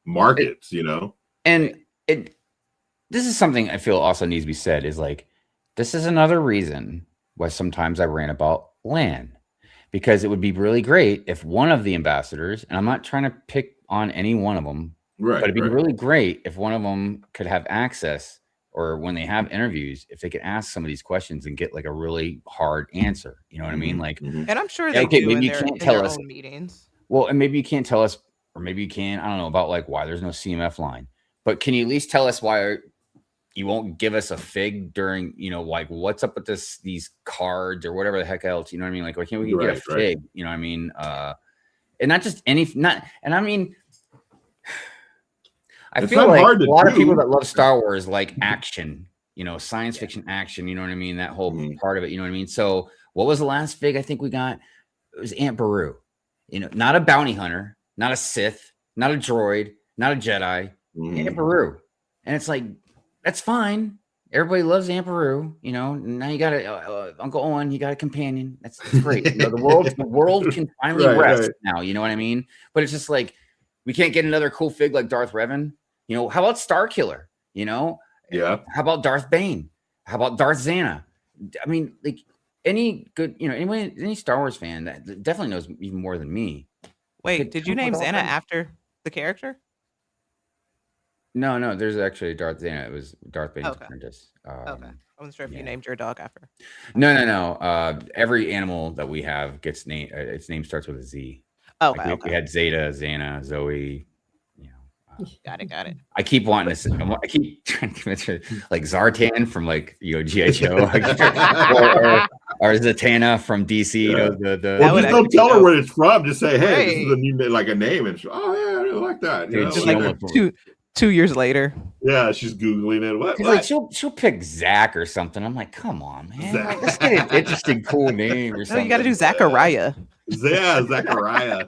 markets, And this is something I feel also needs to be said is like, this is another reason why sometimes I rant about LAN, because it would be really great if one of the ambassadors, and I'm not trying to pick on any one of them, but it'd be really great if one of them could have access, or when they have interviews, if they could ask some of these questions and get like a really hard answer. You know what I mean? Like, and I'm sure they do in their own meetings. Well, and maybe you can't tell us, or maybe you can, I don't know, about like why there's no CMF line, but can you at least tell us why you won't give us a fig during, like what's up with these cards or whatever the heck else, you know what I mean? Like, why can't we get a fig, you know what I mean? And not just I feel like a lot of people that love Star Wars like action, science fiction action, you know what I mean? That whole part of it, you know what I mean? So what was the last fig I think we got? It was Aunt Beru. Not a bounty hunter, not a Sith, not a droid, not a Jedi, Aunt Beru. And it's like, that's fine. Everybody loves Aunt Beru. Now you got Uncle Owen, you got a companion. That's great. The world can finally rest now. You know what I mean? But it's just like, we can't get another cool fig like Darth Revan. How about Starkiller? Yeah. How about Darth Bane? How about Darth Xana? I mean, like, any good, any Star Wars fan that definitely knows even more than me. Wait, did you name Xana after the character? No, there's actually Darth Xana. It was Darth Bane's apprentice. Okay. I wasn't sure if you named your dog after. No. Every animal that we have gets named. Its name starts with a Z. Okay. We had Zeta, Xana, Zoe. Got it. I keep wanting to. I keep trying to convince her, like Zartan from like G.I. Joe, or Zatanna from DC. Well, just don't tell her where it's from. Just say, hey, this is a new, like a name, and oh yeah, I really like that. Just like 2 years later. Yeah, she's googling it. What? Like she'll pick Zach or something. I'm like, come on, man. Like, let's get an interesting, cool name or something. No, you got to do Zachariah. Yeah, Zachariah.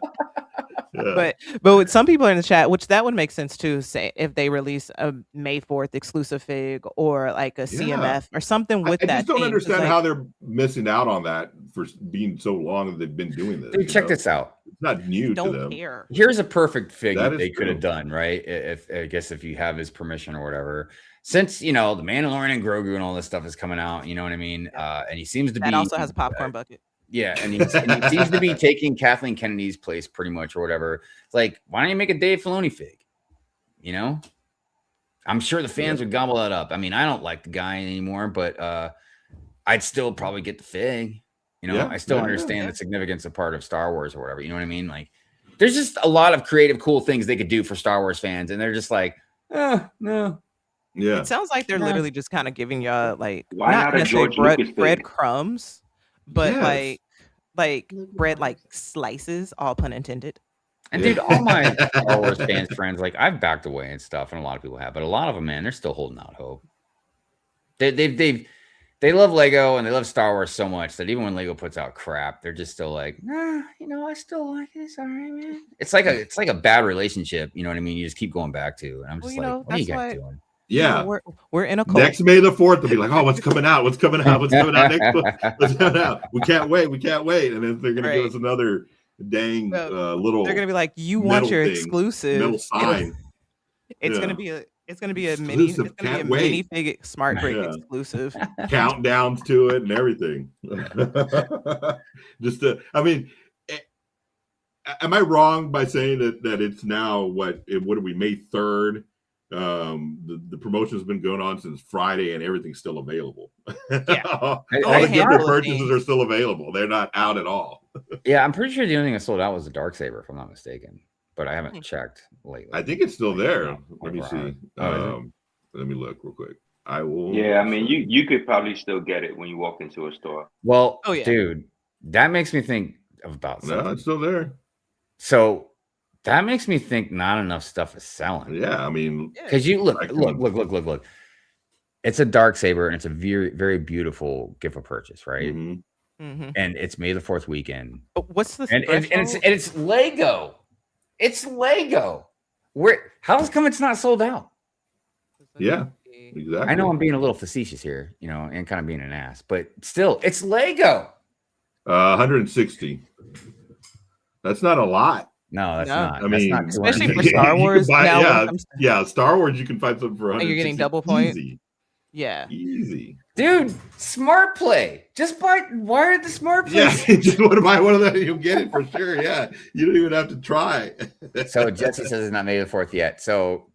Yeah. But with some people in the chat, which that would make sense too, say if they release a May 4th exclusive fig or like a CMF or something with that. I just don't understand how they're missing out on that for being so long that they've been doing this. Dude, check this out. It's not new to them. Don't care. Here's a perfect fig that they could have done, right? If you have his permission or whatever. Since the Mandalorian and Grogu and all this stuff is coming out, you know what I mean? And he seems to be also has a popcorn bucket. Yeah, and he seems to be taking Kathleen Kennedy's place pretty much or whatever. It's like, why don't you make a Dave Filoni fig? I'm sure the fans would gobble that up. I mean, I don't like the guy anymore, but I'd still probably get the fig. I still understand the significance of part of Star Wars or whatever. You know what I mean? Like, there's just a lot of creative, cool things they could do for Star Wars fans, and they're just like, no. Yeah. It sounds like they're literally just kind of giving y'all like Why not a George Lucas breadcrumbs, but like bread like slices, all pun intended. And dude, all my Star Wars fans friends, like I've backed away and stuff, and a lot of people have, but a lot of them, man, they're still holding out hope. They love Lego and they love Star Wars so much that even when Lego puts out crap, they're just still like, I still like it. It's all right, man. It's like a bad relationship, you know what I mean? You just keep going back to, and I'm just what are you guys doing? Yeah, we're in a cult. Next May the 4th, they'll be like, "Oh, what's coming out? What's coming out? What's coming out next? What's coming out? We can't wait! We can't wait!" And then they're gonna give us another dang little. They're gonna be like, "You want your exclusive metal sign?" It's gonna be a mini fig smart break exclusive. Countdowns to it and everything. Am I wrong by saying that it's now what are we, May 3rd? The promotion's been going on since Friday and everything's still available. Yeah. All the different purchases are still available. They're not out at all. Yeah, I'm pretty sure the only thing that sold out was the Darksaber, if I'm not mistaken. But I haven't checked lately. I think it's still there. Let me see. Let me look real quick. I will. Yeah, I mean, you could probably still get it when you walk into a store. Well, dude, that makes me think about something. No, it's still there. So That makes me think not enough stuff is selling. Yeah, I mean, because you look. It's a dark saber, and it's a very, very beautiful gift of purchase, right? Mm-hmm. And it's May the 4th weekend. But what's the and it's Lego. It's Lego. How's come it's not sold out? Yeah, exactly. I know I'm being a little facetious here, and kind of being an ass, but still, it's Lego. 160. That's not a lot. No, that's not. I mean, especially for Star Wars. Star Wars, you can find something for 160. You're getting double points. Easy. Yeah. Easy. Dude, Smart Play. Just wire the Smart Play. Yeah, just want to buy one of them, you'll get it for sure. Yeah, you don't even have to try. So Jesse says it's not May the 4th yet. So,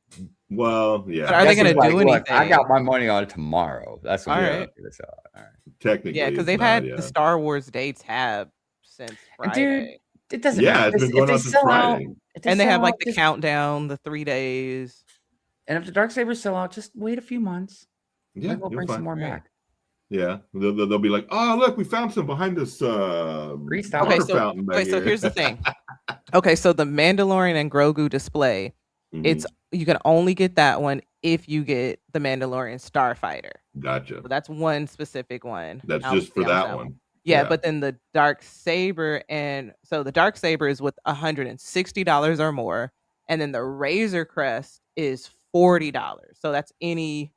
well, yeah. But are they going to do anything? Look, I got my money on it tomorrow. That's what all right. All right. Technically, yeah, because they've had the Star Wars Day tab since Friday. Dude, it doesn't matter. It's been going on since Friday. And they have like the countdown, the 3 days. And if the Darksabers sell out, just wait a few months. Yeah, we'll bring some more back. Yeah, they'll be like, oh, look, we found some behind this water fountain back here. So here's the thing. Okay, so the Mandalorian and Grogu display, you can only get that one if you get the Mandalorian Starfighter. Gotcha. So that's one specific one. That's just for that one. Yeah, but then the Dark Saber, and so the Dark Saber is with $160 or more, and then the Razor Crest is $40. So that's anything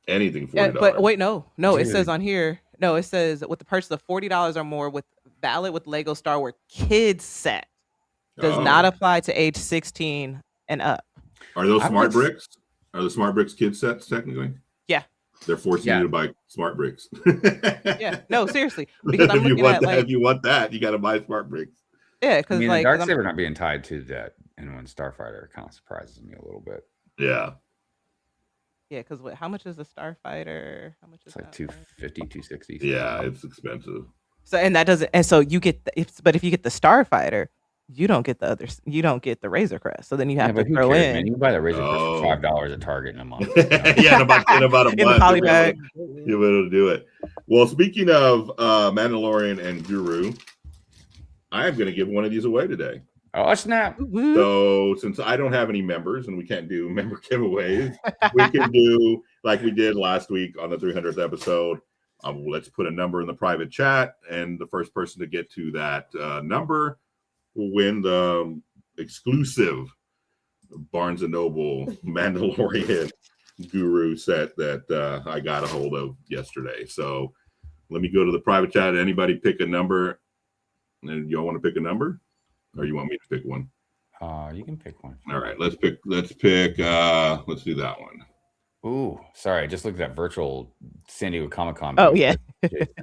$40. But wait, no, it says on here. No, it says with the purchase of $40 or more with valid with Lego Star Wars Kids set does not apply to age 16 and up. Are those smart bricks? Are the smart bricks kid sets technically? Yeah. They're forcing you to buy smart bricks. Yeah. No, seriously. Because I'm looking at if you want that, you got to buy smart bricks. Yeah, because the Darksaber not being tied to that and one Starfighter kind of surprises me a little bit. Yeah. Yeah, because how much is a Starfighter? How much is it's like 250, 260. Yeah, it's expensive. So so you get but if you get the Starfighter, you don't get you don't get the Razor Crest. So then you have to throw in. Man, you can buy the Razor Crest for $5 at Target in a month. Yeah, in about a month. In the poly bag. You'll be able to do it. Well, speaking of Mandalorian and Guru, I am going to give one of these away today. Oh, snap. So since I don't have any members and we can't do member giveaways, we can do like we did last week on the 300th episode. Let's put a number in the private chat, and the first person to get to that number will win the exclusive Barnes & Noble Mandalorian Guru set that I got a hold of yesterday. So let me go to the private chat. Anybody pick a number? And y'all want to pick a number? Or you want me to pick one? You can pick one. All right, let's do that one. Ooh, sorry, I just looked at that virtual San Diego Comic-Con. Oh, yeah.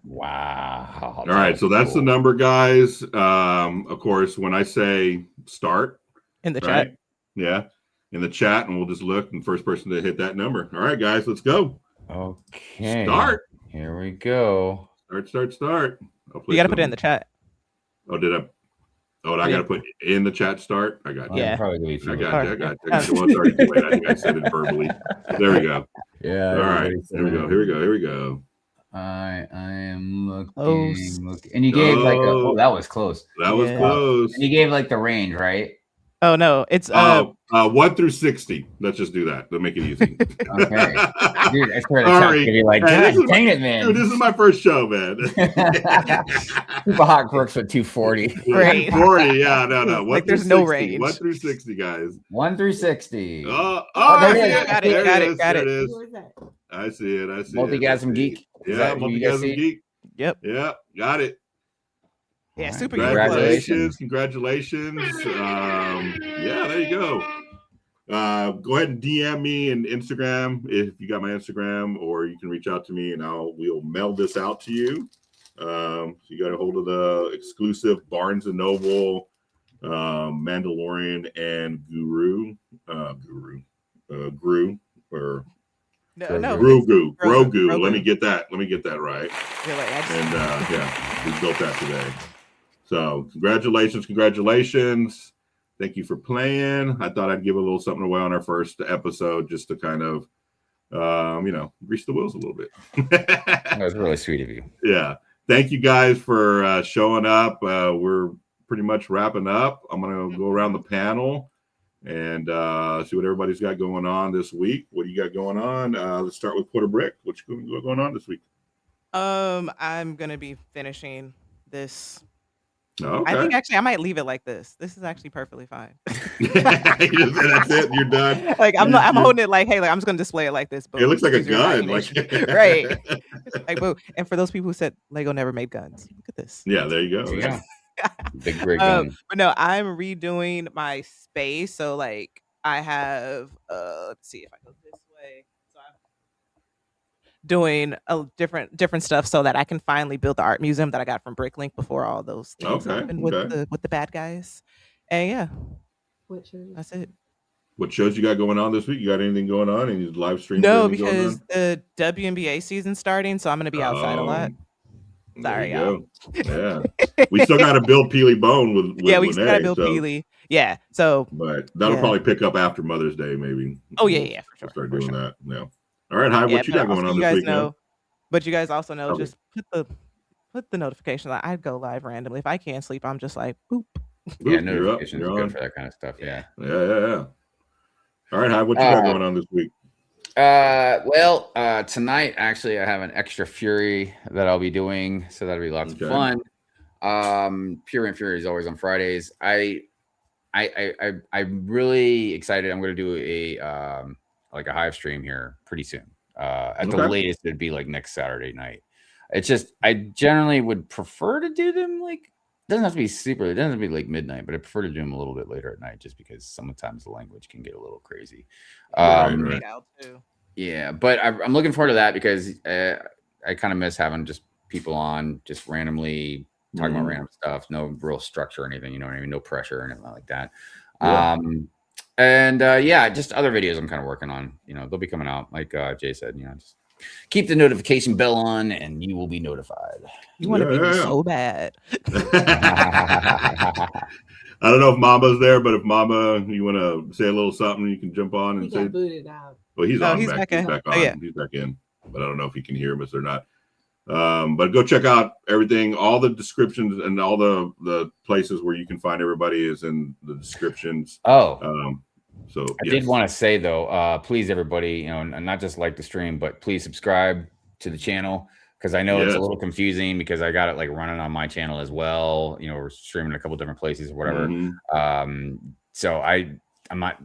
Wow. All right, so that's the number, guys. Of course, when I say start in the chat. Yeah, in the chat, and we'll just look, and first person to hit that number. All right, guys, let's go. Okay. Start. Here we go. Start. You got to put it in the chat. Oh, did I? Oh, I got to put in the chat start. I got you. Yeah. Probably I got you. Well, sorry. Wait, I think I said it verbally. There we go. Yeah. All right. Here we go. I am looking. And you gave that was close. That was close. And you gave like the range, right? Oh no, it's 1 through 60. Let's just do that. Let's make it easy. Okay. Dude, I swear Sorry. to be like, dang it, man. Dude, this is my first show, man. Super hot works with 240. Right. 40, yeah, no. Like there's no range. 1 through 60, guys. 1 through 60. Got it. I see it. Multigasm Geek. Yeah, Multigasm Geek. Yep. Yeah, got it. Yeah, super. Congratulations. Yeah, there you go. Go ahead and DM me and Instagram if you got my Instagram, or you can reach out to me and we'll mail this out to you. So you got a hold of the exclusive Barnes & Noble Mandalorian and Grogu. Let me get that right. We built that today. So congratulations. Thank you for playing. I thought I'd give a little something away on our first episode just to kind of, grease the wheels a little bit. That was really sweet of you. Yeah. Thank you guys for showing up. We're pretty much wrapping up. I'm gonna go around the panel and see what everybody's got going on this week. What do you got going on? Let's start with Quarter Brick. What's going on this week? I'm gonna be finishing this. Oh, I okay. think actually I might leave it like this. This is actually perfectly fine. That's it. You're done. Like I'm holding it like, hey, like I'm just gonna display it like this. It looks like a use your gun. Like imagination. Right. Like, boom. And for those people who said Lego never made guns, look at this. Yeah, there you go. Yeah. Big great gun. But no, I'm redoing my space. So like I have let's see if I go this way. So I'm doing a different stuff so that I can finally build the art museum that I got from Bricklink before all those things happened with the bad guys. And yeah, that's it. What shows you got going on this week? You got anything going on? Any live streams? No, because the WNBA season's starting, so I'm gonna be outside a lot. Sorry, y'all. Yeah, we still got to build Peely Bone with yeah, we Lene, still gotta build Peely. Yeah, so but that'll probably pick up after Mother's Day, maybe. Oh yeah, for sure. We'll start doing that. Yeah. All right, Hive, what you got going on this week? But you guys also know, just put the notification. Like, I'd go live randomly if I can't sleep. I'm just like boop. Yeah, notifications are good for that kind of stuff. Yeah. All right, Hive, what you got going on this week? Well, tonight actually I have an extra Fury that I'll be doing, so that'll be lots of fun. Pure and Fury is always on Fridays. I'm really excited. I'm going to do a like a Hive stream here pretty soon. At the latest, it'd be like next Saturday night. It's just I generally would prefer to do them like. It doesn't have to be super. It doesn't have to be like midnight, but I prefer to do them a little bit later at night, just because sometimes the language can get a little crazy. Right. Yeah, but I'm looking forward to that because I kind of miss having just people on, just randomly talking about random stuff, no real structure or anything. You know what I mean? No pressure or anything like that. Yeah. Just other videos I'm kind of working on. You know, they'll be coming out. Like Jay said, you know, just keep the notification bell on and you will be notified. You want to be so bad. I don't know if Mama's there, but if Mama, you want to say a little something, you can jump on and say. Got booted out. Well, he's on. He's back in. He's back on. Oh, yeah. He's back in. But I don't know if he can hear us or not. But go check out everything. All the descriptions and all the places where you can find everybody is in the descriptions. So I did want to say though, please everybody, you know, and not just like the stream, but please subscribe to the channel because I know it's a little confusing because I got it like running on my channel as well. You know, we're streaming a couple different places or whatever. So I'm not,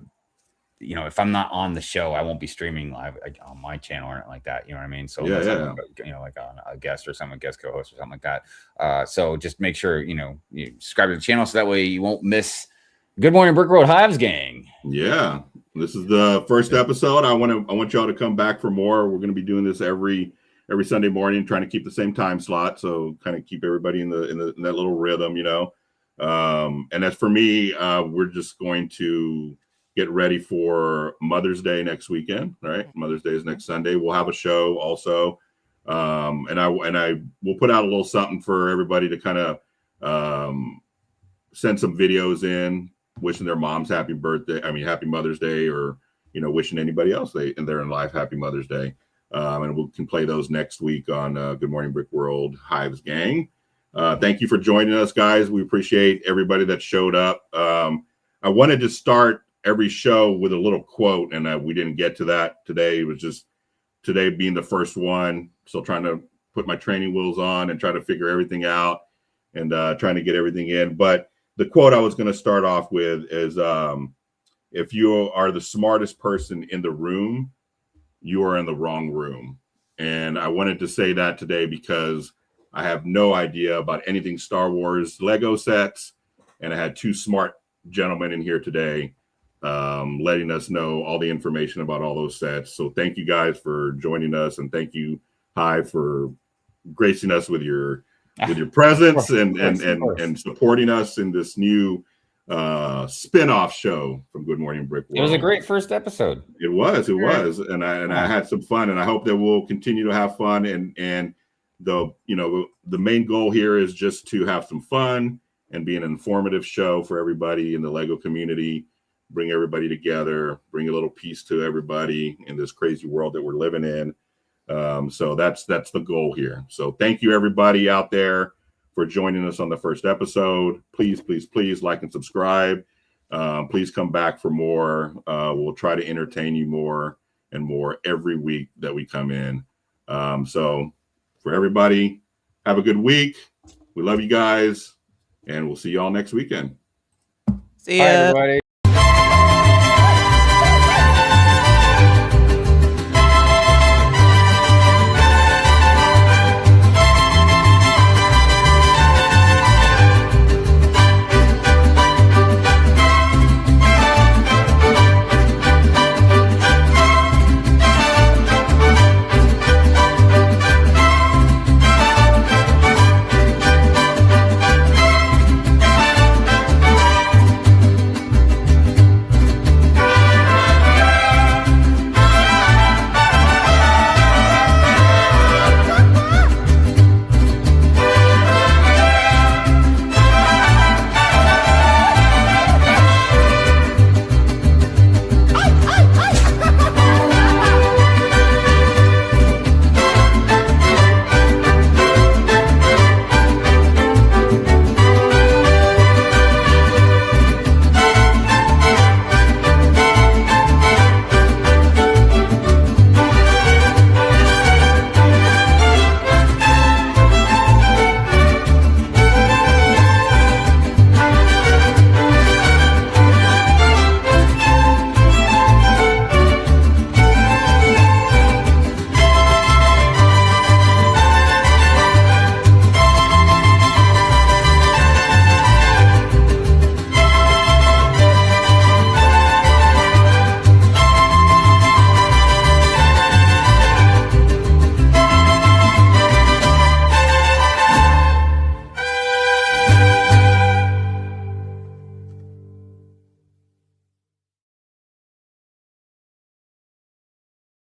you know, if I'm not on the show, I won't be streaming live on my channel or anything like that. You know what I mean? So you know, like on a guest or something, guest co-host or something like that. So just make sure, you know, you subscribe to the channel so that way you won't miss Good Morning Brick Road Hive's gang. Yeah, this is the first episode. I want y'all to come back for more. We're going to be doing this every Sunday morning, trying to keep the same time slot, so kind of keep everybody in that little rhythm, you know. And as for me, we're just going to get ready for Mother's Day next weekend. Right, Mother's Day is next Sunday. We'll have a show also, and I will put out a little something for everybody to kind of send some videos in. Wishing their moms happy Mother's Day, or you know, wishing anybody else they're in life happy Mother's Day. And we can play those next week on Good Morning Brick World Hive's gang. Thank you for joining us, guys. We appreciate everybody that showed up. I wanted to start every show with a little quote, and we didn't get to that today. It was just today being the first one, still trying to put my training wheels on and try to figure everything out and trying to get everything in. But the quote I was going to start off with is, if you are the smartest person in the room, you are in the wrong room. And I wanted to say that today because I have no idea about anything Star Wars Lego sets. And I had two smart gentlemen in here today letting us know all the information about all those sets. So thank you guys for joining us. And thank you, Hive, for gracing us with your presence and supporting us in this new spin-off show from Good Morning Brick World. It was a great first episode. It was, and I had some fun, and I hope that we'll continue to have fun. And the main goal here is just to have some fun and be an informative show for everybody in the Lego community. Bring everybody together, bring a little peace to everybody in this crazy world that we're living in. So that's the goal here. So thank you everybody out there for joining us on the first episode. Please, please, please like and subscribe. Please come back for more. We'll try to entertain you more and more every week that we come in. So for everybody, have a good week. We love you guys, and we'll see you all next weekend. See Bye, ya. everybody.